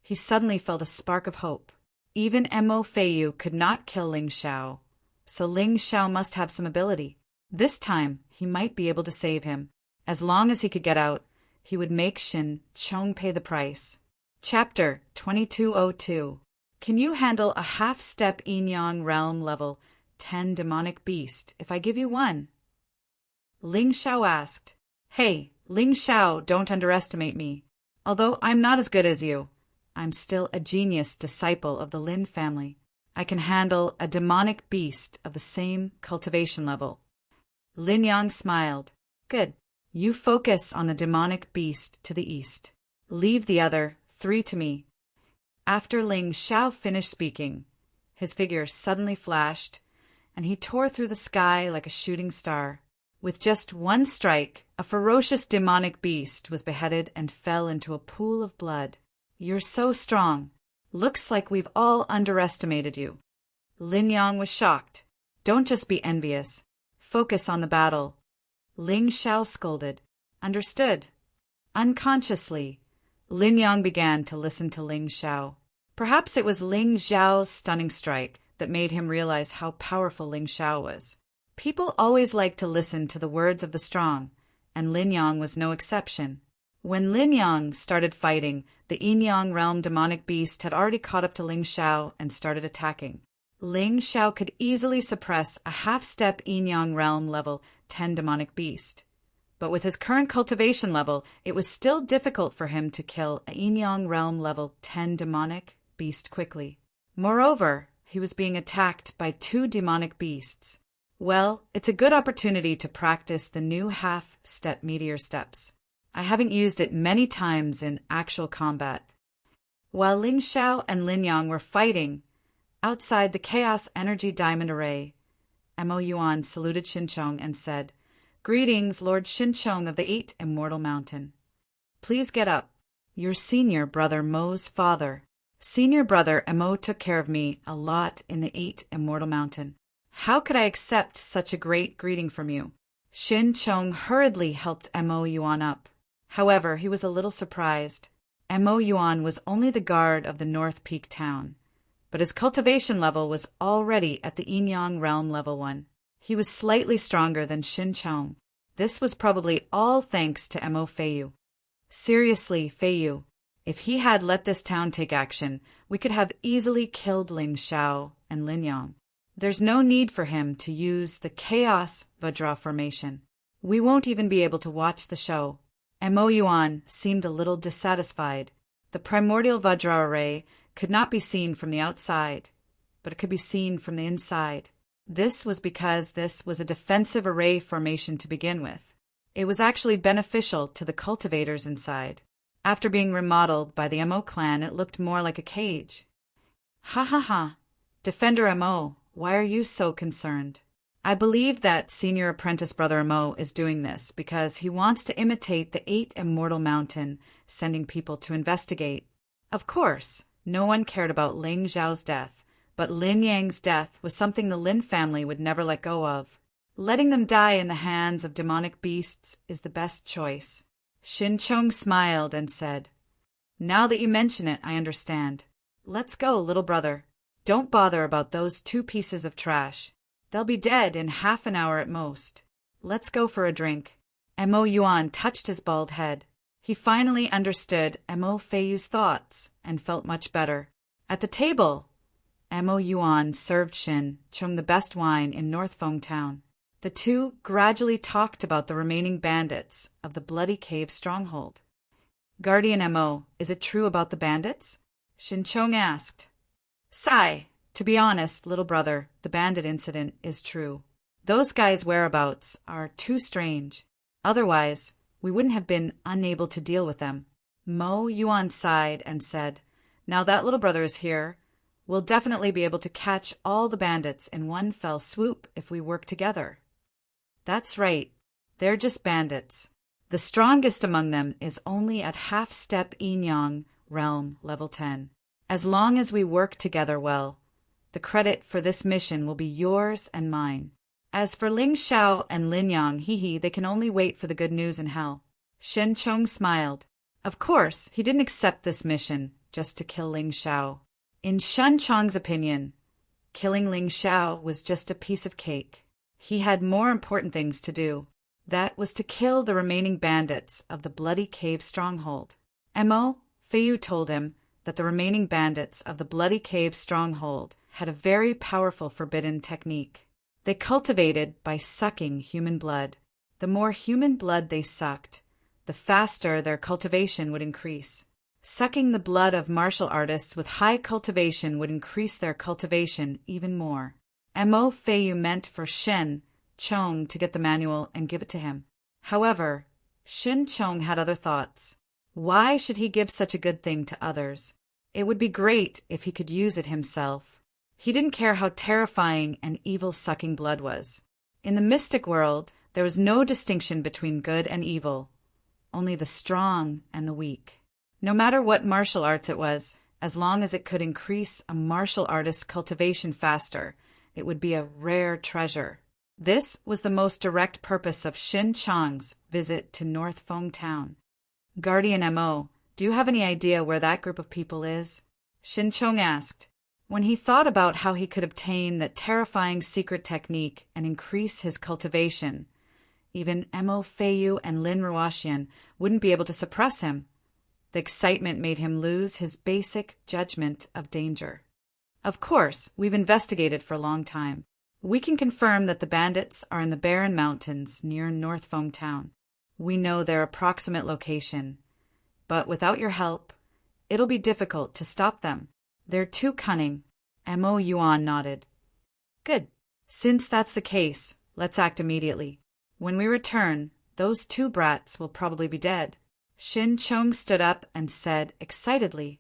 he suddenly felt a spark of hope. Even Mo Feiyu could not kill Ling Xiao, so Ling Xiao must have some ability. This time, he might be able to save him. As long as he could get out, he would make Shin Chong pay the price. Chapter 2202. Can you handle a half-step Yin-Yang realm level 10 demonic beast if I give you one? Ling Xiao asked. Hey, Ling Xiao, don't underestimate me. Although I'm not as good as you, I'm still a genius disciple of the Lin family. I can handle a demonic beast of the same cultivation level. Lin Yang smiled. Good. You focus on the demonic beast to the east. Leave the other 3 to me. After Ling Xiao finished speaking, his figure suddenly flashed, and he tore through the sky like a shooting star. With just one strike, a ferocious demonic beast was beheaded and fell into a pool of blood. You're so strong. Looks like we've all underestimated you. Lin Yang was shocked. Don't just be envious. Focus on the battle. Ling Xiao scolded. Understood. Unconsciously, Lin Yang began to listen to Ling Xiao. Perhaps it was Ling Xiao's stunning strike that made him realize how powerful Ling Xiao was. People always like to listen to the words of the strong, and Lin Yang was no exception. When Lin Yang started fighting, the Yin-Yang realm demonic beast had already caught up to Ling Xiao and started attacking. Ling Xiao could easily suppress a half-step Yin-Yang realm level 10 demonic beast. But with his current cultivation level, it was still difficult for him to kill a Yin-Yang realm level 10 demonic beast quickly. Moreover, he was being attacked by 2 demonic beasts. Well, it's a good opportunity to practice the new half-step meteor steps. I haven't used it many times in actual combat. While Ling Xiao and Lin Yang were fighting, outside the Chaos Energy Diamond Array, Mo Yuan saluted Xinchong and said, Greetings, Lord Xinchong of the 8 Immortal Mountain. Please get up. Your senior brother Mo's father. Senior brother Mo took care of me a lot in the 8 Immortal Mountain. How could I accept such a great greeting from you? Xinchong hurriedly helped Mo Yuan up. However, he was a little surprised. Mo Yuan was only the guard of the North Peak town, but his cultivation level was already at the Yin-Yang realm level 1. He was slightly stronger than Xinchong. This was probably all thanks to Mo Feiyu. Seriously, Feiyu, if he had let this town take action, we could have easily killed Ling Xiao and Lin Yang. There's no need for him to use the Chaos Vajra formation. We won't even be able to watch the show. Mo Yuan seemed a little dissatisfied. The primordial Vajra array could not be seen from the outside, but it could be seen from the inside. This was because this was a defensive array formation to begin with. It was actually beneficial to the cultivators inside. After being remodeled by the Mo clan, it looked more like a cage. Ha ha ha. Defender Mo, why are you so concerned? I believe that senior apprentice brother Mo is doing this because he wants to imitate the 8 Immortal Mountain, sending people to investigate. Of course, no one cared about Ling Xiao's death, but Lin Yang's death was something the Lin family would never let go of. Letting them die in the hands of demonic beasts is the best choice. Xinchong smiled and said, Now that you mention it, I understand. Let's go, little brother. Don't bother about those 2 pieces of trash. They'll be dead in half an hour at most. Let's go for a drink. Mo Yuan touched his bald head. He finally understood Mo Feiyu's thoughts and felt much better. At the table, Mo Yuan served Xinchong the best wine in North Feng Town. The 2 gradually talked about the remaining bandits of the Bloody Cave stronghold. Guardian Mo, is it true about the bandits? Xinchong asked. Sigh. To be honest, little brother, the bandit incident is true. Those guys' whereabouts are too strange. Otherwise, we wouldn't have been unable to deal with them. Mo Yuan sighed and said, Now that little brother is here, we'll definitely be able to catch all the bandits in one fell swoop if we work together. That's right. They're just bandits. The strongest among them is only at half-step yin-yang realm level 10. As long as we work together well, the credit for this mission will be yours and mine. As for Ling Xiao and Lin Yang, they can only wait for the good news in hell. Shen Chong smiled. Of course, he didn't accept this mission just to kill Ling Xiao. In Shen Chong's opinion, killing Ling Xiao was just a piece of cake. He had more important things to do. That was to kill the remaining bandits of the Bloody Cave stronghold. Mo. Feiyu told him that the remaining bandits of the Bloody Cave stronghold had a very powerful forbidden technique. They cultivated by sucking human blood. The more human blood they sucked, the faster their cultivation would increase. Sucking the blood of martial artists with high cultivation would increase their cultivation even more. Mo. Feiyu meant for Shen Chong to get the manual and give it to him. However, Shen Chong had other thoughts. Why should he give such a good thing to others? It would be great if he could use it himself. He didn't care how terrifying and evil sucking blood was. In the mystic world, there was no distinction between good and evil, only the strong and the weak. No matter what martial arts it was, as long as it could increase a martial artist's cultivation faster, it would be a rare treasure. This was the most direct purpose of Shen Chong's visit to North Feng Town. Guardian Mo, do you have any idea where that group of people is? Shen Chong asked. When he thought about how he could obtain that terrifying secret technique and increase his cultivation, even Mo. Feiyu and Lin Ruoxian wouldn't be able to suppress him. The excitement made him lose his basic judgment of danger. Of course, we've investigated for a long time. We can confirm that the bandits are in the Barren Mountains near North Feng Town. We know their approximate location, but without your help, it'll be difficult to stop them. They're too cunning. Mo. Yuan nodded. Good. Since that's the case, let's act immediately. When we return, those two brats will probably be dead. Shen Chong stood up and said excitedly,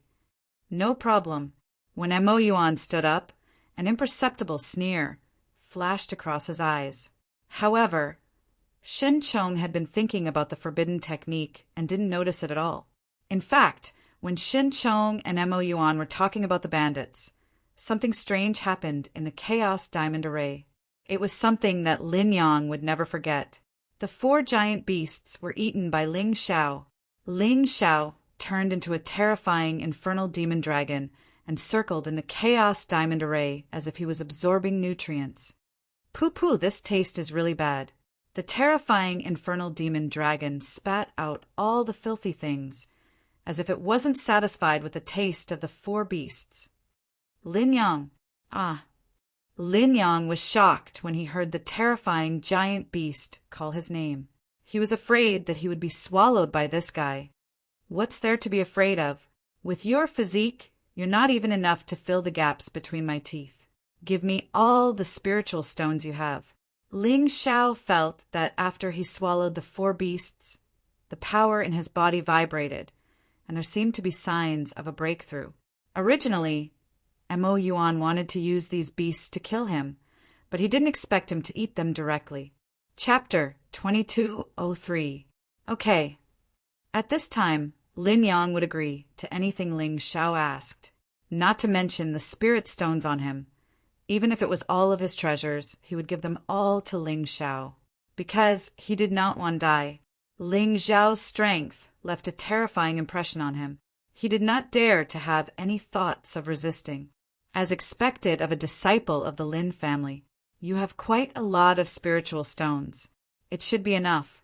No problem. When Mo. Yuan stood up, an imperceptible sneer flashed across his eyes. However, Shen Chong had been thinking about the forbidden technique and didn't notice it at all. In fact, when Shen Chong and Mo. Yuan were talking about the bandits, something strange happened in the Chaos Diamond Array. It was something that Lin Yang would never forget. The 4 giant beasts were eaten by Ling Xiao. Ling Xiao turned into a terrifying infernal demon dragon and circled in the Chaos Diamond Array as if he was absorbing nutrients. Pooh, this taste is really bad. The terrifying infernal demon dragon spat out all the filthy things, as if it wasn't satisfied with the taste of the 4 beasts. Lin Yang was shocked when he heard the terrifying giant beast call his name. He was afraid that he would be swallowed by this guy. What's there to be afraid of? With your physique, you're not even enough to fill the gaps between my teeth. Give me all the spiritual stones you have. Ling Xiao felt that after he swallowed the 4 beasts, the power in his body vibrated, and there seemed to be signs of a breakthrough. Originally, Mo. Yuan wanted to use these beasts to kill him, but he didn't expect him to eat them directly. Chapter 2203. Okay. At this time, Lin Yang would agree to anything Ling Xiao asked, not to mention the spirit stones on him. Even if it was all of his treasures, he would give them all to Ling Xiao, because he did not want to die. Ling Xiao's strength left a terrifying impression on him. He did not dare to have any thoughts of resisting. As expected of a disciple of the Lin family, you have quite a lot of spiritual stones. It should be enough.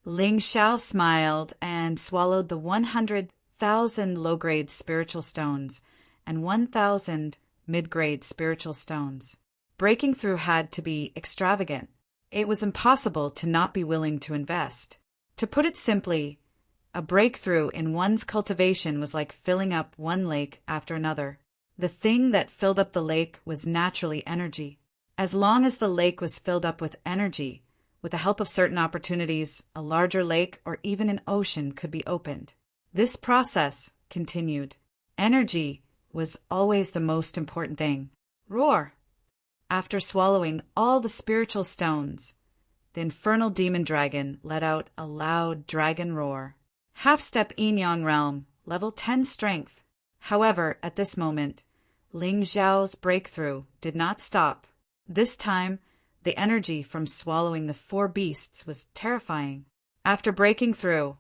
Ling Xiao smiled and swallowed the 100,000 low-grade spiritual stones and 1,000 mid-grade spiritual stones. Breaking through had to be extravagant. It was impossible to not be willing to invest. To put it simply, a breakthrough in one's cultivation was like filling up one lake after another. The thing that filled up the lake was naturally energy. As long as the lake was filled up with energy, with the help of certain opportunities, a larger lake or even an ocean could be opened. This process continued. Energy was always the most important thing. Roar! After swallowing all the spiritual stones, the infernal demon dragon let out a loud dragon roar. Half-step Yin-Yang realm, level 10 strength. However, at this moment, Ling Xiao's breakthrough did not stop. This time, the energy from swallowing the 4 beasts was terrifying. After breaking through,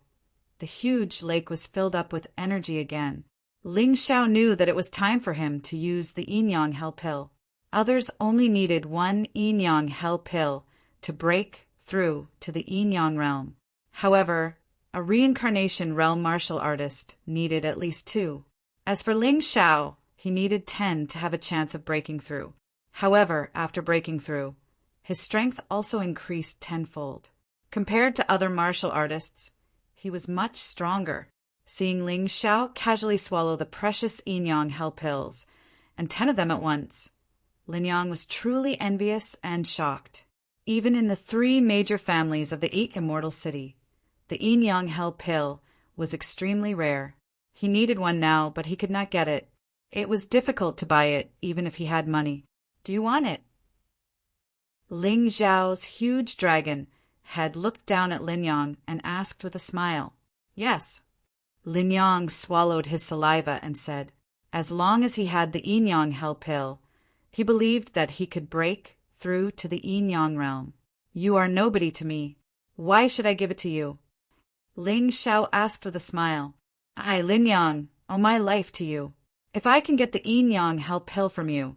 the huge lake was filled up with energy again. Ling Xiao knew that it was time for him to use the Yin-Yang Hell Pill. Others only needed 1 Yin-Yang Hell Pill to break through to the Yin-Yang realm. However, a reincarnation realm martial artist needed at least 2. As for Ling Xiao, he needed 10 to have a chance of breaking through. However, after breaking through, his strength also increased tenfold. Compared to other martial artists, he was much stronger. Seeing Ling Xiao casually swallow the precious Yin-Yang Hell Pills, and 10 of them at once, Lin Yang was truly envious and shocked. Even in the 3 major families of the 8 Immortal City, the Yin-Yang Hell Pill was extremely rare. He needed one now, but he could not get it. It was difficult to buy it, even if he had money. Do you want it? Ling Xiao's huge dragon had looked down at Lin Yang and asked with a smile. Yes. Lin Yang swallowed his saliva and said, as long as he had the Yin-Yang Hell Pill, he believed that he could break through to the Yin-Yang realm. You are nobody to me. Why should I give it to you? Ling Xiao asked with a smile. I, Lin Yang, owe my life to you. If I can get the Yin-Yang Hell Pill from you,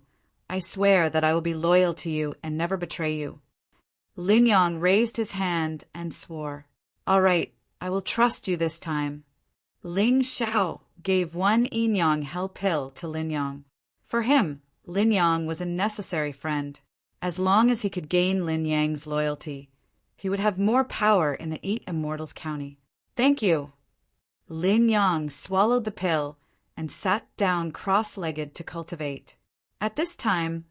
I swear that I will be loyal to you and never betray you. Lin Yang raised his hand and swore. All right, I will trust you this time. Ling Xiao gave 1 Yin-Yang Hell Pill to Lin Yang. For him, Lin Yang was a necessary friend. As long as he could gain Lin Yang's loyalty, he would have more power in the 8 Immortals County. Thank you. Lin Yang swallowed the pill and sat down cross-legged to cultivate. At this time,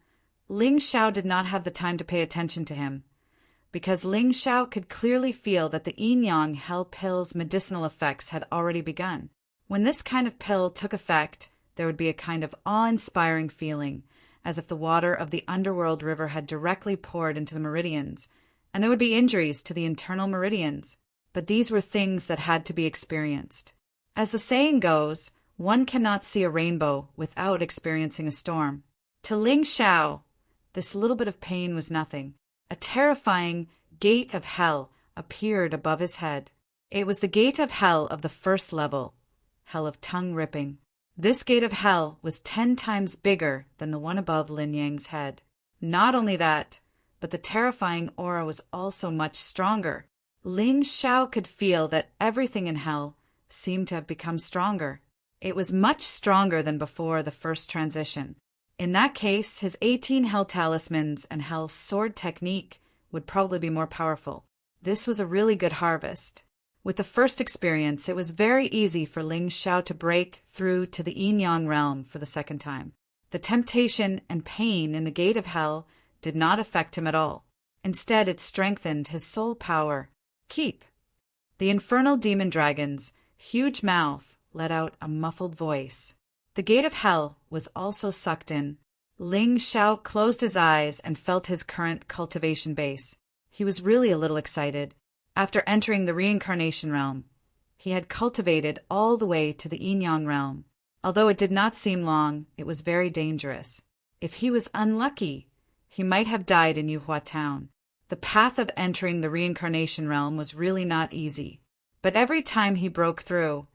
Ling Xiao did not have the time to pay attention to him, because Ling Xiao could clearly feel that the Yin-Yang Hell Pill's medicinal effects had already begun. When this kind of pill took effect, there would be a kind of awe-inspiring feeling, as if the water of the underworld river had directly poured into the meridians, and there would be injuries to the internal meridians. But these were things that had to be experienced. As the saying goes, one cannot see a rainbow without experiencing a storm. To Ling Xiao, this little bit of pain was nothing. A terrifying gate of hell appeared above his head. It was the gate of hell of the first level, hell of tongue-ripping. This gate of hell was 10 times bigger than the one above Lin Yang's head. Not only that, but the terrifying aura was also much stronger. Ling Xiao could feel that everything in hell seemed to have become stronger. It was much stronger than before the first transition. In that case, his 18 hell talismans and hell sword technique would probably be more powerful. This was a really good harvest. With the first experience, it was very easy for Ling Xiao to break through to the Yin-Yang realm for the second time. The temptation and pain in the gate of hell did not affect him at all. Instead, it strengthened his soul power. Keep. The infernal demon dragon's huge mouth let out a muffled voice. The gate of hell was also sucked in. Ling Xiao closed his eyes and felt his current cultivation base. He was really a little excited. After entering the reincarnation realm, he had cultivated all the way to the Yin-Yang realm. Although it did not seem long, it was very dangerous. If he was unlucky, he might have died in Yuhua town. The path of entering the reincarnation realm was really not easy. But every time he broke through,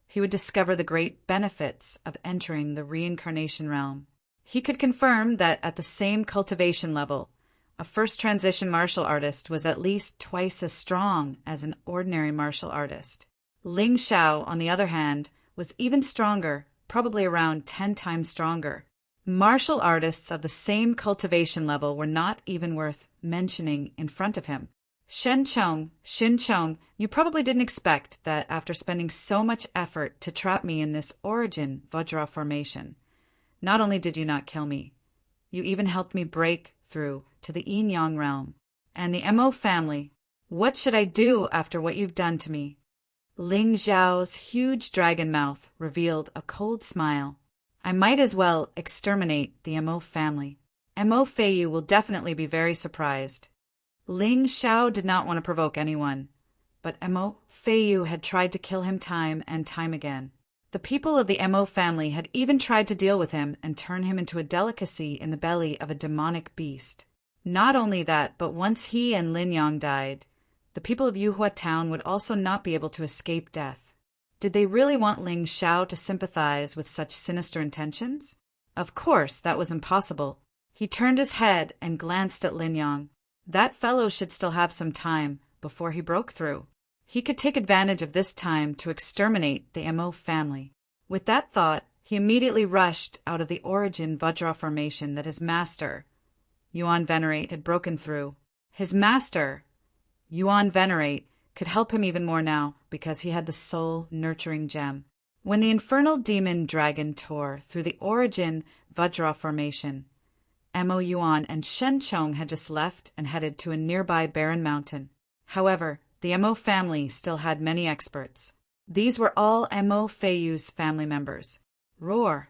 he would discover the great benefits of entering the reincarnation realm. He could confirm that at the same cultivation level, a first transition martial artist was at least twice as strong as an ordinary martial artist. Ling Xiao, on the other hand, was even stronger, probably around 10 times stronger. Martial artists of the same cultivation level were not even worth mentioning in front of him. Xin Chong, you probably didn't expect that after spending so much effort to trap me in this origin Vajra formation. Not only did you not kill me, you even helped me break through to the Yin-Yang realm. And the Mo family, what should I do after what you've done to me? Ling Xiao's huge dragon mouth revealed a cold smile. I might as well exterminate the Mo family. Mo Feiyu will definitely be very surprised. Ling Xiao did not want to provoke anyone, but Mo Feiyu had tried to kill him time and time again. The people of the Mo family had even tried to deal with him and turn him into a delicacy in the belly of a demonic beast. Not only that, but once he and Lin Yang died, the people of Yuhua town would also not be able to escape death. Did they really want Ling Xiao to sympathize with such sinister intentions? Of course, that was impossible. He turned his head and glanced at Lin Yang. That fellow should still have some time before he broke through. He could take advantage of this time to exterminate the Mo family. With that thought, he immediately rushed out of the origin Vajra formation that his master, Yuan Venerate, had broken through. His master, Yuan Venerate, could help him even more now because he had the soul nurturing gem. When the infernal demon dragon tore through the origin Vajra formation, Mo Yuan and Shen Chong had just left and headed to a nearby barren mountain. However, the Mo family still had many experts. These were all Mo Feiyu's family members. Roar!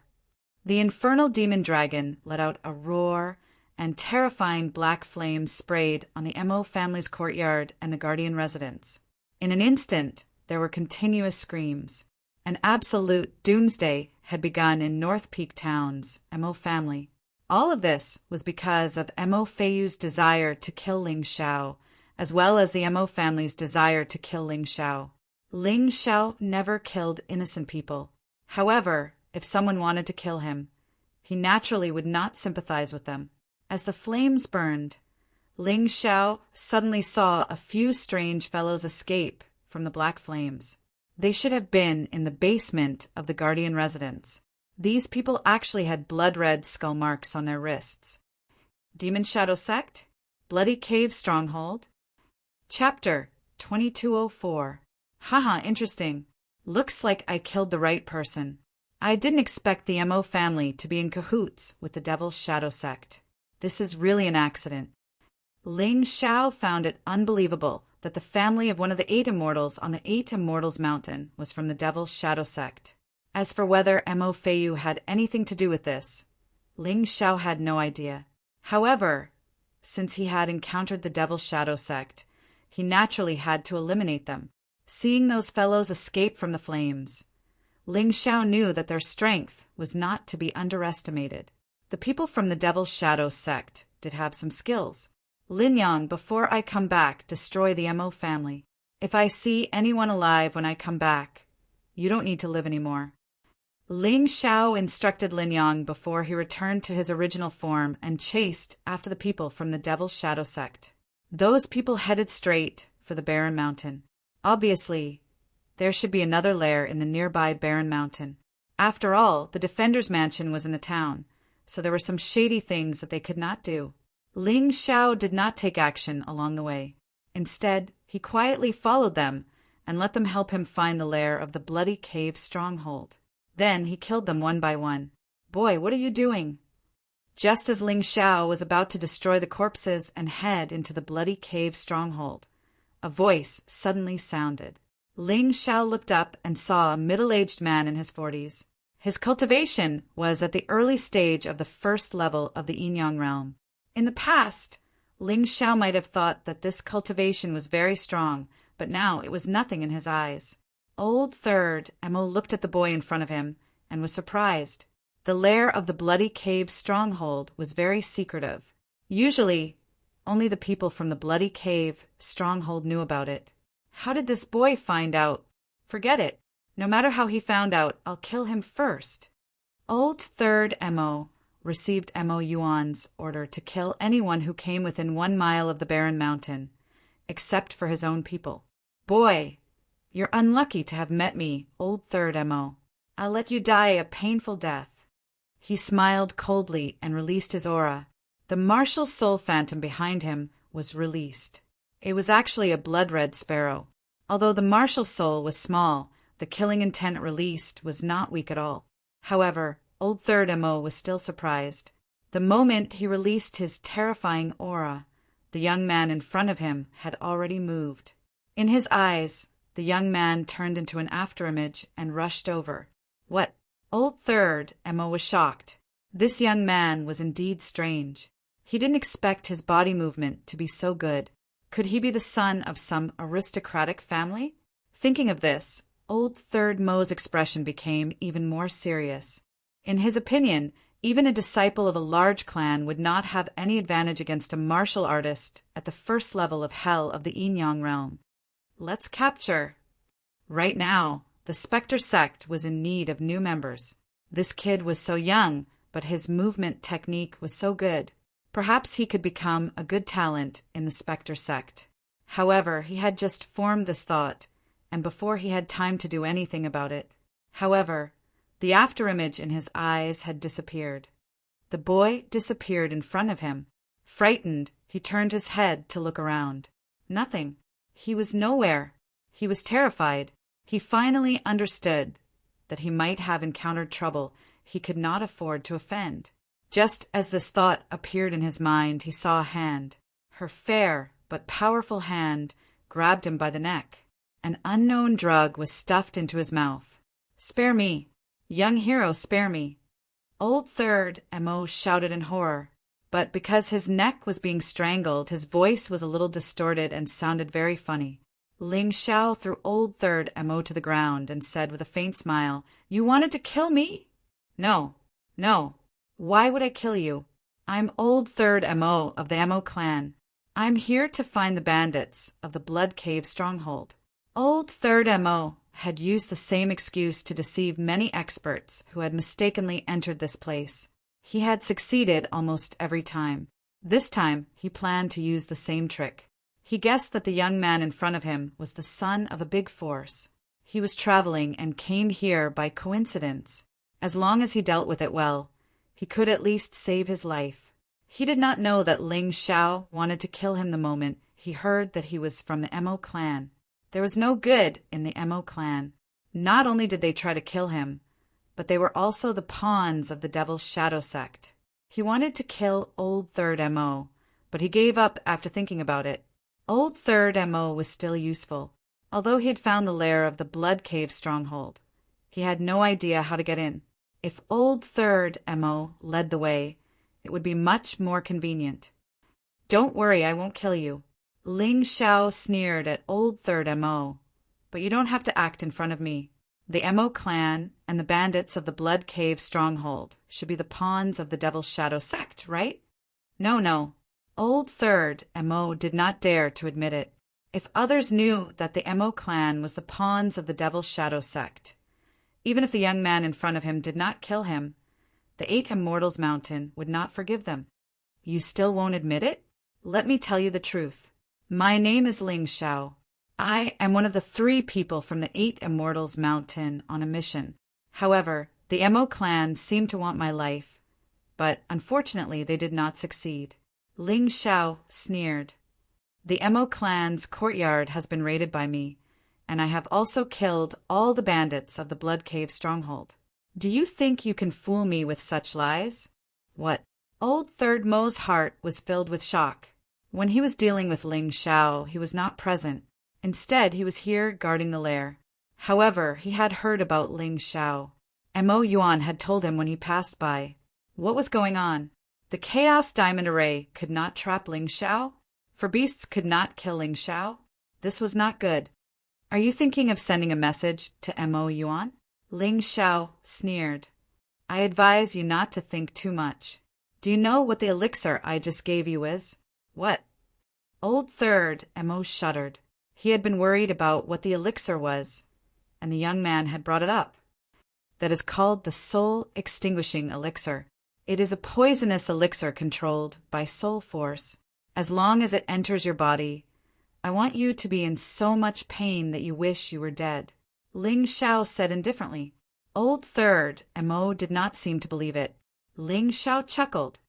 The infernal demon dragon let out a roar, and terrifying black flames sprayed on the Mo family's courtyard and the guardian residence. In an instant, there were continuous screams. An absolute doomsday had begun in North Peak Town's Mo family. All of this was because of Mo Feiyu's desire to kill Ling Xiao, as well as the Mo family's desire to kill Ling Xiao. Ling Xiao never killed innocent people. However, if someone wanted to kill him, he naturally would not sympathize with them. As the flames burned, Ling Xiao suddenly saw a few strange fellows escape from the black flames. They should have been in the basement of the guardian residence. These people actually had blood-red skull marks on their wrists. Demon Shadow Sect, Bloody Cave Stronghold. Chapter 2204. Haha, interesting. Looks like I killed the right person. I didn't expect the Mo family to be in cahoots with the Devil's Shadow Sect. This is really an accident. Ling Xiao found it unbelievable that the family of one of the 8 immortals on the 8 Immortals Mountain was from the Devil's Shadow Sect. As for whether Mo Feiyu had anything to do with this, Ling Xiao had no idea. However, since he had encountered the Devil's Shadow Sect, he naturally had to eliminate them. Seeing those fellows escape from the flames, Ling Xiao knew that their strength was not to be underestimated. The people from the Devil's Shadow Sect did have some skills. Lin Yang, before I come back, destroy the Mo family. If I see anyone alive when I come back, you don't need to live anymore. Ling Xiao instructed Lin Yang before he returned to his original form and chased after the people from the Devil's Shadow Sect. Those people headed straight for the barren mountain. Obviously, there should be another lair in the nearby barren mountain. After all, the Defender's Mansion was in the town, so there were some shady things that they could not do. Ling Xiao did not take action along the way. Instead, he quietly followed them and let them help him find the lair of the Bloody Cave Stronghold. Then he killed them one by one. Boy, what are you doing? Just as Ling Xiao was about to destroy the corpses and head into the Bloody Cave Stronghold, a voice suddenly sounded. Ling Xiao looked up and saw a middle-aged man in his 40s. His cultivation was at the early stage of the first level of the Yin-Yang realm. In the past, Ling Xiao might have thought that this cultivation was very strong, but now it was nothing in his eyes. Old Third Mo looked at the boy in front of him and was surprised. The lair of the Bloody Cave Stronghold was very secretive. Usually, only the people from the Bloody Cave Stronghold knew about it. How did this boy find out? Forget it. No matter how he found out, I'll kill him first. Old Third Mo received Mo Yuan's order to kill anyone who came within 1 mile of the barren mountain, except for his own people. Boy, you're unlucky to have met me, Old Third Mo. I'll let you die a painful death. He smiled coldly and released his aura. The martial soul phantom behind him was released. It was actually a blood-red sparrow. Although the martial soul was small, the killing intent released was not weak at all. However, Old Third Mo was still surprised. The moment he released his terrifying aura, the young man in front of him had already moved. In his eyes, the young man turned into an afterimage and rushed over. What? Old Third Mo was shocked. This young man was indeed strange. He didn't expect his body movement to be so good. Could he be the son of some aristocratic family? Thinking of this, old Third Mo's expression became even more serious. In his opinion, even a disciple of a large clan would not have any advantage against a martial artist at the first level of hell of the Inyang realm. Let's capture. Right now, the Spectre sect was in need of new members. This kid was so young, but his movement technique was so good. Perhaps he could become a good talent in the Spectre sect. However, he had just formed this thought, and before he had time to do anything about it. However, the afterimage in his eyes had disappeared. The boy disappeared in front of him. Frightened, he turned his head to look around. Nothing. He was nowhere. He was terrified. He finally understood that he might have encountered trouble he could not afford to offend. Just as this thought appeared in his mind, he saw a hand. Her fair but powerful hand grabbed him by the neck. An unknown drug was stuffed into his mouth. "Spare me! Young hero, spare me!" Old Third Mo shouted in horror, but because his neck was being strangled, his voice was a little distorted and sounded very funny. Ling Xiao threw Old Third Mo to the ground and said with a faint smile, "You wanted to kill me?" No. Why would I kill you? I'm Old Third Mo of the Mo clan. I'm here to find the bandits of the Blood Cave stronghold." Old Third Mo had used the same excuse to deceive many experts who had mistakenly entered this place. He had succeeded almost every time. This time, he planned to use the same trick. He guessed that the young man in front of him was the son of a big force. He was traveling and came here by coincidence. As long as he dealt with it well, he could at least save his life. He did not know that Ling Xiao wanted to kill him the moment he heard that he was from the Mo clan. There was no good in the Mo clan. Not only did they try to kill him, but they were also the pawns of the Devil's Shadow sect. He wanted to kill Old Third Mo, but he gave up after thinking about it. Old Third Mo was still useful. Although he had found the lair of the Blood Cave stronghold, he had no idea how to get in. If Old Third Mo led the way, it would be much more convenient. "Don't worry, I won't kill you." Ling Xiao sneered at Old Third Mo, "but you don't have to act in front of me. The Mo clan and the bandits of the Blood Cave stronghold should be the pawns of the Devil's Shadow sect, right?" No. Old Third Mo did not dare to admit it. If others knew that the Mo clan was the pawns of the Devil's Shadow sect, even if the young man in front of him did not kill him, the 8 Immortals Mountain would not forgive them. "You still won't admit it? Let me tell you the truth. My name is Ling Xiao. I am one of the 3 people from the 8 Immortals Mountain on a mission. However, the Mo clan seemed to want my life, but unfortunately they did not succeed." Ling Xiao sneered. "The Mo clan's courtyard has been raided by me, and I have also killed all the bandits of the Blood Cave stronghold. Do you think you can fool me with such lies?" What? Old Third Mo's heart was filled with shock. When he was dealing with Ling Xiao, he was not present. Instead, he was here guarding the lair. However, he had heard about Ling Xiao. Mo Yuan had told him when he passed by. What was going on? The Chaos Diamond Array could not trap Ling Xiao? For beasts could not kill Ling Xiao? This was not good. "Are you thinking of sending a message to Mo Yuan?" Ling Xiao sneered. "I advise you not to think too much. Do you know what the elixir I just gave you is?" "What?" Old Third Mo shuddered. He had been worried about what the elixir was, and the young man had brought it up. "That is called the Soul Extinguishing Elixir. It is a poisonous elixir controlled by soul force. As long as it enters your body, I want you to be in so much pain that you wish you were dead." Ling Xiao said indifferently. Old Third Mo did not seem to believe it. Ling Xiao chuckled.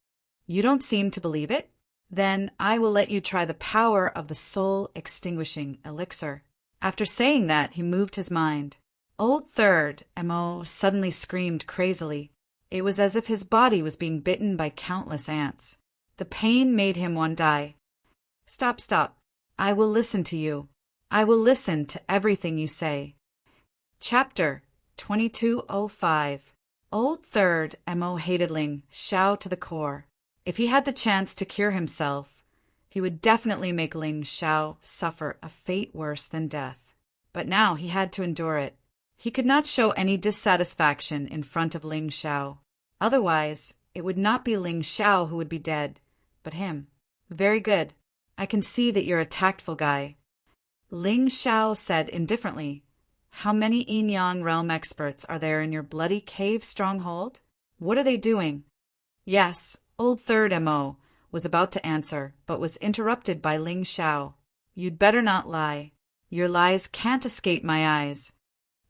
"You don't seem to believe it? Then I will let you try the power of the soul-extinguishing elixir." After saying that, he moved his mind. Old Third Mo suddenly screamed crazily. It was as if his body was being bitten by countless ants. The pain made him want to die. Stop. I will listen to you. I will listen to everything you say." Chapter 2205. Old Third Mo hated Ling Xiao to the core. If he had the chance to cure himself, he would definitely make Ling Xiao suffer a fate worse than death. But now he had to endure it. He could not show any dissatisfaction in front of Ling Xiao. Otherwise, it would not be Ling Xiao who would be dead, but him. Very good. I can see that you're a tactful guy. Ling Xiao said indifferently. How many Yin-Yang realm experts are there in your bloody cave stronghold? What are they doing? Yes, old third MO was about to answer, but was interrupted by Ling Xiao. You'd better not lie. Your lies can't escape my eyes.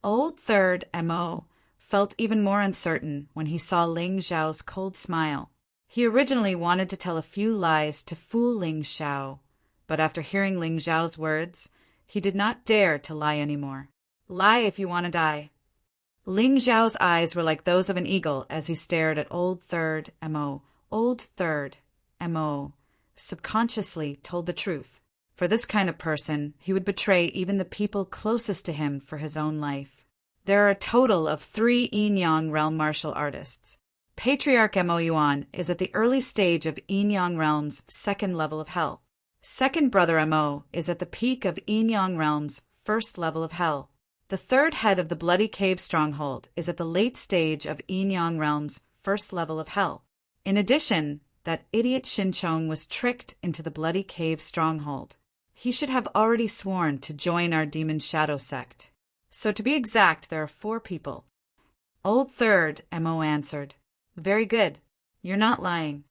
Old third MO felt even more uncertain when he saw Ling Xiao's cold smile. He originally wanted to tell a few lies to fool Ling Xiao, but after hearing Ling Xiao's words, he did not dare to lie anymore. Lie if you want to die. Ling Xiao's eyes were like those of an eagle as he stared at old third MO. Old third MO subconsciously told the truth. For this kind of person, he would betray even the people closest to him for his own life. There are a total of 3 Yin-Yang realm martial artists. Patriarch Mo Yuan is at the early stage of Yin-Yang realm's 2nd level of hell. Second brother Mo is at the peak of Yin-Yang realm's 1st level of hell. The third head of the Bloody Cave Stronghold is at the late stage of Yin-Yang realm's 1st level of hell. In addition, that idiot Xinchong was tricked into the Bloody Cave Stronghold. He should have already sworn to join our Demon Shadow sect. So to be exact, there are 4 people. Old third Mo answered. Very good. You're not lying.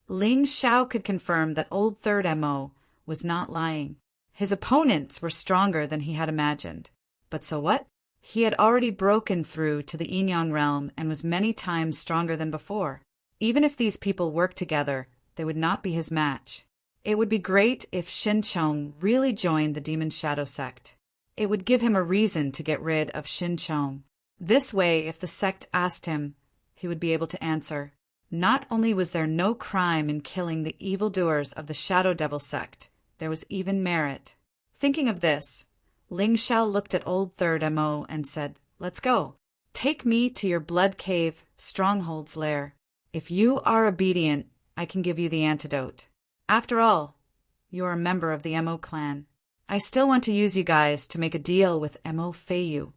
Ling Xiao could confirm that old third Mo was not lying. His opponents were stronger than he had imagined. But so what? He had already broken through to the Yin-Yang realm and was many times stronger than before. Even if these people worked together, they would not be his match. It would be great if Xinchong really joined the Demon Shadow sect. It would give him a reason to get rid of Xinchong. This way, if the sect asked him, he would be able to answer. Not only was there no crime in killing the evildoers of the Shadow Devil sect, there was even merit. Thinking of this, Ling Xiao looked at old third Mo and said, Let's go. Take me to your blood cave, stronghold's lair. If you are obedient, I can give you the antidote. After all, you're a member of the Mo clan. I still want to use you guys to make a deal with Mo Feiyu.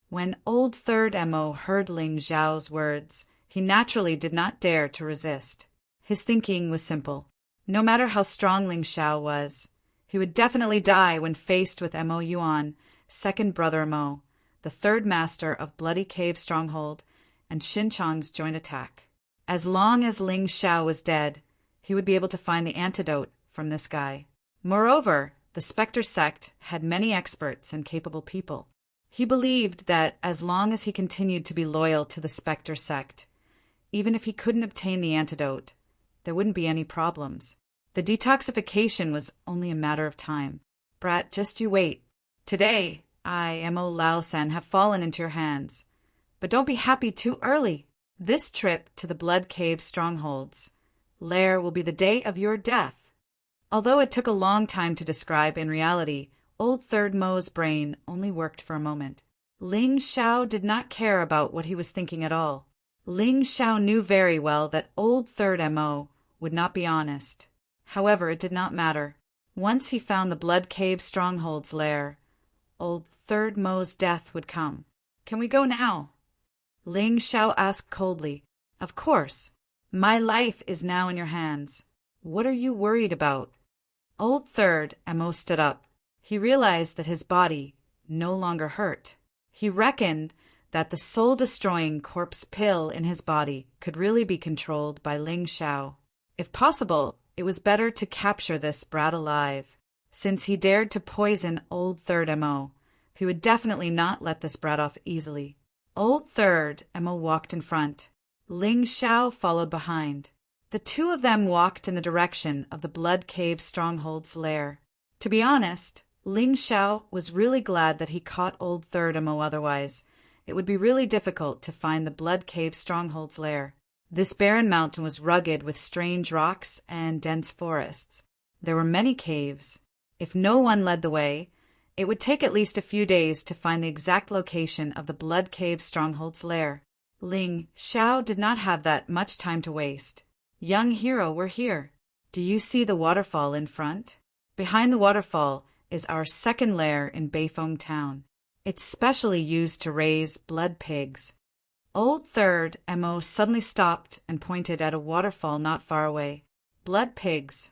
When old third Mo heard Ling Xiao's words, he naturally did not dare to resist. His thinking was simple. No matter how strong Ling Xiao was, he would definitely die when faced with Mo Yuan, second brother Mo, the third master of Bloody Cave Stronghold, and Xinchong's joint attack. As long as Ling Xiao was dead, he would be able to find the antidote from this guy. Moreover, the Spectre sect had many experts and capable people. He believed that as long as he continued to be loyal to the Spectre sect, even if he couldn't obtain the antidote, there wouldn't be any problems. The detoxification was only a matter of time. Brat, just you wait. Today, I, Mo Lao San, have fallen into your hands. But don't be happy too early. This trip to the Blood Cave Strongholds lair will be the day of your death. Although it took a long time to describe in reality, old third Mo's brain only worked for a moment. Ling Xiao did not care about what he was thinking at all. Ling Xiao knew very well that old third Mo would not be honest. However, it did not matter. Once he found the Blood Cave Stronghold's lair, old third Mo's death would come. Can we go now? Ling Xiao asked coldly. Of course. My life is now in your hands. What are you worried about? Old third Mo stood up. He realized that his body no longer hurt. He reckoned that the soul-destroying corpse pill in his body could really be controlled by Ling Xiao. If possible, it was better to capture this brat alive. Since he dared to poison old third Mo, he would definitely not let this brat off easily. Old third Mo walked in front. Ling Xiao followed behind. The two of them walked in the direction of the Blood Cave Stronghold's lair. To be honest, Ling Xiao was really glad that he caught old third Mo, otherwise it would be really difficult to find the Blood Cave Stronghold's lair. This barren mountain was rugged with strange rocks and dense forests. There were many caves. If no one led the way, it would take at least a few days to find the exact location of the Blood Cave Stronghold's lair. Ling Xiao did not have that much time to waste. Young hero, we're here. Do you see the waterfall in front? Behind the waterfall is our second lair in Bayfoam Town. It's specially used to raise blood pigs. Old Third Mo suddenly stopped and pointed at a waterfall not far away. Blood pigs.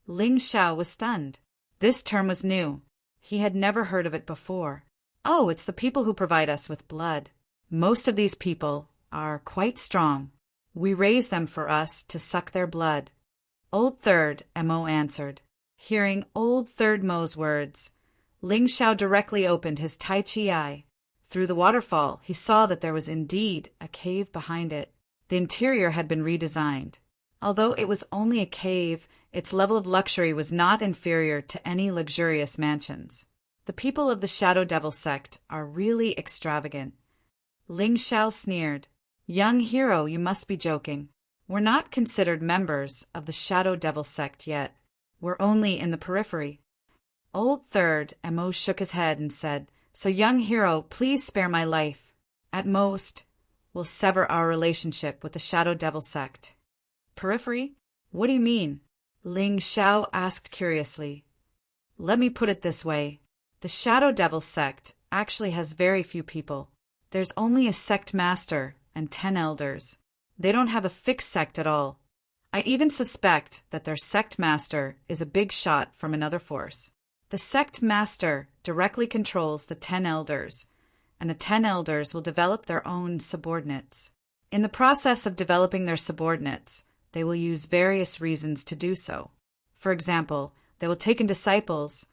Ling Xiao was stunned. This term was new. He had never heard of it before. Oh, it's the people who provide us with blood. Most of these people are quite strong. We raise them for us to suck their blood. Old Third Mo answered. Hearing Old Third Mo's words, Ling Xiao directly opened his Tai Chi eye. Through the waterfall, he saw that there was indeed a cave behind it. The interior had been redesigned. Although it was only a cave, its level of luxury was not inferior to any luxurious mansions. The people of the Shadow Devil sect are really extravagant. Ling Xiao sneered. Young hero, you must be joking. We're not considered members of the Shadow Devil sect yet. We're only in the periphery. Old Third Mo shook his head and said, So young hero, please spare my life. At most, we'll sever our relationship with the Shadow Devil sect. Periphery? What do you mean? Ling Xiao asked curiously. Let me put it this way. The Shadow Devil sect actually has very few people. There's only a sect master and 10 elders. They don't have a fixed sect at all. I even suspect that their sect master is a big shot from another force. The sect master directly controls the 10 elders, and the 10 elders will develop their own subordinates. In the process of developing their subordinates, they will use various reasons to do so. For example, they will take in disciples,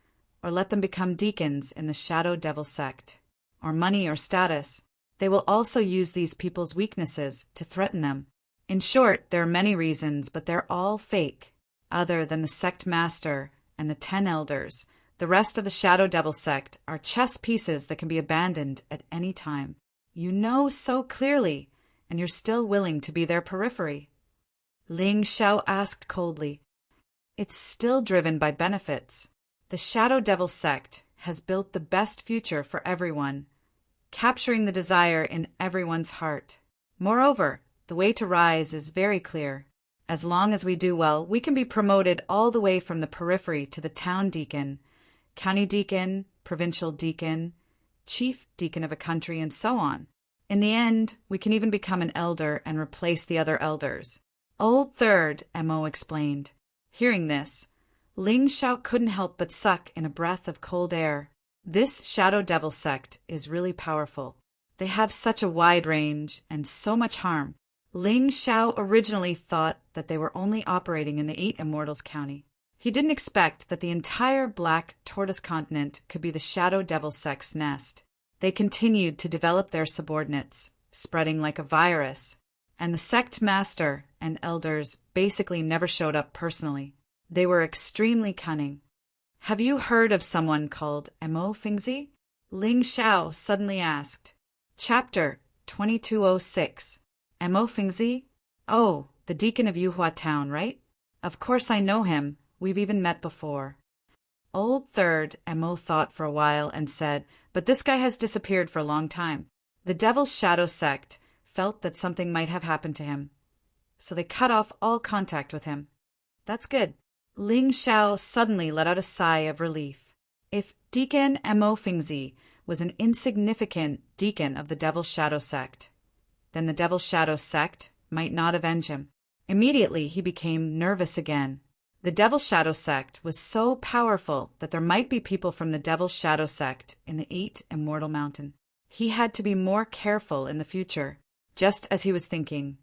or let them become deacons in the Shadow Devil sect, or money or status. They will also use these people's weaknesses to threaten them. In short, there are many reasons, but they're all fake. Other than the sect master and the 10 elders, the rest of the Shadow Devil sect are chess pieces that can be abandoned at any time. You know so clearly, and you're still willing to be their periphery. Ling Xiao asked coldly. It's still driven by benefits. The Shadow Devil sect has built the best future for everyone, capturing the desire in everyone's heart. Moreover, the way to rise is very clear. As long as we do well, we can be promoted all the way from the periphery to the town deacon, county deacon, provincial deacon, chief deacon of a country, and so on. In the end, we can even become an elder and replace the other elders. Old Third Mo explained. Hearing this, Ling Xiao couldn't help but suck in a breath of cold air. This Shadow Devil sect is really powerful. They have such a wide range and so much harm. Ling Xiao originally thought that they were only operating in the 8 Immortals County. He didn't expect that the entire Black Tortoise Continent could be the Shadow Devil sect's nest. They continued to develop their subordinates, spreading like a virus, and the sect master and elders basically never showed up personally. They were extremely cunning. Have you heard of someone called Mo Fingzi? Ling Xiao suddenly asked. Chapter 2206. Mo Fingzi? Oh, the deacon of Yuhua Town, right? Of course I know him. We've even met before. Old Third Mo thought for a while and said, but this guy has disappeared for a long time. The Devil's Shadow sect felt that something might have happened to him, so they cut off all contact with him. That's good. Ling Xiao suddenly let out a sigh of relief. If Deacon Mo Fingzi was an insignificant deacon of the Devil's Shadow sect, then the Devil's Shadow sect might not avenge him. Immediately he became nervous again. The Devil's Shadow sect was so powerful that there might be people from the Devil's Shadow sect in the 8 Immortal Mountain. He had to be more careful in the future. Just as he was thinking,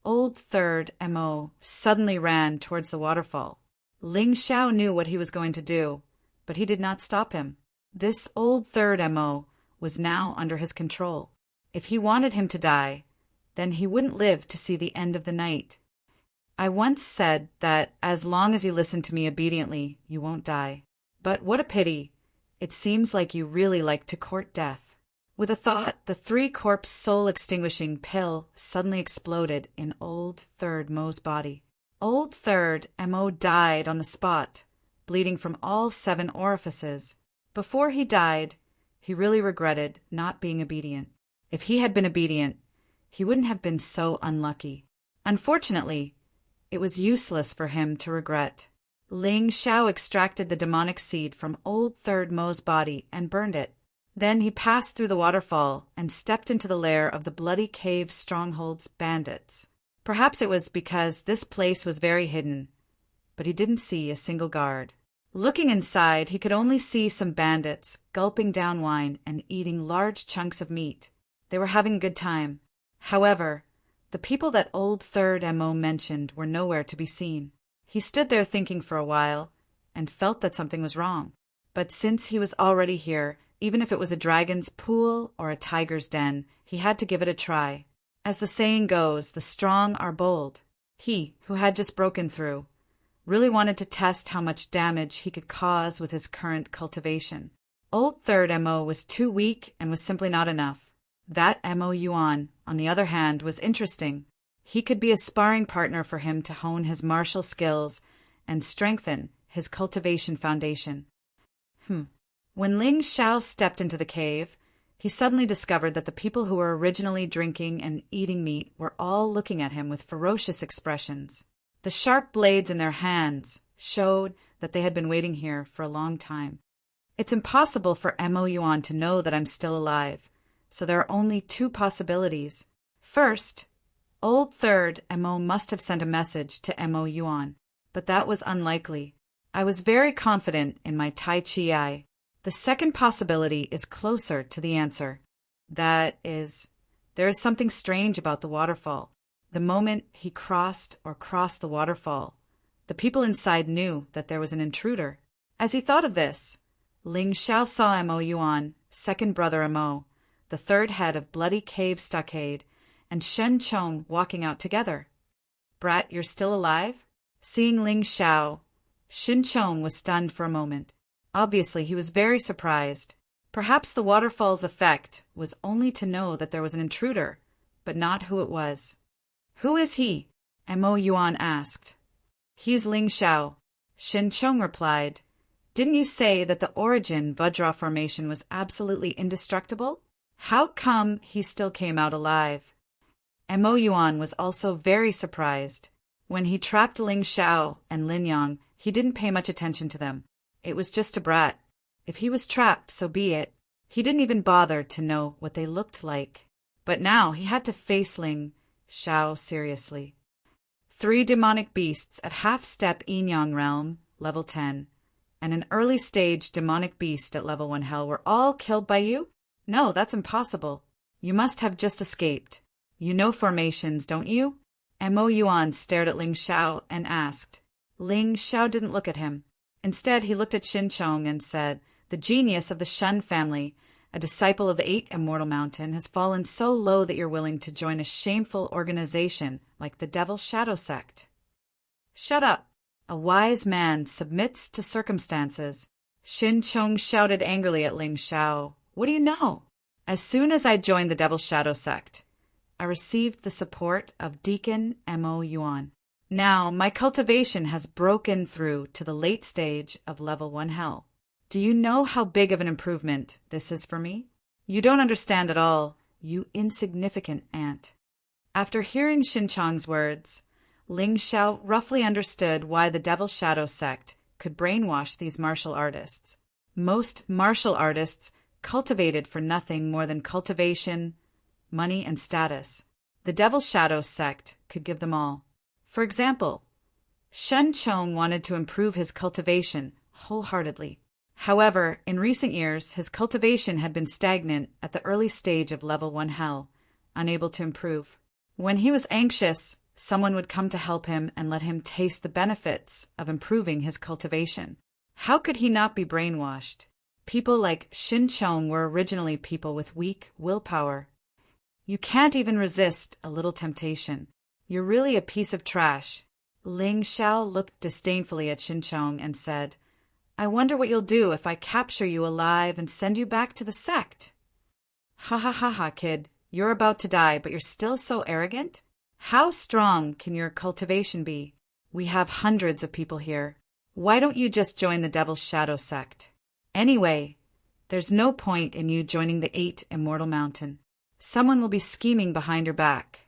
Old Third Mo suddenly ran towards the waterfall. Ling Xiao knew what he was going to do, but he did not stop him. This Old Third Mo was now under his control. If he wanted him to die, then he wouldn't live to see the end of the night. I once said that as long as you listen to me obediently, you won't die. But what a pity. It seems like you really like to court death. With a thought, the 3-corpse soul-extinguishing pill suddenly exploded in Old Third Mo's body. Old Third Mo died on the spot, bleeding from all 7 orifices. Before he died, he really regretted not being obedient. If he had been obedient, he wouldn't have been so unlucky. Unfortunately, It was useless for him to regret. Ling Xiao extracted the demonic seed from old Third Mo's body and burned it. Then he passed through the waterfall and stepped into the lair of the Bloody Cave Stronghold's bandits. Perhaps it was because this place was very hidden, but he didn't see a single guard. Looking inside, he could only see some bandits gulping down wine and eating large chunks of meat. They were having a good time. However, the people that old Third Mo mentioned were nowhere to be seen. He stood there thinking for a while and felt that something was wrong. But since he was already here, even if it was a dragon's pool or a tiger's den, he had to give it a try. As the saying goes, the strong are bold. He, who had just broken through, really wanted to test how much damage he could cause with his current cultivation. Old Third Mo was too weak and was simply not enough. That Mo Yuan, on the other hand, was interesting. He could be a sparring partner for him to hone his martial skills and strengthen his cultivation foundation. When Ling Xiao stepped into the cave, he suddenly discovered that the people who were originally drinking and eating meat were all looking at him with ferocious expressions. The sharp blades in their hands showed that they had been waiting here for a long time. It's impossible for Mo Yuan to know that I'm still alive, so there are only two possibilities. First, old Third Mo must have sent a message to Mo Yuan, but that was unlikely. I was very confident in my Tai Chi eye. The second possibility is closer to the answer. That is, there is something strange about the waterfall. The moment he crossed the waterfall, the people inside knew that there was an intruder. As he thought of this, Ling Xiao saw Mo Yuan, second brother Mo, the third head of Bloody Cave Stockade, and Shen Chong walking out together. "Brat, you're still alive?" Seeing Ling Xiao, Shen Chong was stunned for a moment. Obviously, he was very surprised. Perhaps the waterfall's effect was only to know that there was an intruder, but not who it was. "Who is he?" Mo Yuan asked. "He's Ling Xiao," Shen Chong replied. "Didn't you say that the origin Vajra formation was absolutely indestructible? How come he still came out alive?" Mo Yuan was also very surprised. When he trapped Ling Xiao and Lin Yang, he didn't pay much attention to them. It was just a brat. If he was trapped, so be it. He didn't even bother to know what they looked like. But now he had to face Ling Xiao seriously. 3 demonic beasts at half-step Yin-Yang realm, level 10, and an early-stage demonic beast at level 1 hell were all killed by you? No, that's impossible. You must have just escaped. You know formations, don't you? Mo Yuan stared at Ling Xiao and asked. Ling Xiao didn't look at him. Instead, he looked at Shin Chong and said, "The genius of the Shun family, a disciple of 8 Immortal Mountain, has fallen so low that you're willing to join a shameful organization like the Devil Shadow Sect." "Shut up. A wise man submits to circumstances." Shin Chong shouted angrily at Ling Xiao. "What do you know? As soon as I joined the Devil Shadow Sect, I received the support of Deacon Mo Yuan. Now, my cultivation has broken through to the late stage of level 1 hell. Do you know how big of an improvement this is for me? You don't understand at all, you insignificant ant." After hearing Shin Chong's words, Ling Xiao roughly understood why the Devil Shadow Sect could brainwash these martial artists. Most martial artists cultivated for nothing more than cultivation, money, and status. The Devil Shadow Sect could give them all. For example, Shen Chong wanted to improve his cultivation wholeheartedly. However, in recent years, his cultivation had been stagnant at the early stage of level 1 hell, unable to improve. When he was anxious, someone would come to help him and let him taste the benefits of improving his cultivation. How could he not be brainwashed? People like Shin Chong were originally people with weak willpower. You can't even resist a little temptation. You're really a piece of trash. Ling Xiao looked disdainfully at Shin Chong and said, "I wonder what you'll do if I capture you alive and send you back to the sect." "Ha ha ha ha, kid. You're about to die, but you're still so arrogant? How strong can your cultivation be? We have hundreds of people here. Why don't you just join the Devil's Shadow Sect? Anyway, there's no point in you joining the 8 Immortal Mountain. Someone will be scheming behind your back,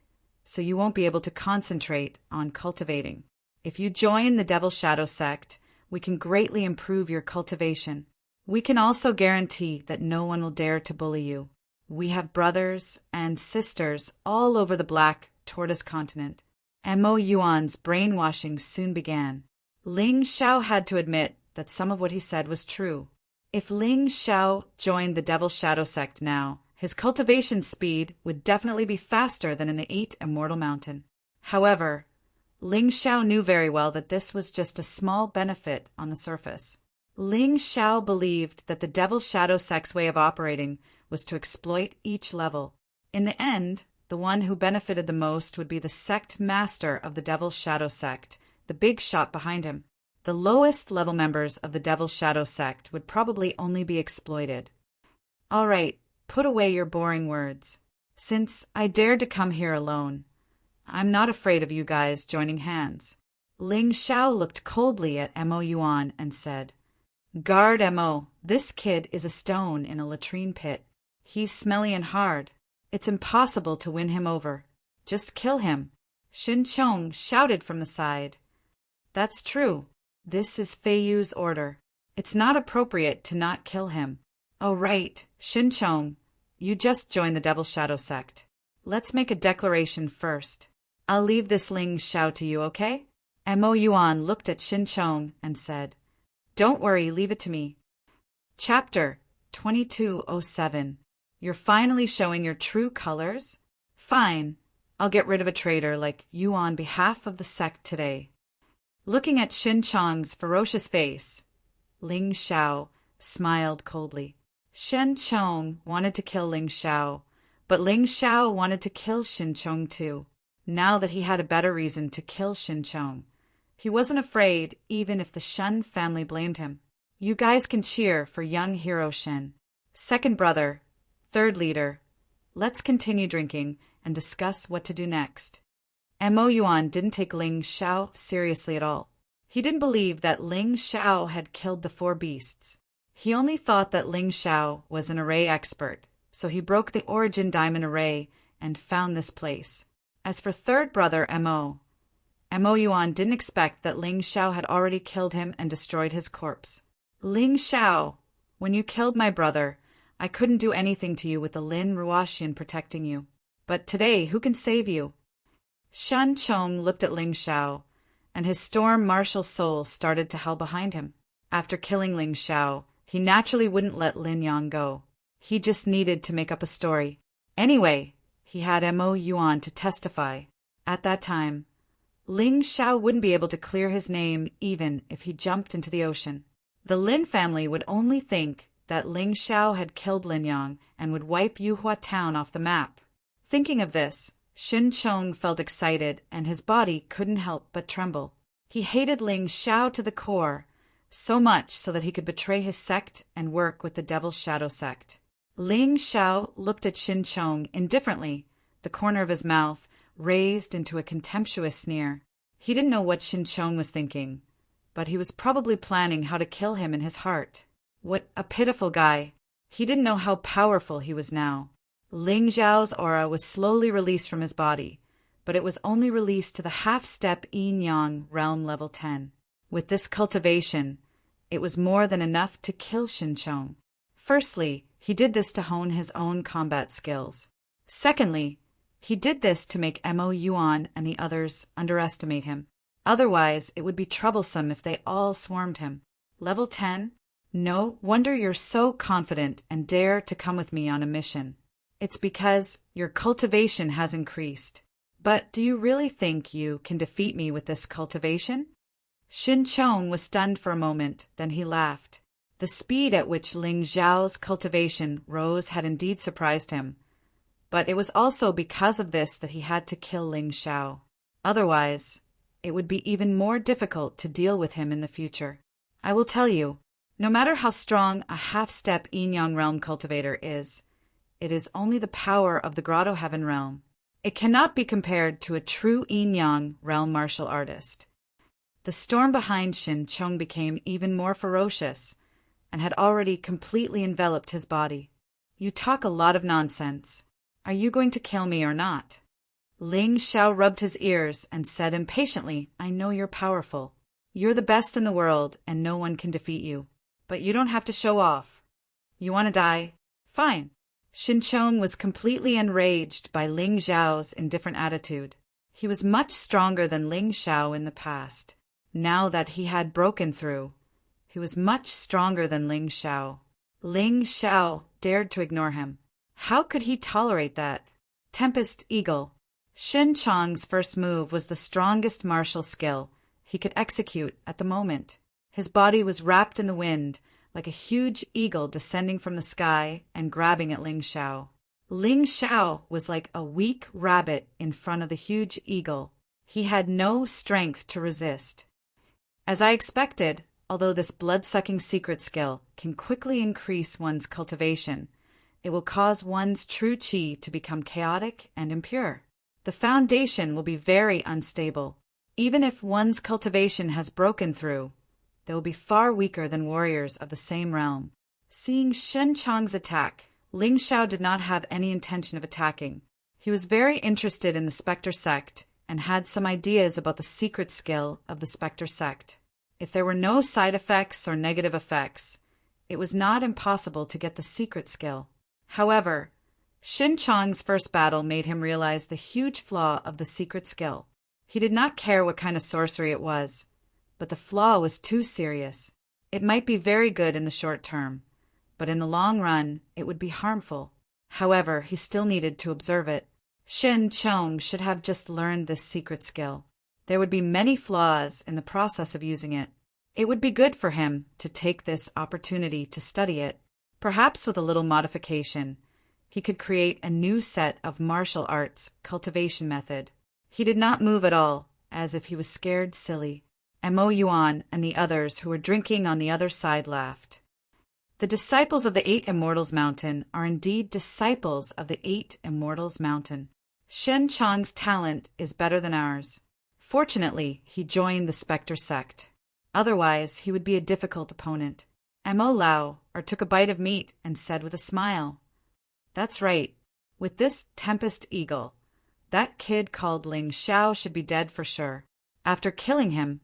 so you won't be able to concentrate on cultivating." If you join the Devil Shadow sect, we can greatly improve your cultivation. We can also guarantee that no one will dare to bully you. We have brothers and sisters all over the Black Tortoise continent. Mo Yuan's brainwashing soon began. Ling Xiao had to admit that some of what he said was true. If Ling Xiao joined the Devil Shadow sect now, his cultivation speed would definitely be faster than in the 8 Immortal Mountain. However, Ling Xiao knew very well that this was just a small benefit on the surface. Ling Xiao believed that the Devil Shadow sect's way of operating was to exploit each level. In the end, the one who benefited the most would be the sect master of the Devil Shadow sect, the big shot behind him. The lowest level members of the Devil Shadow sect would probably only be exploited. All right, put away your boring words. Since I dared to come here alone, I'm not afraid of you guys joining hands. Ling Xiao looked coldly at Mo Yuan and said, Guard Mo, this kid is a stone in a latrine pit. He's smelly and hard. It's impossible to win him over. Just kill him. Shin Chong shouted from the side. That's true. This is Fei Yu's order. It's not appropriate to not kill him. Oh right, Shin Chong, you just joined the Devil Shadow sect. Let's make a declaration first. I'll leave this Ling Xiao to you, okay? Mo Yuan looked at Shin Chong and said, Don't worry, leave it to me. Chapter 2207. You're finally showing your true colors? Fine, I'll get rid of a traitor like you on behalf of the sect today. Looking at Shin Chong's ferocious face, Ling Xiao smiled coldly. Shin Chong wanted to kill Ling Xiao, but Ling Xiao wanted to kill Shin Chong too. Now that he had a better reason to kill Shin Chong, he wasn't afraid even if the Shen family blamed him. You guys can cheer for young hero Shin. Second brother, third leader, let's continue drinking and discuss what to do next. Mo Yuan didn't take Ling Xiao seriously at all. He didn't believe that Ling Xiao had killed the 4 beasts. He only thought that Ling Xiao was an array expert, so he broke the origin diamond array and found this place. As for third brother Mo Yuan didn't expect that Ling Xiao had already killed him and destroyed his corpse. Ling Xiao, when you killed my brother, I couldn't do anything to you with the Lin Ruoxian protecting you. But today, who can save you? Shan Chong looked at Ling Xiao, and his storm martial soul started to hell behind him. After killing Ling Xiao, he naturally wouldn't let Lin Yang go. He just needed to make up a story. Anyway, he had Mo Yuan to testify. At that time, Ling Xiao wouldn't be able to clear his name even if he jumped into the ocean. The Lin family would only think that Ling Xiao had killed Lin Yang and would wipe Yuhua town off the map. Thinking of this, Shin Chong felt excited and his body couldn't help but tremble. He hated Ling Xiao to the core, so much so that he could betray his sect and work with the Devil Shadow sect. Ling Xiao looked at Shin Chong indifferently, the corner of his mouth raised into a contemptuous sneer. He didn't know what Shin Chong was thinking, but he was probably planning how to kill him in his heart. What a pitiful guy. He didn't know how powerful he was now. Ling Xiao's aura was slowly released from his body, but it was only released to the half-step yin-yang realm level 10. With this cultivation, it was more than enough to kill Shin Chong. Firstly, he did this to hone his own combat skills. Secondly, he did this to make Mo Yuan and the others underestimate him. Otherwise, it would be troublesome if they all swarmed him. Level 10? No wonder you're so confident and dare to come with me on a mission. It's because your cultivation has increased. But do you really think you can defeat me with this cultivation? Shin Chong was stunned for a moment, then he laughed. The speed at which Ling Xiao's cultivation rose had indeed surprised him, but it was also because of this that he had to kill Ling Xiao. Otherwise, it would be even more difficult to deal with him in the future. I will tell you, no matter how strong a half-step yin-yang realm cultivator is, it is only the power of the Grotto Heaven realm. It cannot be compared to a true yin-yang realm martial artist. The storm behind Shin Chong became even more ferocious, and had already completely enveloped his body. You talk a lot of nonsense. Are you going to kill me or not? Ling Xiao rubbed his ears and said impatiently, I know you're powerful. You're the best in the world, and no one can defeat you. But you don't have to show off. You want to die? Fine. Xinqiang was completely enraged by Ling Xiao's indifferent attitude. He was much stronger than Ling Xiao in the past. Now that he had broken through, he was much stronger than Ling Xiao. Ling Xiao dared to ignore him. How could he tolerate that? Tempest Eagle. Xinqiang's first move was the strongest martial skill he could execute at the moment. His body was wrapped in the wind, like a huge eagle descending from the sky and grabbing at Ling Xiao. Ling Xiao was like a weak rabbit in front of the huge eagle. He had no strength to resist. As I expected, although this blood-sucking secret skill can quickly increase one's cultivation, it will cause one's true qi to become chaotic and impure. The foundation will be very unstable. Even if one's cultivation has broken through, they will be far weaker than warriors of the same realm. Seeing Xinqiang's attack, Ling Xiao did not have any intention of attacking. He was very interested in the Spectre sect and had some ideas about the secret skill of the Spectre sect. If there were no side effects or negative effects, it was not impossible to get the secret skill. However, Xinqiang's first battle made him realize the huge flaw of the secret skill. He did not care what kind of sorcery it was, but the flaw was too serious. It might be very good in the short term, but in the long run it would be harmful. However, he still needed to observe it. Xinqiang should have just learned this secret skill. There would be many flaws in the process of using it. It would be good for him to take this opportunity to study it. Perhaps with a little modification, he could create a new set of martial arts cultivation method. He did not move at all, as if he was scared silly. Mo Yuan and the others who were drinking on the other side laughed. The disciples of the Eight Immortals Mountain are indeed disciples of the Eight Immortals Mountain. Xinqiang's talent is better than ours. Fortunately, he joined the Spectre sect. Otherwise, he would be a difficult opponent. Mo Lao took a bite of meat and said with a smile, That's right. With this Tempest Eagle, that kid called Ling Xiao should be dead for sure. After killing him,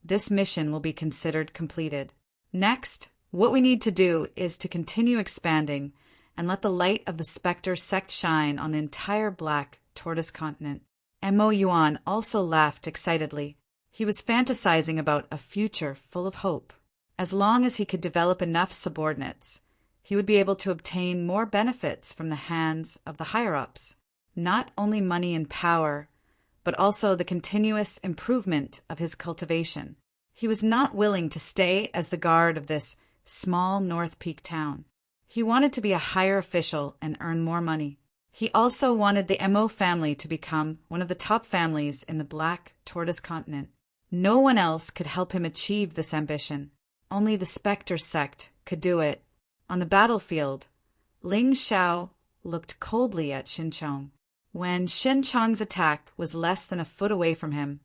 this mission will be considered completed. Next, what we need to do is to continue expanding and let the light of the Spectre sect shine on the entire Black Tortoise continent. Mo Yuan also laughed excitedly. He was fantasizing about a future full of hope. As long as he could develop enough subordinates, he would be able to obtain more benefits from the hands of the higher-ups. Not only money and power, but also the continuous improvement of his cultivation. He was not willing to stay as the guard of this small North Peak town. He wanted to be a higher official and earn more money. He also wanted the Mo family to become one of the top families in the Black Tortoise continent. No one else could help him achieve this ambition. Only the Spectre sect could do it. On the battlefield, Ling Xiao looked coldly at Xinqiang. When Xinqiang's attack was less than a foot away from him,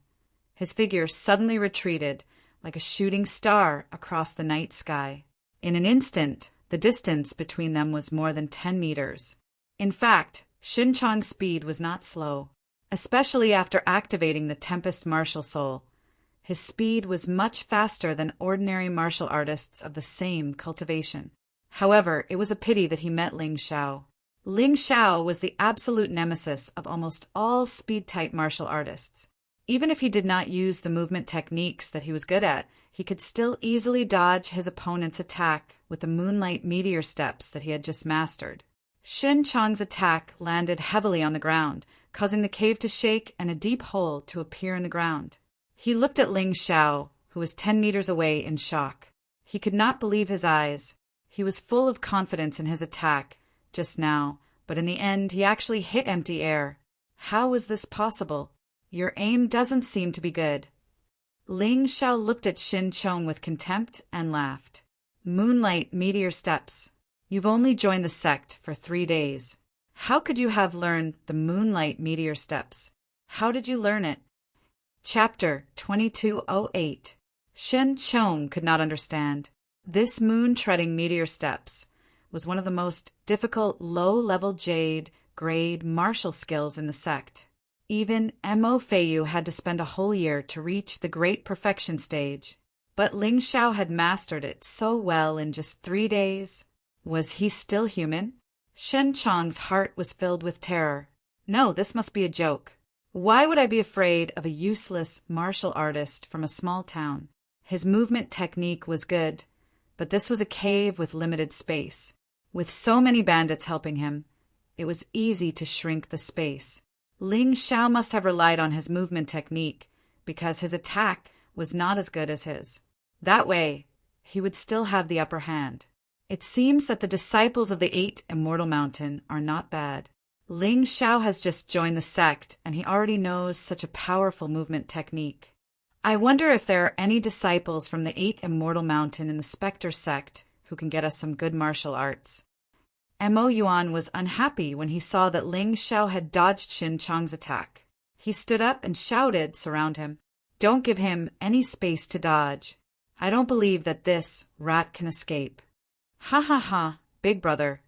his figure suddenly retreated like a shooting star across the night sky. In an instant, the distance between them was more than 10 meters. In fact, Xinqiang's speed was not slow, especially after activating the Tempest martial soul. His speed was much faster than ordinary martial artists of the same cultivation. However, it was a pity that he met Ling Xiao. Ling Xiao was the absolute nemesis of almost all speed-type martial artists. Even if he did not use the movement techniques that he was good at, he could still easily dodge his opponent's attack with the moonlight meteor steps that he had just mastered. Xinqiang's attack landed heavily on the ground, causing the cave to shake and a deep hole to appear in the ground. He looked at Ling Xiao, who was 10 meters away, in shock. He could not believe his eyes. He was full of confidence in his attack just now, but in the end he actually hit empty air. How was this possible? Your aim doesn't seem to be good. Ling Xiao looked at Xinqiang with contempt and laughed. Moonlight meteor steps. You've only joined the sect for 3 days. How could you have learned the moonlight meteor steps? How did you learn it? Chapter 2208. Xinqiang could not understand. This moon-treading meteor steps was one of the most difficult low-level jade grade martial skills in the sect. Even Mo Feiyu had to spend a whole year to reach the great perfection stage. But Ling Xiao had mastered it so well in just 3 days. Was he still human? Shen Chong's heart was filled with terror. No, this must be a joke. Why would I be afraid of a useless martial artist from a small town? His movement technique was good, but this was a cave with limited space. With so many bandits helping him, it was easy to shrink the space. Ling Xiao must have relied on his movement technique because his attack was not as good as his. That way, he would still have the upper hand. It seems that the disciples of the 8 Immortal Mountain are not bad. Ling Xiao has just joined the sect, and he already knows such a powerful movement technique. I wonder if there are any disciples from the 8 Immortal Mountain in the Spectre sect who can get us some good martial arts. Mo Yuan was unhappy when he saw that Ling Xiao had dodged Xin Chong's attack. He stood up and shouted, "Surround him. Don't give him any space to dodge. I don't believe that this rat can escape." "Ha ha ha, big brother.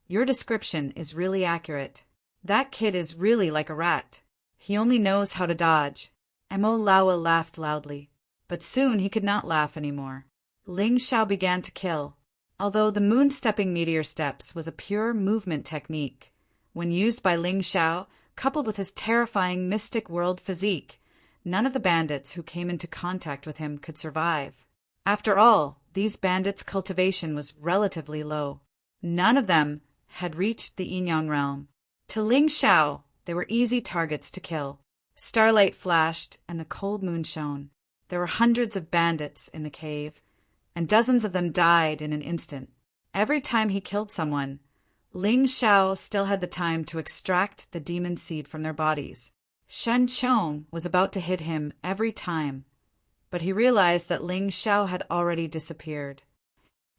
Your description is really accurate. That kid is really like a rat. He only knows how to dodge." Mo Laowa laughed loudly, but soon he could not laugh anymore. Ling Xiao began to kill. Although the moon-stepping meteor steps was a pure movement technique, when used by Ling Xiao, coupled with his terrifying mystic world physique, none of the bandits who came into contact with him could survive. After all, these bandits' cultivation was relatively low. None of them had reached the Yin-Yang realm. To Ling Xiao, they were easy targets to kill. Starlight flashed and the cold moon shone. There were hundreds of bandits in the cave, and dozens of them died in an instant. Every time he killed someone, Ling Xiao still had the time to extract the demon seed from their bodies. Shen Chong was about to hit him every time, but he realized that Ling Xiao had already disappeared.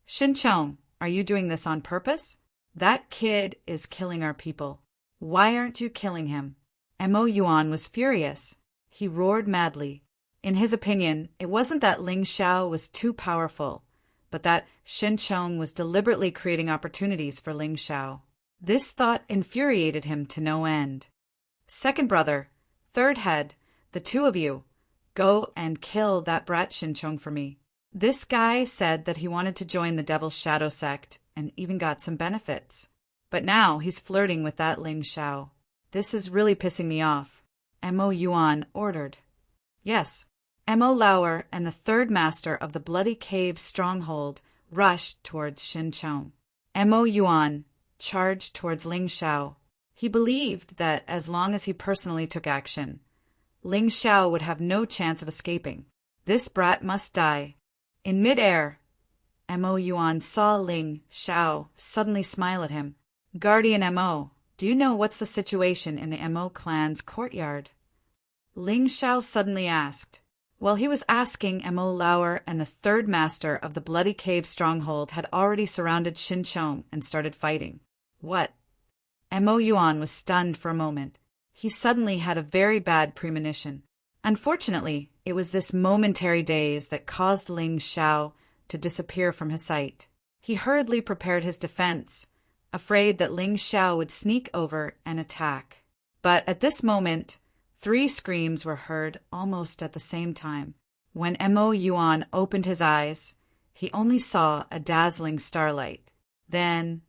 "Shen Chong, are you doing this on purpose? That kid is killing our people. Why aren't you killing him?" Mo Yuan was furious. He roared madly. In his opinion, it wasn't that Ling Xiao was too powerful, but that Shen Chong was deliberately creating opportunities for Ling Xiao. This thought infuriated him to no end. "Second brother, third head, the two of you, go and kill that brat Shen Chong for me." This guy said that he wanted to join the Devil's Shadow sect and even got some benefits. But now he's flirting with that Ling Xiao. This is really pissing me off. Mo Yuan ordered. Yes. Mo Laowa and the third master of the Bloody Cave stronghold rushed towards Shen Chong. Mo Yuan charged towards Ling Xiao. He believed that as long as he personally took action, Ling Xiao would have no chance of escaping. This brat must die. In mid-air, Mo Yuan saw Ling Xiao suddenly smile at him. "Guardian Mo, do you know what's the situation in the Mo clan's courtyard?" Ling Xiao suddenly asked. While he was asking, Mo Laowa and the third master of the Bloody Cave stronghold had already surrounded Shen Chong and started fighting. What? Mo Yuan was stunned for a moment. He suddenly had a very bad premonition. Unfortunately, it was this momentary daze that caused Ling Xiao to disappear from his sight. He hurriedly prepared his defense, afraid that Ling Xiao would sneak over and attack. But at this moment, 3 screams were heard almost at the same time. When Mo Yuan opened his eyes, he only saw a dazzling starlight. Then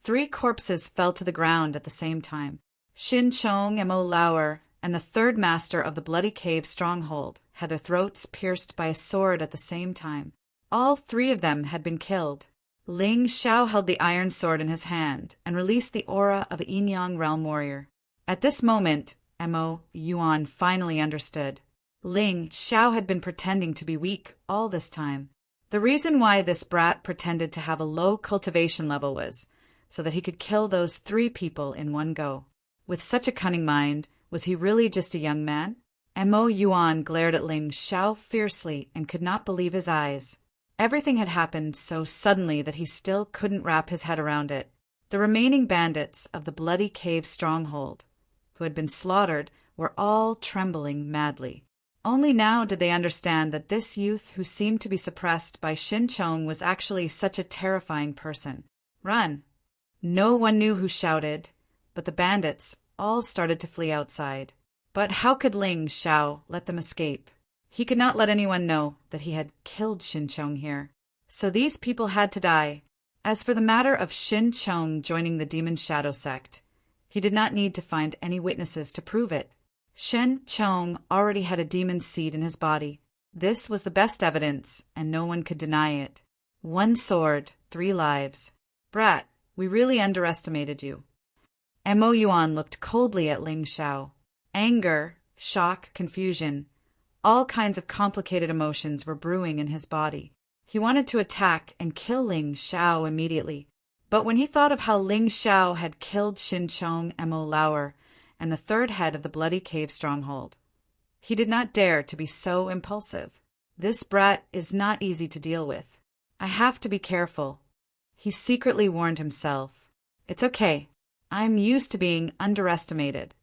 3 corpses fell to the ground at the same time. Shen Chong, Mo Laowa, and the third master of the Bloody Cave stronghold had their throats pierced by a sword at the same time. All 3 of them had been killed. Ling Xiao held the iron sword in his hand and released the aura of a Yin-Yang realm warrior. At this moment, Mo Yuan finally understood. Ling Xiao had been pretending to be weak all this time. The reason why this brat pretended to have a low cultivation level was so that he could kill those 3 people in one go. With such a cunning mind, was he really just a young man? Mo Yuan glared at Ling Xiao fiercely and could not believe his eyes. Everything had happened so suddenly that he still couldn't wrap his head around it. The remaining bandits of the Bloody Cave stronghold, who had been slaughtered, were all trembling madly. Only now did they understand that this youth who seemed to be suppressed by Shen Chong was actually such a terrifying person. "Run!" No one knew who shouted, but the bandits all started to flee outside. But how could Ling Xiao let them escape? He could not let anyone know that he had killed Xinqiang here. So these people had to die. As for the matter of Xinqiang joining the Demon Shadow sect, he did not need to find any witnesses to prove it. Xinqiang already had a demon seed in his body. This was the best evidence, and no one could deny it. 1 sword, 3 lives. Brat, we really underestimated you. Mo Yuan looked coldly at Ling Xiao. Anger, shock, confusion, all kinds of complicated emotions were brewing in his body. He wanted to attack and kill Ling Xiao immediately. But when he thought of how Ling Xiao had killed Xinqiang Mo Lauer and the third head of the Bloody Cave stronghold, he did not dare to be so impulsive. This brat is not easy to deal with. I have to be careful. He secretly warned himself. It's okay. I'm used to being underestimated.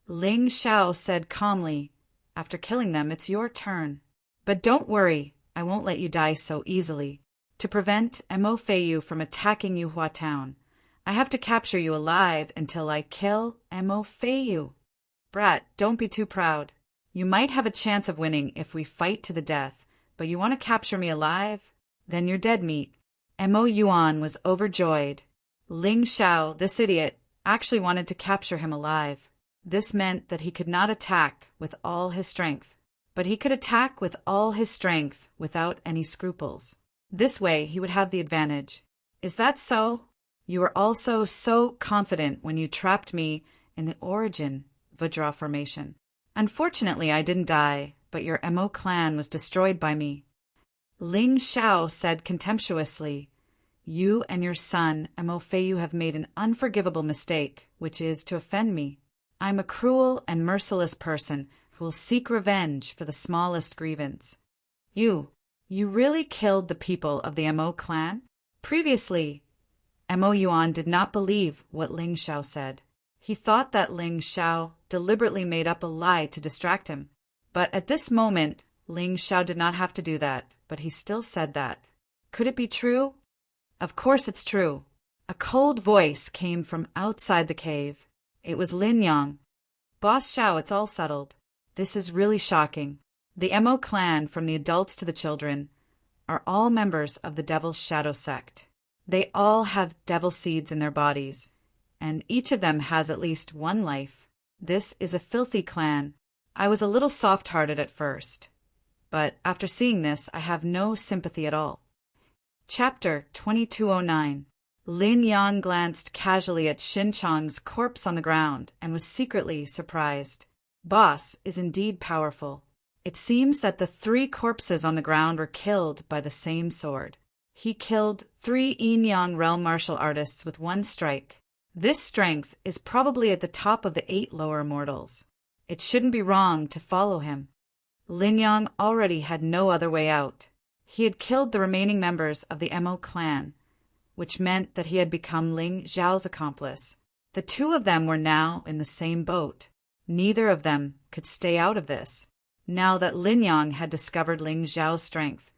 Ling Xiao said calmly, after killing them, it's your turn. But don't worry, I won't let you die so easily. To prevent Mo Feiyu from attacking Yuhua Town, I have to capture you alive until I kill Mo Feiyu. Brat, don't be too proud. You might have a chance of winning if we fight to the death, but you want to capture me alive? Then you're dead meat. Mo Yuan was overjoyed. Ling Xiao, this idiot, actually wanted to capture him alive. This meant that he could not attack with all his strength, but he could attack with all his strength without any scruples. This way he would have the advantage. Is that so? You were also so confident when you trapped me in the origin Vajra formation. Unfortunately, I didn't die, but your Mo clan was destroyed by me. Ling Xiao said contemptuously, you and your son, Mo Feiyu, have made an unforgivable mistake, which is to offend me. I'm a cruel and merciless person who will seek revenge for the smallest grievance. You really killed the people of the Mo clan? Previously, Mo Yuan did not believe what Ling Xiao said. He thought that Ling Xiao deliberately made up a lie to distract him. But at this moment, Ling Xiao did not have to do that, but he still said that. Could it be true? Of course it's true. A cold voice came from outside the cave. It was Lin Yang. Boss Xiao, it's all settled. This is really shocking. The Mo clan, from the adults to the children, are all members of the Devil's Shadow sect. They all have devil seeds in their bodies, and each of them has at least 1 life. This is a filthy clan. I was a little soft-hearted at first, but after seeing this, I have no sympathy at all. Chapter 2209. Lin Yang glanced casually at Xinqiang's corpse on the ground and was secretly surprised. Boss is indeed powerful. It seems that the 3 corpses on the ground were killed by the same sword. He killed 3 Yin-Yang realm martial artists with 1 strike. This strength is probably at the top of the 8 lower mortals. It shouldn't be wrong to follow him. Lin Yang already had no other way out. He had killed the remaining members of the Mo clan, which meant that he had become Ling Xiao's accomplice. The 2 of them were now in the same boat. Neither of them could stay out of this. Now that Lin Yang had discovered Ling Xiao's strength,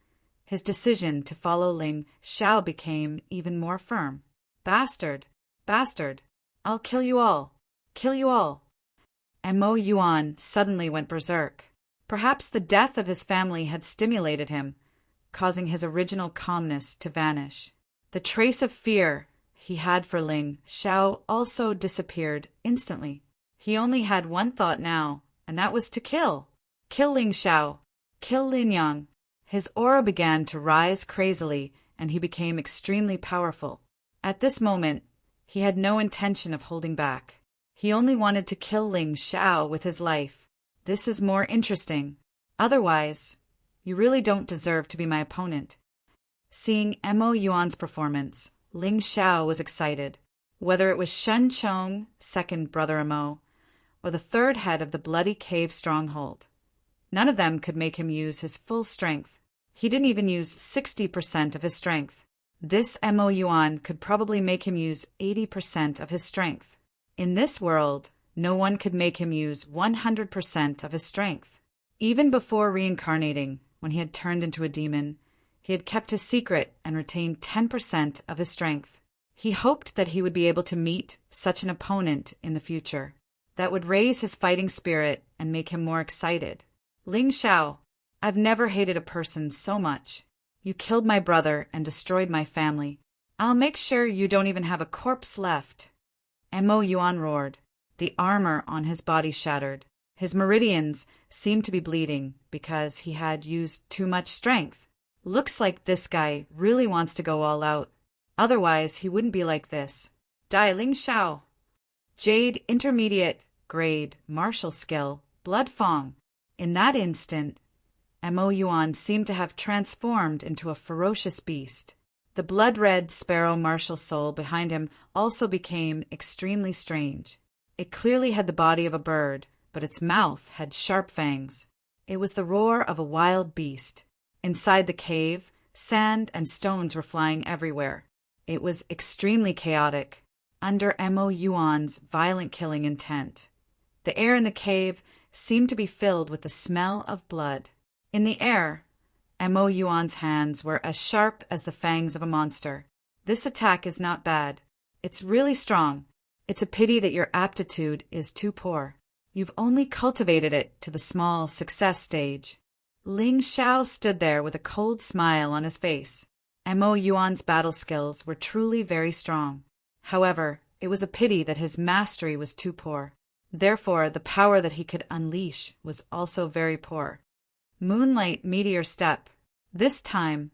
his decision to follow Ling Xiao became even more firm. Bastard! Bastard! I'll kill you all! Kill you all! Mo Yuan suddenly went berserk. Perhaps the death of his family had stimulated him, causing his original calmness to vanish. The trace of fear he had for Ling Xiao also disappeared instantly. He only had 1 thought now, and that was to kill. Kill Ling Xiao. Kill Lin Yang. His aura began to rise crazily, and he became extremely powerful. At this moment, he had no intention of holding back. He only wanted to kill Ling Xiao with his life. This is more interesting. Otherwise, you really don't deserve to be my opponent. Seeing Mo Yuan's performance, Ling Xiao was excited. Whether it was Xinqiang, second brother Mo, or the third head of the Bloody Cave stronghold, none of them could make him use his full strength. He didn't even use 60% of his strength. This Mo Yuan could probably make him use 80% of his strength. In this world, no one could make him use 100% of his strength. Even before reincarnating, when he had turned into a demon, he had kept his secret and retained 10% of his strength. He hoped that he would be able to meet such an opponent in the future. That would raise his fighting spirit and make him more excited. Ling Xiao, I've never hated a person so much. You killed my brother and destroyed my family. I'll make sure you don't even have a corpse left. Mo Yuan roared. The armor on his body shattered. His meridians seemed to be bleeding because he had used too much strength. Looks like this guy really wants to go all out. Otherwise, he wouldn't be like this. Die Ling Xiao. Jade Intermediate Grade Martial Skill Blood Fang. In that instant, Mo Yuan seemed to have transformed into a ferocious beast. The blood-red sparrow martial soul behind him also became extremely strange. It clearly had the body of a bird, but its mouth had sharp fangs. It was the roar of a wild beast. Inside the cave, sand and stones were flying everywhere. It was extremely chaotic, under Mo Yuan's violent killing intent. The air in the cave seemed to be filled with the smell of blood. In the air, Mo Yuan's hands were as sharp as the fangs of a monster. This attack is not bad. It's really strong. It's a pity that your aptitude is too poor. You've only cultivated it to the small success stage. Ling Xiao stood there with a cold smile on his face. Mo Yuan's battle skills were truly very strong. However, it was a pity that his mastery was too poor. Therefore, the power that he could unleash was also very poor. Moonlight Meteor Step. This time,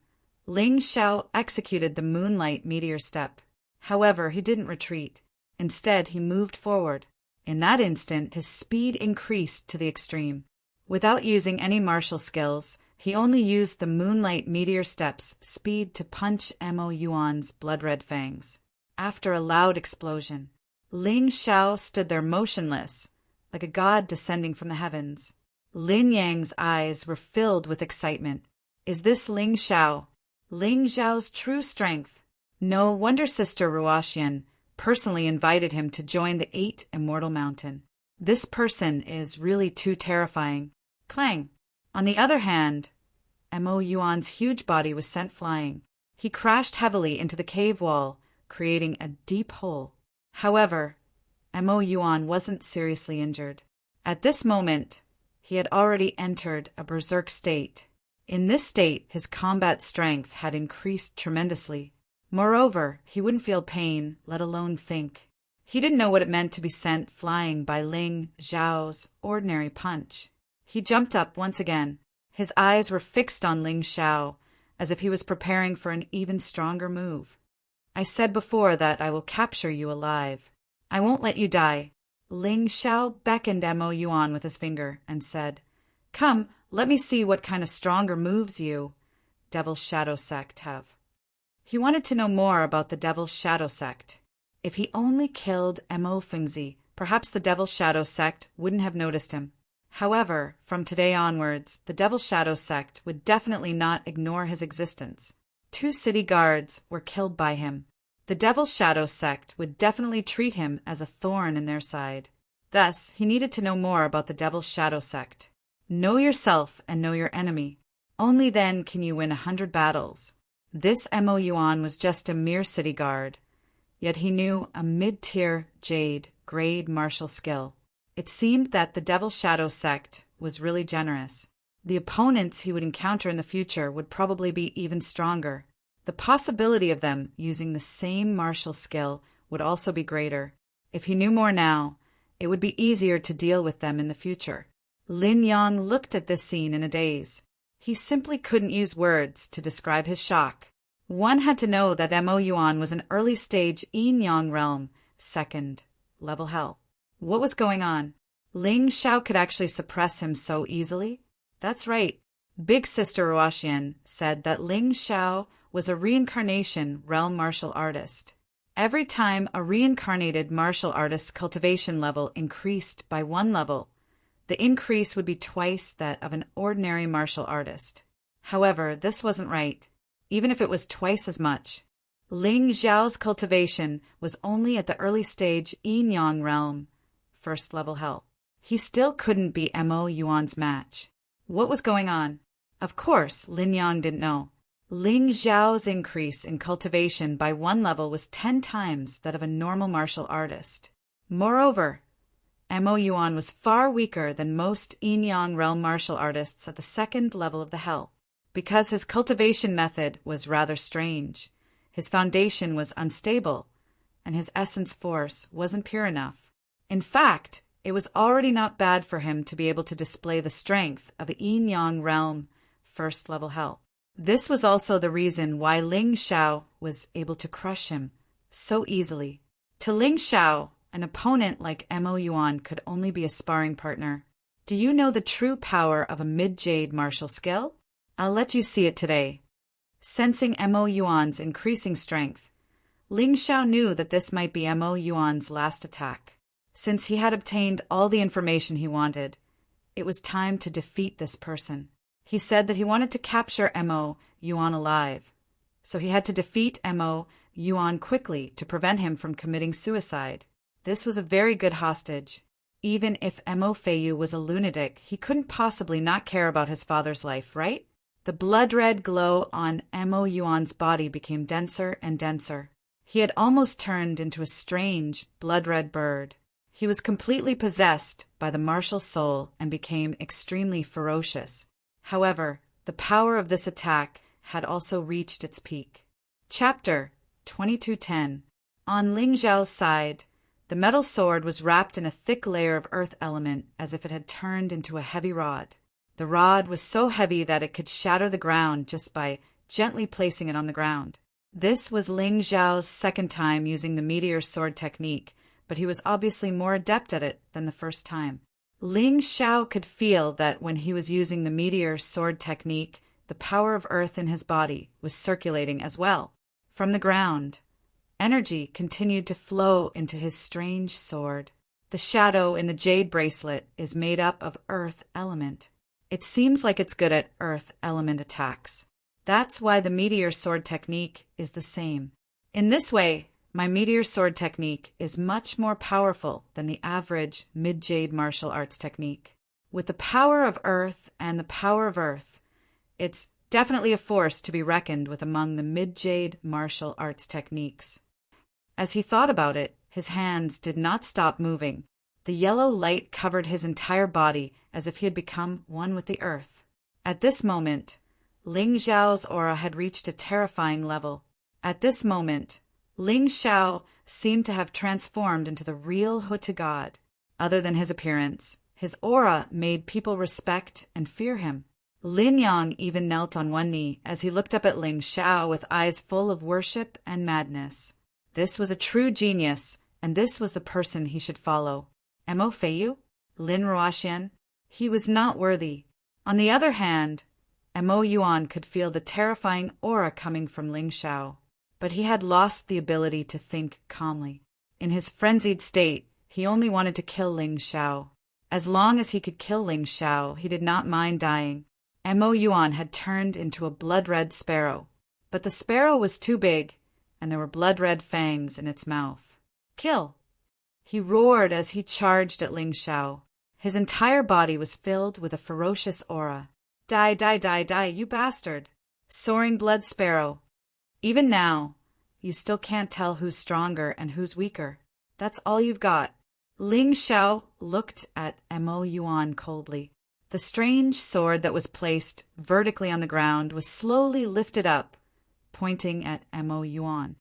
Ling Xiao executed the Moonlight Meteor Step. However, he didn't retreat. Instead, he moved forward. In that instant, his speed increased to the extreme. Without using any martial skills, he only used the Moonlight Meteor Step's speed to punch Mo Yuan's blood-red fangs. After a loud explosion, Ling Xiao stood there motionless, like a god descending from the heavens. Lin Yang's eyes were filled with excitement. Is this Ling Xiao? Ling Xiao's true strength? No wonder Sister Ruoxian personally invited him to join the 8 Immortal Mountain. This person is really too terrifying. Clang! On the other hand, Mo Yuan's huge body was sent flying. He crashed heavily into the cave wall, creating a deep hole. However, Mo Yuan wasn't seriously injured. At this moment, he had already entered a berserk state. In this state, his combat strength had increased tremendously. Moreover, he wouldn't feel pain, let alone think. He didn't know what it meant to be sent flying by Ling Xiao's ordinary punch. He jumped up once again. His eyes were fixed on Ling Xiao, as if he was preparing for an even stronger move. I said before that I will capture you alive. I won't let you die. Ling Xiao beckoned Mo Yuan with his finger and said, Come, let me see what kind of stronger moves you, Devil's Shadow Sect, have. He wanted to know more about the Devil's Shadow Sect. If he only killed Mo Fengzi, perhaps the Devil's Shadow Sect wouldn't have noticed him. However, from today onwards, the Devil's Shadow Sect would definitely not ignore his existence. 2 city guards were killed by him. The Devil's Shadow Sect would definitely treat him as a thorn in their side. Thus, he needed to know more about the Devil's Shadow Sect. Know yourself and know your enemy. Only then can you win 100 battles. This Mo Yuan was just a mere city guard, yet he knew a mid-tier Jade grade martial skill. It seemed that the Devil's Shadow Sect was really generous. The opponents he would encounter in the future would probably be even stronger. The possibility of them using the same martial skill would also be greater. If he knew more now, it would be easier to deal with them in the future. Lin Yang looked at this scene in a daze. He simply couldn't use words to describe his shock. One had to know that Mo Yuan was an early-stage Yin-Yang realm, 2nd level hell. What was going on? Ling Xiao could actually suppress him so easily? That's right. Big Sister Ruoxian said that Ling Xiao was a reincarnation realm martial artist. Every time a reincarnated martial artist's cultivation level increased by 1 level, the increase would be twice that of an ordinary martial artist. However, this wasn't right, even if it was twice as much. Ling Xiao's cultivation was only at the early stage Yin-Yang realm, 1st level hell. He still couldn't be Mo Yuan's match. What was going on? Of course, Lin Yang didn't know. Ling Xiao's increase in cultivation by 1 level was 10 times that of a normal martial artist. Moreover, Mo Yuan was far weaker than most yin-yang realm martial artists at the second level of the hell, because his cultivation method was rather strange. His foundation was unstable, and his essence force wasn't pure enough. In fact, it was already not bad for him to be able to display the strength of a yin-yang realm first-level hell. This was also the reason why Ling Xiao was able to crush him so easily. To Ling Xiao, an opponent like Mo Yuan could only be a sparring partner. Do you know the true power of a mid-jade martial skill? I'll let you see it today. Sensing Mo Yuan's increasing strength, Ling Xiao knew that this might be Mo Yuan's last attack. Since he had obtained all the information he wanted, it was time to defeat this person. He said that he wanted to capture Mo Yuan alive, so he had to defeat Mo Yuan quickly to prevent him from committing suicide. This was a very good hostage. Even if Mo Feiyu was a lunatic, he couldn't possibly not care about his father's life, right? The blood-red glow on Mo Yuan's body became denser and denser. He had almost turned into a strange, blood-red bird. He was completely possessed by the martial soul and became extremely ferocious. However, the power of this attack had also reached its peak. Chapter 2210. On Ling Xiao's side, the metal sword was wrapped in a thick layer of earth element as if it had turned into a heavy rod. The rod was so heavy that it could shatter the ground just by gently placing it on the ground. This was Ling Xiao's second time using the meteor sword technique, but he was obviously more adept at it than the first time. Ling Xiao could feel that when he was using the meteor sword technique, the power of earth in his body was circulating as well. From the ground, energy continued to flow into his strange sword. The shadow in the jade bracelet is made up of earth element. It seems like it's good at earth element attacks. That's why the meteor sword technique is the same. In this way, my meteor sword technique is much more powerful than the average mid-jade martial arts technique. With the power of earth and the power of earth, it's definitely a force to be reckoned with among the mid-jade martial arts techniques. As he thought about it, his hands did not stop moving. The yellow light covered his entire body as if he had become one with the earth. At this moment, Ling Xiao's aura had reached a terrifying level. At this moment, Ling Xiao seemed to have transformed into the real Huta God. Other than his appearance, his aura made people respect and fear him. Lin Yang even knelt on one knee as he looked up at Ling Xiao with eyes full of worship and madness. This was a true genius, and this was the person he should follow. Mo Feiyu? Lin Ruoxian? He was not worthy. On the other hand, Mo Yuan could feel the terrifying aura coming from Ling Xiao, but he had lost the ability to think calmly. In his frenzied state, he only wanted to kill Ling Xiao. As long as he could kill Ling Xiao, he did not mind dying. Mo Yuan had turned into a blood-red sparrow, but the sparrow was too big, and there were blood-red fangs in its mouth. Kill! He roared as he charged at Ling Xiao. His entire body was filled with a ferocious aura. Die, die, die, die, you bastard! Soaring blood sparrow. Even now, you still can't tell who's stronger and who's weaker. That's all you've got. Ling Xiao looked at Mo Yuan coldly. The strange sword that was placed vertically on the ground was slowly lifted up, pointing at Mo Yuan.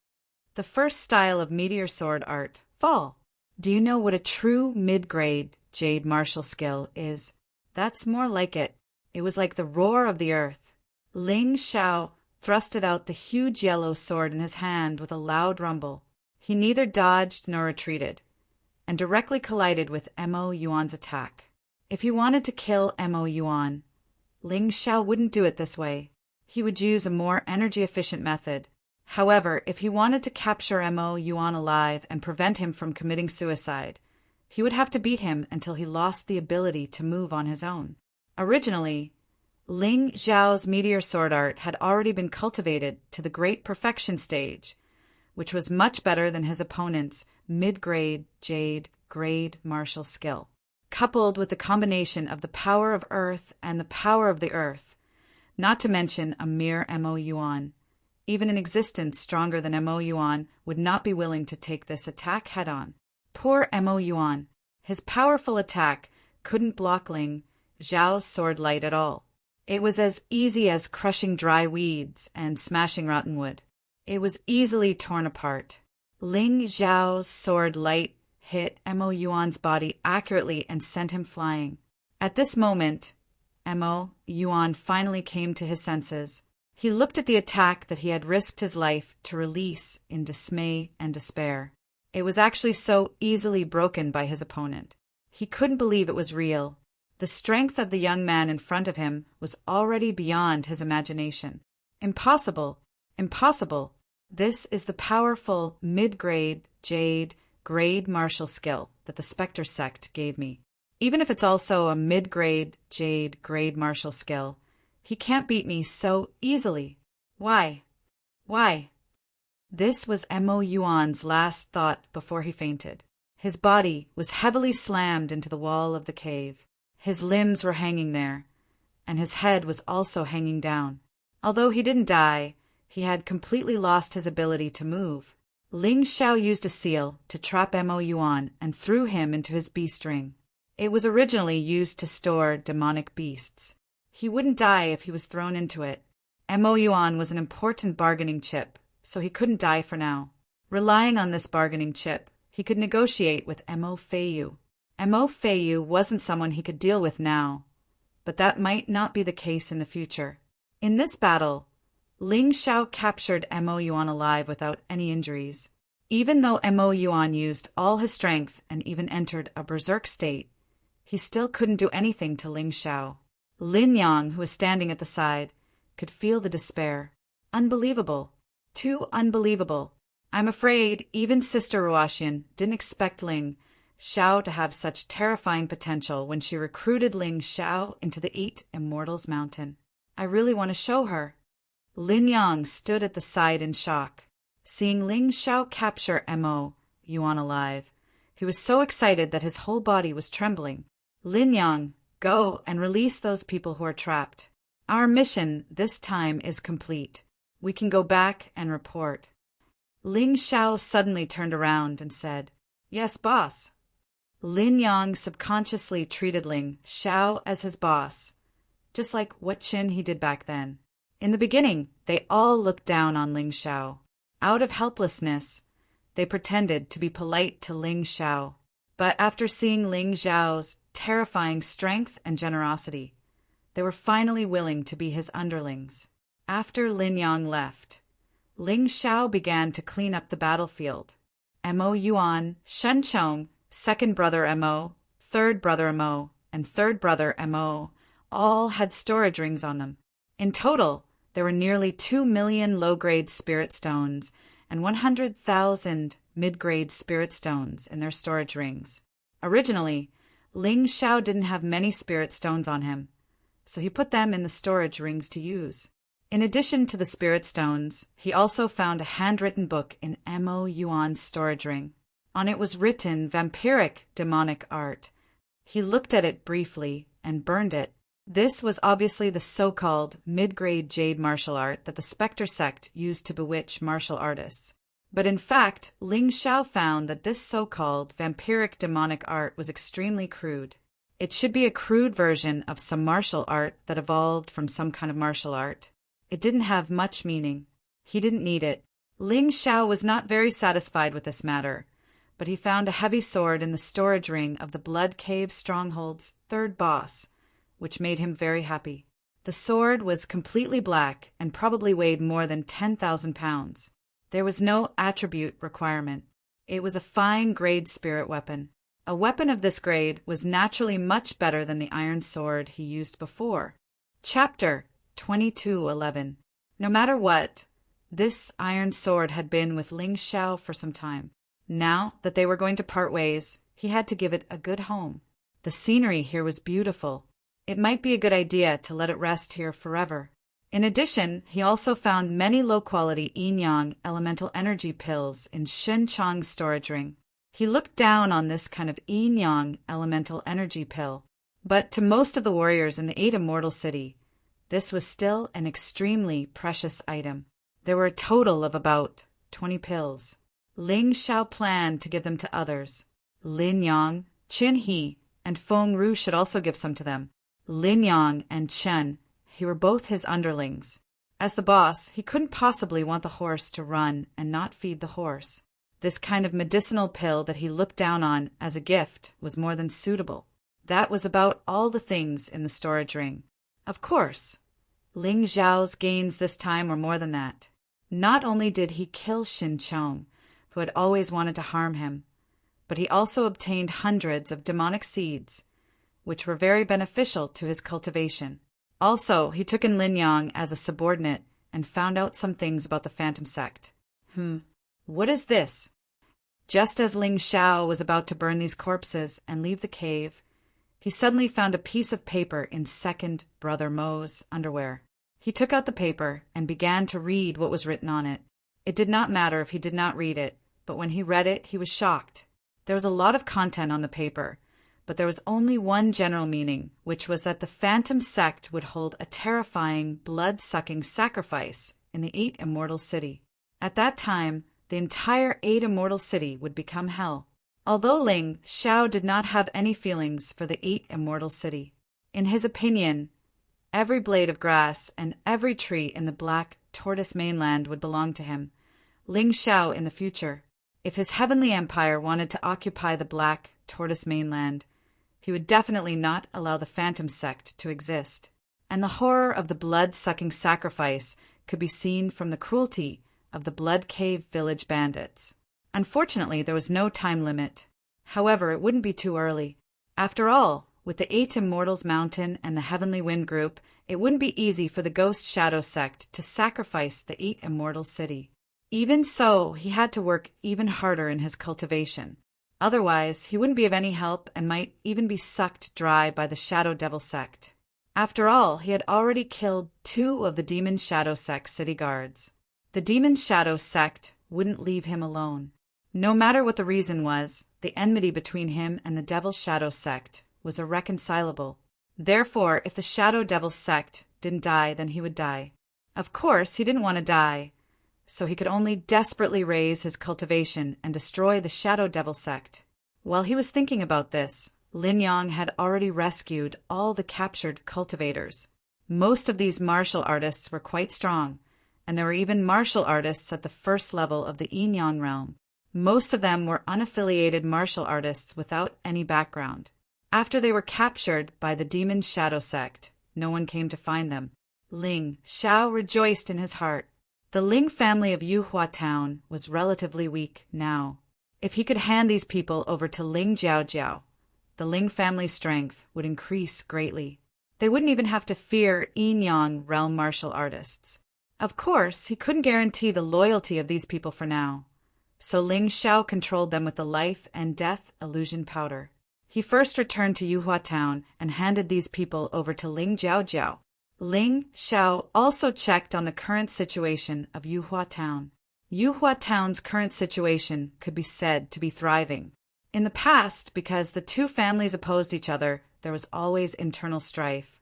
The first style of meteor sword art, fall. Do you know what a true mid-grade jade martial skill is? That's more like it. It was like the roar of the earth. Ling Xiao thrusted out the huge yellow sword in his hand with a loud rumble. He neither dodged nor retreated, and directly collided with Mo Yuan's attack. If he wanted to kill Mo Yuan, Ling Xiao wouldn't do it this way. He would use a more energy-efficient method. However, if he wanted to capture Mo Yuan alive and prevent him from committing suicide, he would have to beat him until he lost the ability to move on his own. Originally, Ling Xiao's meteor sword art had already been cultivated to the great perfection stage, which was much better than his opponent's mid-grade jade grade martial skill. Coupled with the combination of the power of earth and the power of the earth, not to mention a mere Mo Yuan, even an existence stronger than Mo Yuan would not be willing to take this attack head-on. Poor Mo Yuan. His powerful attack couldn't block Ling Xiao's sword light at all. It was as easy as crushing dry weeds and smashing rotten wood. It was easily torn apart. Ling Xiao's sword light hit Mo Yuan's body accurately and sent him flying. At this moment, Mo Yuan finally came to his senses. He looked at the attack that he had risked his life to release in dismay and despair. It was actually so easily broken by his opponent. He couldn't believe it was real. The strength of the young man in front of him was already beyond his imagination. Impossible! Impossible! This is the powerful mid-grade, jade, grade martial skill that the Spectre sect gave me. Even if it's also a mid-grade, jade, grade martial skill, he can't beat me so easily. Why? Why? This was Mo Yuan's last thought before he fainted. His body was heavily slammed into the wall of the cave. His limbs were hanging there, and his head was also hanging down. Although he didn't die, he had completely lost his ability to move. Ling Xiao used a seal to trap Mo Yuan and threw him into his beast ring. It was originally used to store demonic beasts. He wouldn't die if he was thrown into it. Mo Yuan was an important bargaining chip, so he couldn't die for now. Relying on this bargaining chip, he could negotiate with Mo Feiyu. Mo Feiyu wasn't someone he could deal with now, but that might not be the case in the future. In this battle, Ling Xiao captured Mo Yuan alive without any injuries. Even though Mo Yuan used all his strength and even entered a berserk state, he still couldn't do anything to Ling Xiao. Lin Yang, who was standing at the side, could feel the despair. Unbelievable. Too unbelievable. I'm afraid even Sister Ruoxian didn't expect Ling Xiao to have such terrifying potential when she recruited Ling Xiao into the 8 Immortals Mountain. I really want to show her. Lin Yang stood at the side in shock. Seeing Ling Xiao capture Mo Yuan alive, he was so excited that his whole body was trembling. Lin Yang, go and release those people who are trapped. Our mission this time is complete. We can go back and report. Ling Xiao suddenly turned around and said, Yes, boss. Lin Yang subconsciously treated Ling Xiao as his boss, just like what Qin he did back then. In the beginning, they all looked down on Ling Xiao. Out of helplessness, they pretended to be polite to Ling Xiao. But after seeing Ling Xiao's terrifying strength and generosity, they were finally willing to be his underlings. After Lin Yang left, Ling Xiao began to clean up the battlefield. Mo Yuan, Shen Chong, second brother Mo, third brother Mo, and third brother Mo all had storage rings on them. In total, there were nearly 2 million low-grade spirit stones and 100,000 mid-grade spirit stones in their storage rings. Originally, Ling Xiao didn't have many spirit stones on him, so he put them in the storage rings to use. In addition to the spirit stones, he also found a handwritten book in Mo Yuan's storage ring. On it was written vampiric demonic art. He looked at it briefly and burned it. This was obviously the so-called mid-grade jade martial art that the Spectre sect used to bewitch martial artists. But in fact, Ling Xiao found that this so-called vampiric demonic art was extremely crude. It should be a crude version of some martial art that evolved from some kind of martial art. It didn't have much meaning. He didn't need it. Ling Xiao was not very satisfied with this matter, but he found a heavy sword in the storage ring of the Blood Cave Stronghold's third boss, which made him very happy. The sword was completely black and probably weighed more than 10,000 pounds. There was no attribute requirement. It was a fine grade spirit weapon. A weapon of this grade was naturally much better than the iron sword he used before. Chapter 22:11. No matter what, this iron sword had been with Ling Xiao for some time. Now that they were going to part ways, he had to give it a good home. The scenery here was beautiful. It might be a good idea to let it rest here forever. In addition, he also found many low-quality yin-yang elemental energy pills in Shen Chong's storage ring. He looked down on this kind of yin-yang elemental energy pill, but to most of the warriors in the 8 Immortal City, this was still an extremely precious item. There were a total of about 20 pills. Ling Xiao planned to give them to others. Lin Yang, Qin He and Feng Ru should also give some to them. Lin Yang and Chen, he were both his underlings. As the boss, he couldn't possibly want the horse to run and not feed the horse. This kind of medicinal pill that he looked down on as a gift was more than suitable. That was about all the things in the storage ring. Of course, Ling Zhao's gains this time were more than that. Not only did he kill Xin Chong, who had always wanted to harm him, but he also obtained hundreds of demonic seeds, which were very beneficial to his cultivation. Also, he took in Lin Yang as a subordinate and found out some things about the Phantom Sect. What is this? Just as Ling Xiao was about to burn these corpses and leave the cave, he suddenly found a piece of paper in second Brother Mo's underwear. He took out the paper and began to read what was written on it. It did not matter if he did not read it, but when he read it, he was shocked. There was a lot of content on the paper, but there was only one general meaning, which was that the Phantom Sect would hold a terrifying, blood-sucking sacrifice in the 8 Immortal City. At that time, the entire 8 Immortal City would become hell. Although Ling Xiao did not have any feelings for the 8 Immortal City, in his opinion, every blade of grass and every tree in the Black Tortoise mainland would belong to him. Ling Xiao in the future, if his heavenly empire wanted to occupy the Black Tortoise mainland, he would definitely not allow the Phantom Sect to exist. And the horror of the blood-sucking sacrifice could be seen from the cruelty of the Blood Cave Village bandits. Unfortunately, there was no time limit. However, it wouldn't be too early. After all, with the 8 Immortals Mountain and the Heavenly Wind Group, it wouldn't be easy for the Ghost Shadow Sect to sacrifice the 8 Immortal City. Even so, he had to work even harder in his cultivation. Otherwise, he wouldn't be of any help and might even be sucked dry by the Shadow Devil Sect. After all, he had already killed 2 of the Demon Shadow Sect city guards. The Demon Shadow Sect wouldn't leave him alone. No matter what the reason was, the enmity between him and the Devil Shadow Sect was irreconcilable. Therefore, if the Shadow Devil Sect didn't die, then he would die. Of course, he didn't want to die, so he could only desperately raise his cultivation and destroy the Shadow Devil Sect. While he was thinking about this, Lin Yang had already rescued all the captured cultivators. Most of these martial artists were quite strong, and there were even martial artists at the first level of the Yin Yang realm. Most of them were unaffiliated martial artists without any background. After they were captured by the Demon Shadow Sect, no one came to find them. Ling Xiao rejoiced in his heart. The Ling family of Yuhua Town was relatively weak now. If he could hand these people over to Ling Jiaojiao, the Ling family's strength would increase greatly. They wouldn't even have to fear Yin Yang realm martial artists. Of course, he couldn't guarantee the loyalty of these people for now, so Ling Xiao controlled them with the life and death illusion powder. He first returned to Yuhua Town and handed these people over to Ling Jiaojiao. Ling Xiao also checked on the current situation of Yuhua Town. Yuhua Town's current situation could be said to be thriving. In the past, because the 2 families opposed each other, there was always internal strife,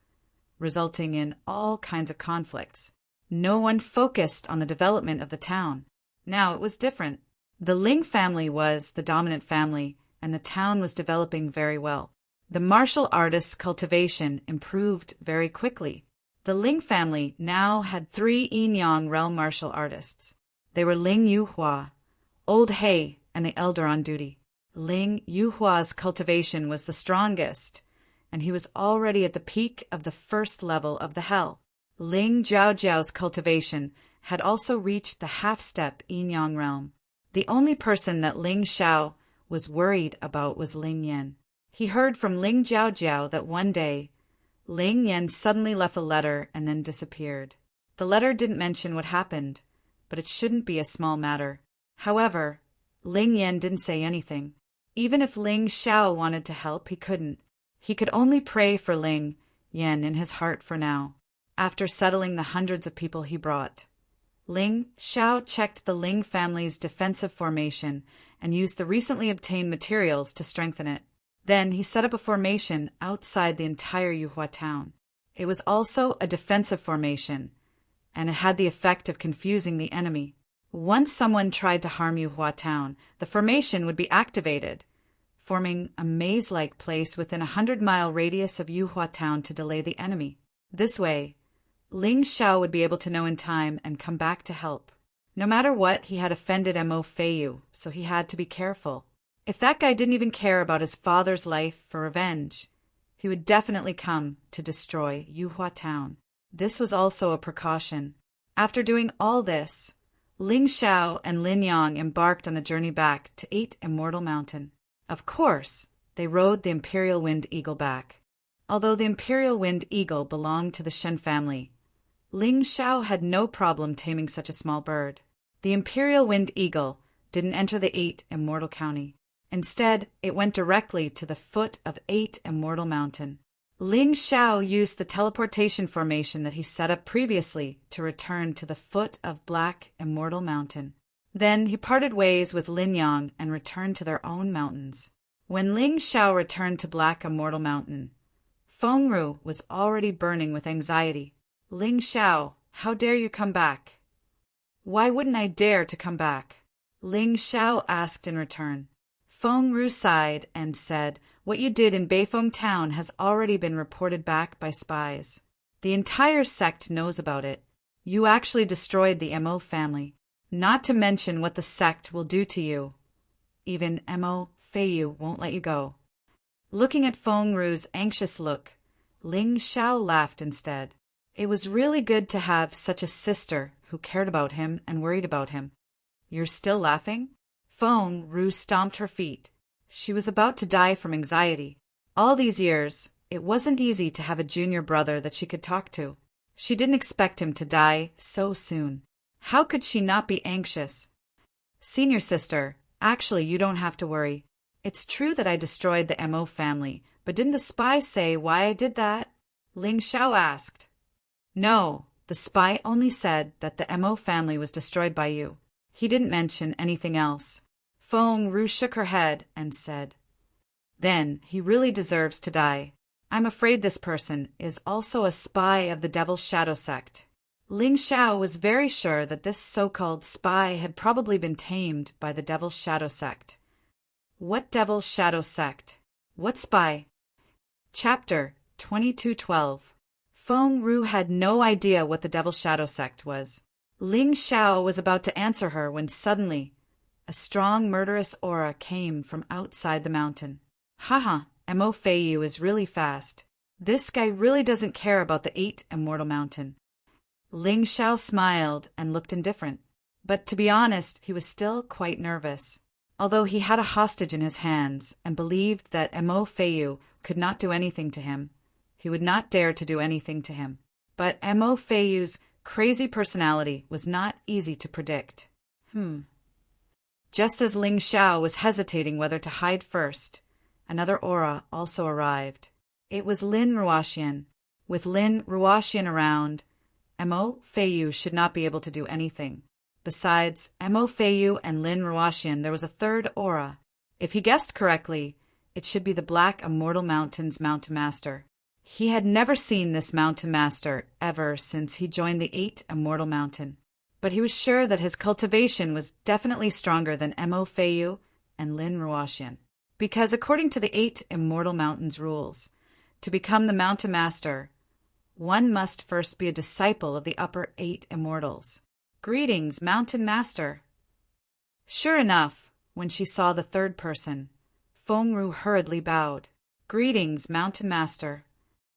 resulting in all kinds of conflicts. No one focused on the development of the town. Now it was different. The Ling family was the dominant family, and the town was developing very well. The martial artists' cultivation improved very quickly. The Ling family now had 3 Yin Yang realm martial artists. They were Ling Yuhua, Old He, and the Elder on duty. Ling Yuhua's cultivation was the strongest, and he was already at the peak of the first level of the hell. Ling Jiaojiao's cultivation had also reached the half-step Yin Yang realm. The only person that Ling Xiao was worried about was Ling Yan. He heard from Ling Jiaojiao that one day, Ling Yan suddenly left a letter and then disappeared. The letter didn't mention what happened, but it shouldn't be a small matter. However, Ling Yan didn't say anything. Even if Ling Xiao wanted to help, he couldn't. He could only pray for Ling Yan in his heart for now. After settling the hundreds of people he brought, Ling Xiao checked the Ling family's defensive formation and used the recently obtained materials to strengthen it. Then he set up a formation outside the entire Yuhua town. It was also a defensive formation, and it had the effect of confusing the enemy. Once someone tried to harm Yuhua town, the formation would be activated. forming a maze-like place within a 100-mile radius of Yuhua town to delay the enemy. This way, Ling Xiao would be able to know in time and come back to help. No matter what, he had offended Mo Feiyu, so he had to be careful. If that guy didn't even care about his father's life for revenge, he would definitely come to destroy Yuhua town. This was also a precaution. After doing all this, Ling Xiao and Lin Yang embarked on the journey back to 8 Immortal Mountain. Of course, they rode the Imperial Wind Eagle back. Although the Imperial Wind Eagle belonged to the Shen family, Ling Xiao had no problem taming such a small bird. The Imperial Wind Eagle didn't enter the 8 Immortal County. Instead, it went directly to the foot of 8 Immortal Mountain. Ling Xiao used the teleportation formation that he set up previously to return to the foot of Black Immortal Mountain. Then he parted ways with Lin Yang and returned to their own mountains. When Ling Xiao returned to Black Immortal Mountain, Feng Ru was already burning with anxiety. Ling Xiao, how dare you come back? Why wouldn't I dare to come back? Ling Xiao asked in return. Feng Ru sighed and said, what you did in Beifeng town has already been reported back by spies. The entire sect knows about it. You actually destroyed the Mo family. Not to mention what the sect will do to you. Even Mo Feiyu won't let you go. Looking at Feng Ru's anxious look, Ling Xiao laughed instead. It was really good to have such a sister who cared about him and worried about him. You're still laughing? Feng Ru stomped her feet. She was about to die from anxiety. All these years, it wasn't easy to have a junior brother that she could talk to. She didn't expect him to die so soon. How could she not be anxious? Senior sister, actually you don't have to worry. It's true that I destroyed the Mo family, but didn't the spy say why I did that? Ling Xiao asked. No, the spy only said that the Mo family was destroyed by you. He didn't mention anything else. Feng Ru shook her head and said, then he really deserves to die. I'm afraid this person is also a spy of the Devil's Shadow sect. Ling Xiao was very sure that this so-called spy had probably been tamed by the Devil's Shadow sect. What Devil's Shadow sect? What spy? Chapter 2212. Feng Ru had no idea what the Devil's Shadow sect was. Ling Xiao was about to answer her when suddenly a strong murderous aura came from outside the mountain. Haha, Mo Feiyu is really fast. This guy really doesn't care about the 8 Immortal Mountain. Ling Xiao smiled and looked indifferent. But to be honest, he was still quite nervous. Although he had a hostage in his hands and believed that Mo Feiyu could not do anything to him, he would not dare to do anything to him. But Mo Feiyu's crazy personality was not easy to predict. Just as Ling Xiao was hesitating whether to hide first, another aura also arrived. It was Lin Ruoxian. With Lin Ruoxian around, Mo Feiyu should not be able to do anything. Besides Mo Feiyu and Lin Ruoxian, there was a third aura. If he guessed correctly, it should be the Black Immortal Mountain's Mountain Master. He had never seen this Mountain Master ever since he joined the 8 Immortal Mountain. But he was sure that his cultivation was definitely stronger than Mo Feiyu and Lin Ruoxian. Because according to the 8 Immortal Mountain's rules, to become the Mountain Master, one must first be a disciple of the upper 8 Immortals. Greetings, Mountain Master. Sure enough, when she saw the third person, Feng Ru hurriedly bowed. Greetings, Mountain Master.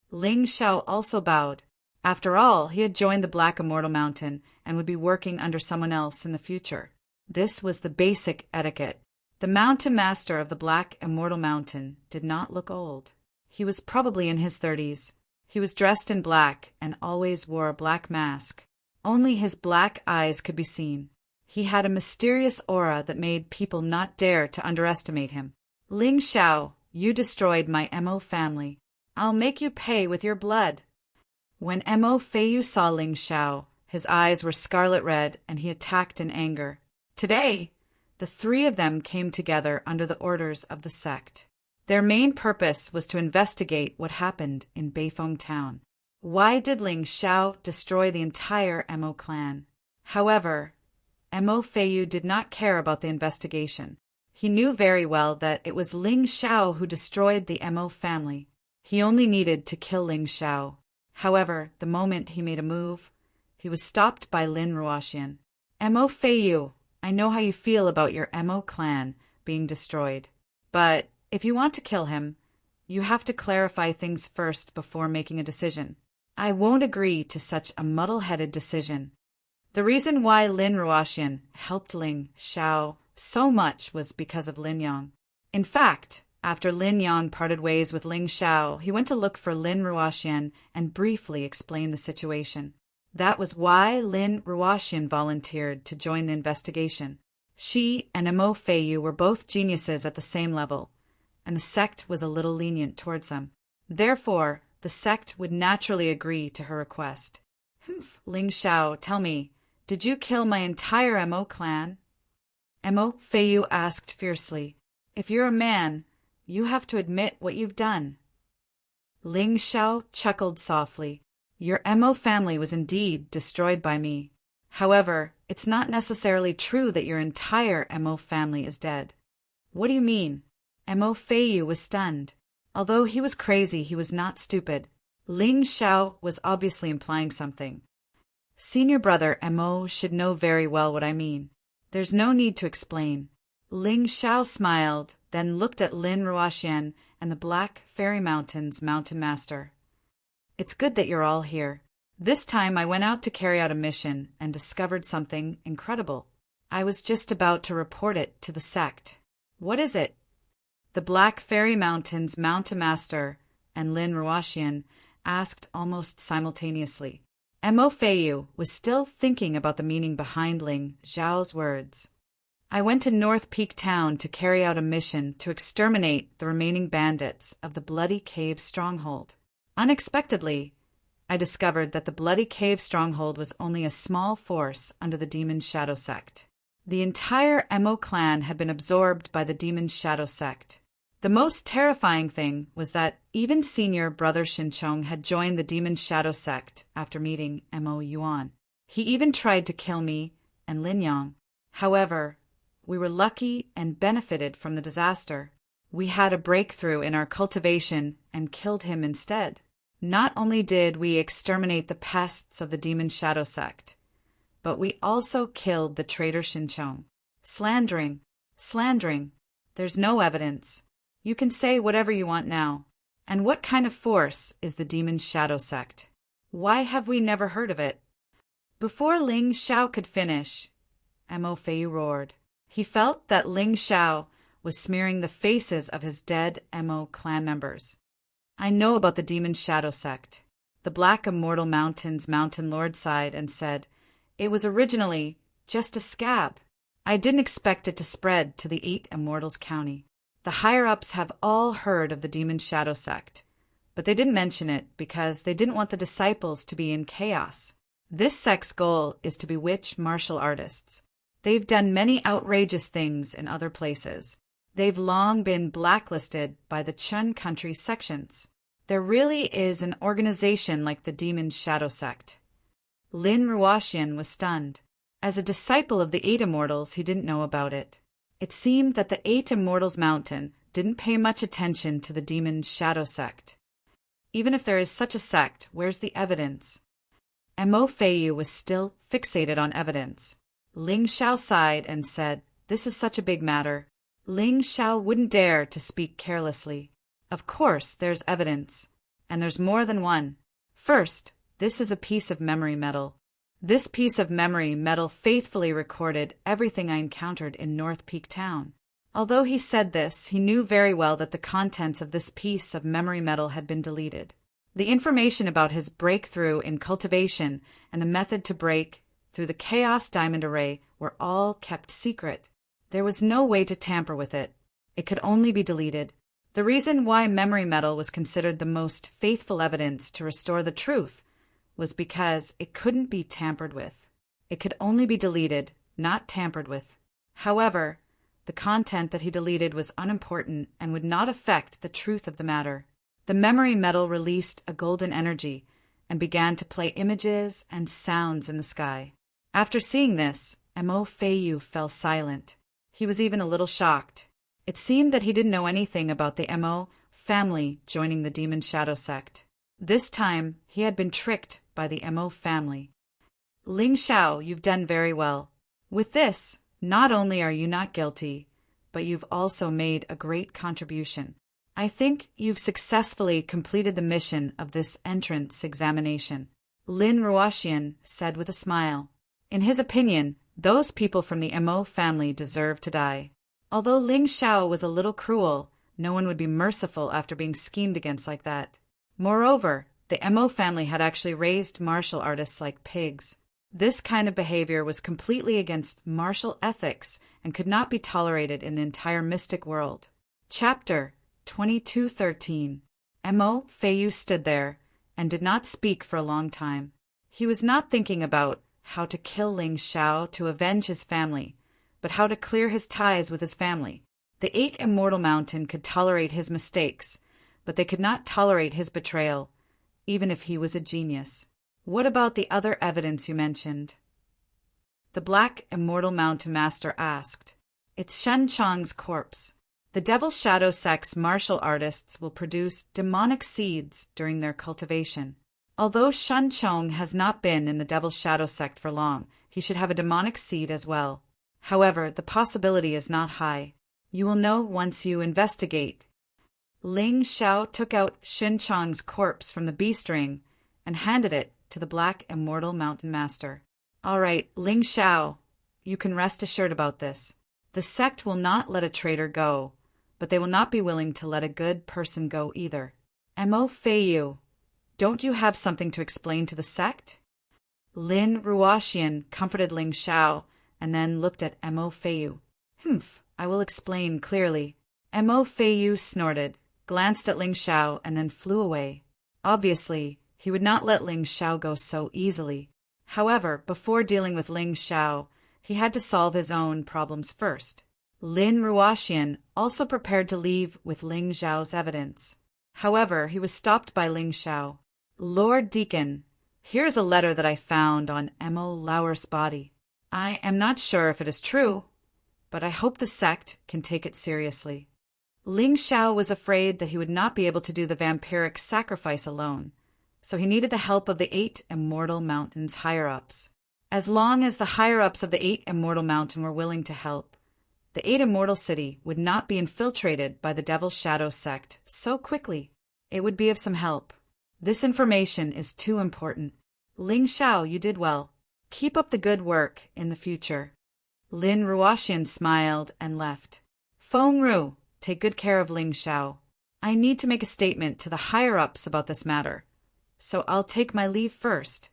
Ling Xiao also bowed. After all, he had joined the Black Immortal Mountain and would be working under someone else in the future. This was the basic etiquette. The Mountain Master of the Black Immortal Mountain did not look old. He was probably in his 30s. He was dressed in black and always wore a black mask. Only his black eyes could be seen. He had a mysterious aura that made people not dare to underestimate him. Ling Xiao, you destroyed my Mo family. I'll make you pay with your blood. When Mo Feiyu saw Ling Xiao, his eyes were scarlet red and he attacked in anger. Today, the three of them came together under the orders of the sect. Their main purpose was to investigate what happened in Beifeng town. Why did Ling Xiao destroy the entire Mo clan? However, Mo Feiyu did not care about the investigation. He knew very well that it was Ling Xiao who destroyed the Mo family. He only needed to kill Ling Xiao. However, the moment he made a move, he was stopped by Lin Ruoxian. Mo Feiyu, I know how you feel about your Mo clan being destroyed. But if you want to kill him, you have to clarify things first before making a decision. I won't agree to such a muddle-headed decision. The reason why Lin Ruoxian helped Ling Xiao so much was because of Lin Yang. In fact, after Lin Yang parted ways with Ling Xiao, he went to look for Lin Ruoxian and briefly explain the situation. That was why Lin Ruoxian volunteered to join the investigation. She and Mo Feiyu were both geniuses at the same level, and the sect was a little lenient towards them. Therefore, the sect would naturally agree to her request. Ling Xiao, tell me, did you kill my entire Mo clan? Mo Feiyu asked fiercely. If you're a man, you have to admit what you've done. Ling Xiao chuckled softly. Your Mo family was indeed destroyed by me. However, it's not necessarily true that your entire Mo family is dead. What do you mean? Mo Feiyu was stunned. Although he was crazy, he was not stupid. Ling Xiao was obviously implying something. Senior brother Mo should know very well what I mean. There's no need to explain. Ling Xiao smiled, then looked at Lin Ruoxian and the Black Fairy Mountain's mountain master. It's good that you're all here. This time I went out to carry out a mission and discovered something incredible. I was just about to report it to the sect. What is it? The Black Fairy Mountain's mountain master and Lin Ruoxian asked almost simultaneously. Mo Feiyu was still thinking about the meaning behind Ling Xiao's words. I went to North Peak Town to carry out a mission to exterminate the remaining bandits of the Bloody Cave Stronghold. Unexpectedly, I discovered that the Bloody Cave Stronghold was only a small force under the Demon Shadow Sect. The entire Mo clan had been absorbed by the Demon Shadow Sect. The most terrifying thing was that even senior brother Xinchong had joined the Demon Shadow Sect after meeting Mo Yuan. He even tried to kill me and Lin Yang. However, we were lucky and benefited from the disaster. We had a breakthrough in our cultivation and killed him instead. Not only did we exterminate the pests of the Demon Shadow Sect, but we also killed the traitor Xinchong. Slandering. There's no evidence. You can say whatever you want now. And what kind of force is the Demon Shadow Sect? Why have we never heard of it? Before Ling Xiao could finish, Mo Feiyu roared. He felt that Ling Xiao was smearing the faces of his dead Mo clan members. I know about the Demon Shadow Sect. The Black Immortal Mountain's mountain lord sighed and said, it was originally just a scab. I didn't expect it to spread to the 8 Immortals County. The higher-ups have all heard of the Demon Shadow Sect, but they didn't mention it because they didn't want the disciples to be in chaos. This sect's goal is to bewitch martial artists. They've done many outrageous things in other places. They've long been blacklisted by the Chun Country sections. There really is an organization like the Demon Shadow Sect. Lin Ruoxian was stunned. As a disciple of the 8 Immortals, he didn't know about it. It seemed that the 8 Immortals Mountain didn't pay much attention to the Demon Shadow Sect. Even if there is such a sect, where's the evidence? Mo Feiyu was still fixated on evidence. Ling Xiao sighed and said, this is such a big matter. Ling Xiao wouldn't dare to speak carelessly. Of course, there's evidence. And there's more than one. First, this is a piece of memory metal. This piece of memory metal faithfully recorded everything I encountered in North Peak Town. Although he said this, he knew very well that the contents of this piece of memory metal had been deleted. The information about his breakthrough in cultivation and the method to break through the Chaos Diamond Array were all kept secret. There was no way to tamper with it. It could only be deleted. The reason why memory metal was considered the most faithful evidence to restore the truth was because it couldn't be tampered with. It could only be deleted, not tampered with. However, the content that he deleted was unimportant and would not affect the truth of the matter. The memory metal released a golden energy and began to play images and sounds in the sky. After seeing this, Mo Feiyu fell silent. He was even a little shocked. It seemed that he didn't know anything about the Mo family joining the Demon Shadow sect. This time, he had been tricked by the Mo family. Ling Xiao, you've done very well. With this, not only are you not guilty, but you've also made a great contribution. I think you've successfully completed the mission of this entrance examination, Lin Ruoxian said with a smile. In his opinion, those people from the Mo family deserve to die. Although Ling Xiao was a little cruel, no one would be merciful after being schemed against like that. Moreover, the Mo family had actually raised martial artists like pigs. This kind of behavior was completely against martial ethics and could not be tolerated in the entire mystic world. Chapter 2213. Mo Feiyu stood there and did not speak for a long time. He was not thinking about how to kill Ling Xiao to avenge his family, but how to clear his ties with his family. The 8 Immortal Mountain could tolerate his mistakes, but they could not tolerate his betrayal, even if he was a genius. What about the other evidence you mentioned? The Black Immortal Mountain Master asked. It's Shen Chong's corpse. The Devil Shadow sect's martial artists will produce demonic seeds during their cultivation. Although Shen Chong has not been in the Devil Shadow sect for long, he should have a demonic seed as well. However, the possibility is not high. You will know once you investigate. Ling Xiao took out Shen Chong's corpse from the beast ring and handed it to the Black Immortal Mountain Master. All right, Ling Xiao, you can rest assured about this. The sect will not let a traitor go, but they will not be willing to let a good person go either. Mo Feiyu, don't you have something to explain to the sect? Lin Ruoxian comforted Ling Xiao and then looked at Mo Feiyu. I will explain clearly. Mo Feiyu snorted, glanced at Ling Xiao, and then flew away. Obviously, he would not let Ling Xiao go so easily. However, before dealing with Ling Xiao, he had to solve his own problems first. Lin Ruoxian also prepared to leave with Ling Xiao's evidence. However, he was stopped by Ling Xiao. Lord Deacon, here's a letter that I found on Mo Lauer's body. I am not sure if it is true, but I hope the sect can take it seriously. Ling Xiao was afraid that he would not be able to do the vampiric sacrifice alone, so he needed the help of the 8 Immortal Mountain's higher-ups. As long as the higher-ups of the 8 Immortal Mountain were willing to help, the 8 Immortal City would not be infiltrated by the Devil Shadow sect so quickly. It would be of some help. This information is too important. Ling Xiao, you did well. Keep up the good work in the future. Lin Ruoxian smiled and left. Feng Ru, take good care of Ling Xiao. I need to make a statement to the higher-ups about this matter, so I'll take my leave first.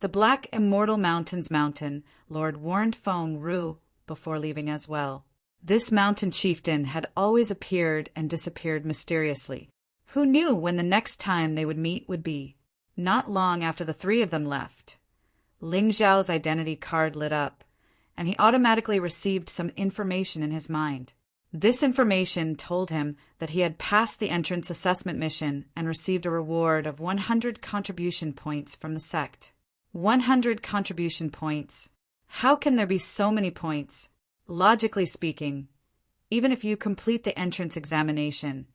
The Black Immortal Mountain's mountain lord warned Feng Ru before leaving as well. This mountain chieftain had always appeared and disappeared mysteriously. Who knew when the next time they would meet would be? Not long after the 3 of them left, Ling Xiao's identity card lit up, and he automatically received some information in his mind. This information told him that he had passed the entrance assessment mission and received a reward of 100 contribution points from the sect. 100 contribution points. How can there be so many points? Logically speaking, even if you complete the entrance examination,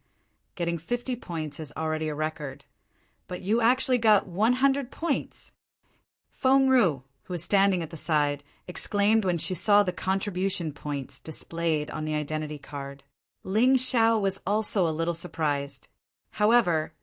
getting 50 points is already a record. But you actually got 100 points. Feng Ru, who was standing at the side, exclaimed when she saw the contribution points displayed on the identity card. Ling Xiao was also a little surprised. However,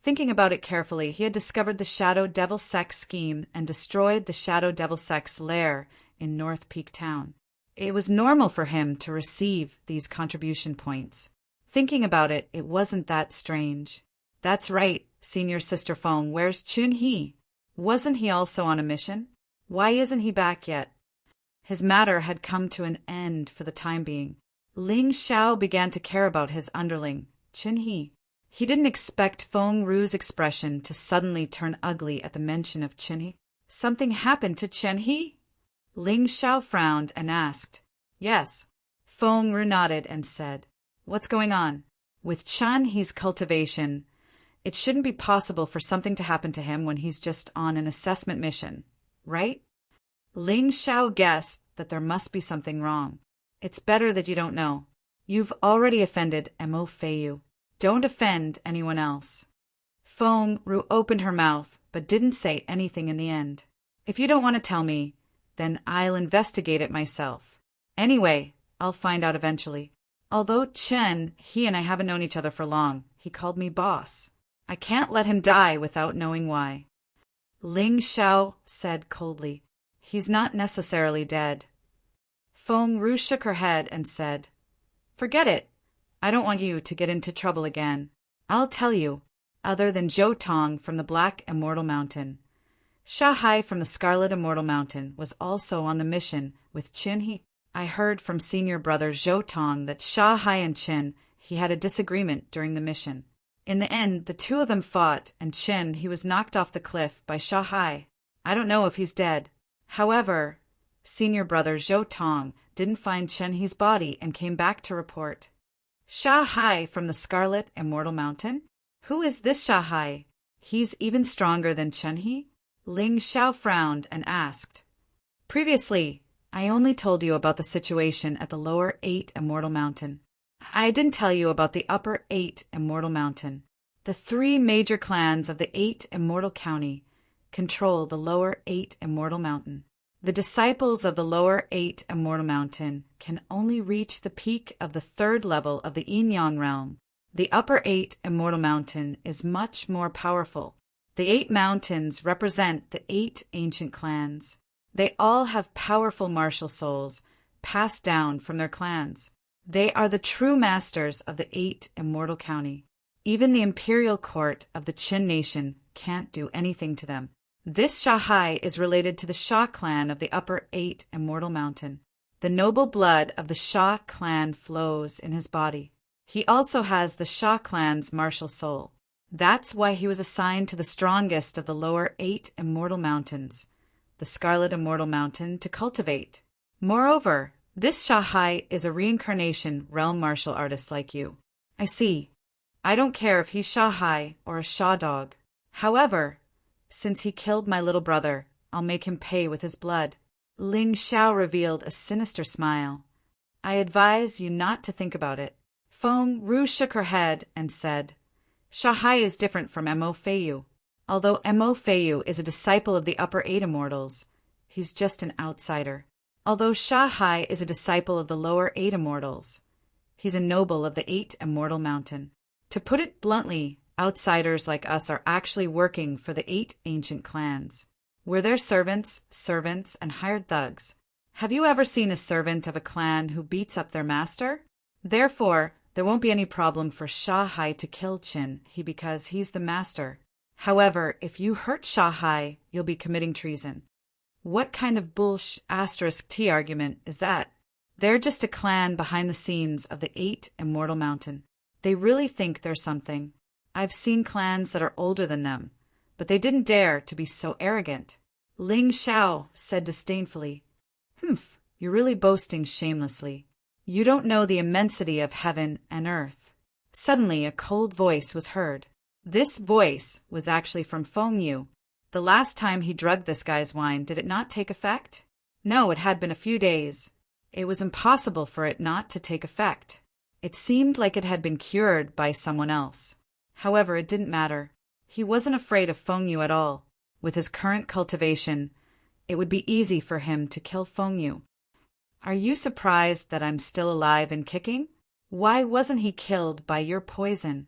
thinking about it carefully, he had discovered the Shadow Devil Sect scheme and destroyed the Shadow Devil Sect's lair in North Peak Town. It was normal for him to receive these contribution points. Thinking about it, it wasn't that strange. That's right, Senior Sister Feng, where's Chun He? Wasn't he also on a mission? Why isn't he back yet? His matter had come to an end for the time being. Ling Xiao began to care about his underling, Chun He. He didn't expect Feng Ru's expression to suddenly turn ugly at the mention of Chun He. Something happened to Chun He? Ling Xiao frowned and asked. Yes. Feng Ru nodded and said, What's going on? With Chun He's cultivation, it shouldn't be possible for something to happen to him when he's just on an assessment mission, right? Ling Xiao guessed that there must be something wrong. It's better that you don't know. You've already offended Mo Feiyu. Don't offend anyone else. Feng Ru opened her mouth, but didn't say anything in the end. If you don't want to tell me, then I'll investigate it myself. Anyway, I'll find out eventually. Although Chen, he and I haven't known each other for long, he called me boss. I can't let him die without knowing why. Ling Xiao said coldly, He's not necessarily dead. Feng Ru shook her head and said, Forget it. I don't want you to get into trouble again. I'll tell you, other than Zhou Tong from the Black Immortal Mountain. Sha Hai from the Scarlet Immortal Mountain was also on the mission with Qin He. I heard from senior brother Zhou Tong that Sha Hai and Qin He had a disagreement during the mission. In the end, the two of them fought, and Qin He was knocked off the cliff by Sha Hai. I don't know if he's dead. However, senior brother Zhou Tong didn't find Chen He's body and came back to report. Sha Hai from the Scarlet Immortal Mountain? Who is this Sha Hai? He's even stronger than Chen He? Ling Xiao frowned and asked. Previously, I only told you about the situation at the lower 8 Immortal Mountain. I didn't tell you about the upper 8 Immortal Mountain. The 3 major clans of the 8 Immortal County control the lower 8 Immortal Mountain. The disciples of the lower 8 Immortal Mountain can only reach the peak of the 3rd level of the Yin-Yang realm. The upper 8 Immortal Mountain is much more powerful. The 8 mountains represent the 8 ancient clans. They all have powerful martial souls passed down from their clans. They are the true masters of the 8 Immortal County. Even the imperial court of the Qin nation can't do anything to them. This Sha Hai is related to the Sha clan of the upper 8 Immortal Mountain. The noble blood of the Sha clan flows in his body. He also has the Sha clan's martial soul. That's why he was assigned to the strongest of the lower 8 Immortal Mountains, the Scarlet Immortal Mountain, to cultivate. Moreover, this Sha Hai is a reincarnation realm martial artist like you. I see. I don't care if he's Sha Hai or a Sha dog. However, since he killed my little brother, I'll make him pay with his blood. Ling Xiao revealed a sinister smile. I advise you not to think about it. Feng Ru shook her head and said, Sha Hai is different from Mo Feiyu. Although Mo Feiyu is a disciple of the upper 8 immortals, he's just an outsider. Although Sha Hai is a disciple of the lower 8 immortals, he's a noble of the 8 Immortal Mountain. To put it bluntly, outsiders like us are actually working for the 8 ancient clans. We're their servants, and hired thugs. Have you ever seen a servant of a clan who beats up their master? Therefore, there won't be any problem for Sha Hai to kill Qin He because he's the master. However, if you hurt Sha Hai, you'll be committing treason. What kind of **T argument is that? They're just a clan behind the scenes of the 8 Immortal Mountain. They really think they're something. I've seen clans that are older than them, but they didn't dare to be so arrogant. Ling Xiao said disdainfully, Humph, you're really boasting shamelessly. You don't know the immensity of heaven and earth. Suddenly, a cold voice was heard. This voice was actually from Feng Yu. The last time he drugged this guy's wine, did it not take effect? No, it had been a few days. It was impossible for it not to take effect. It seemed like it had been cured by someone else. However, it didn't matter. He wasn't afraid of Feng Yu at all. With his current cultivation, it would be easy for him to kill Feng Yu. Are you surprised that I'm still alive and kicking? Why wasn't he killed by your poison?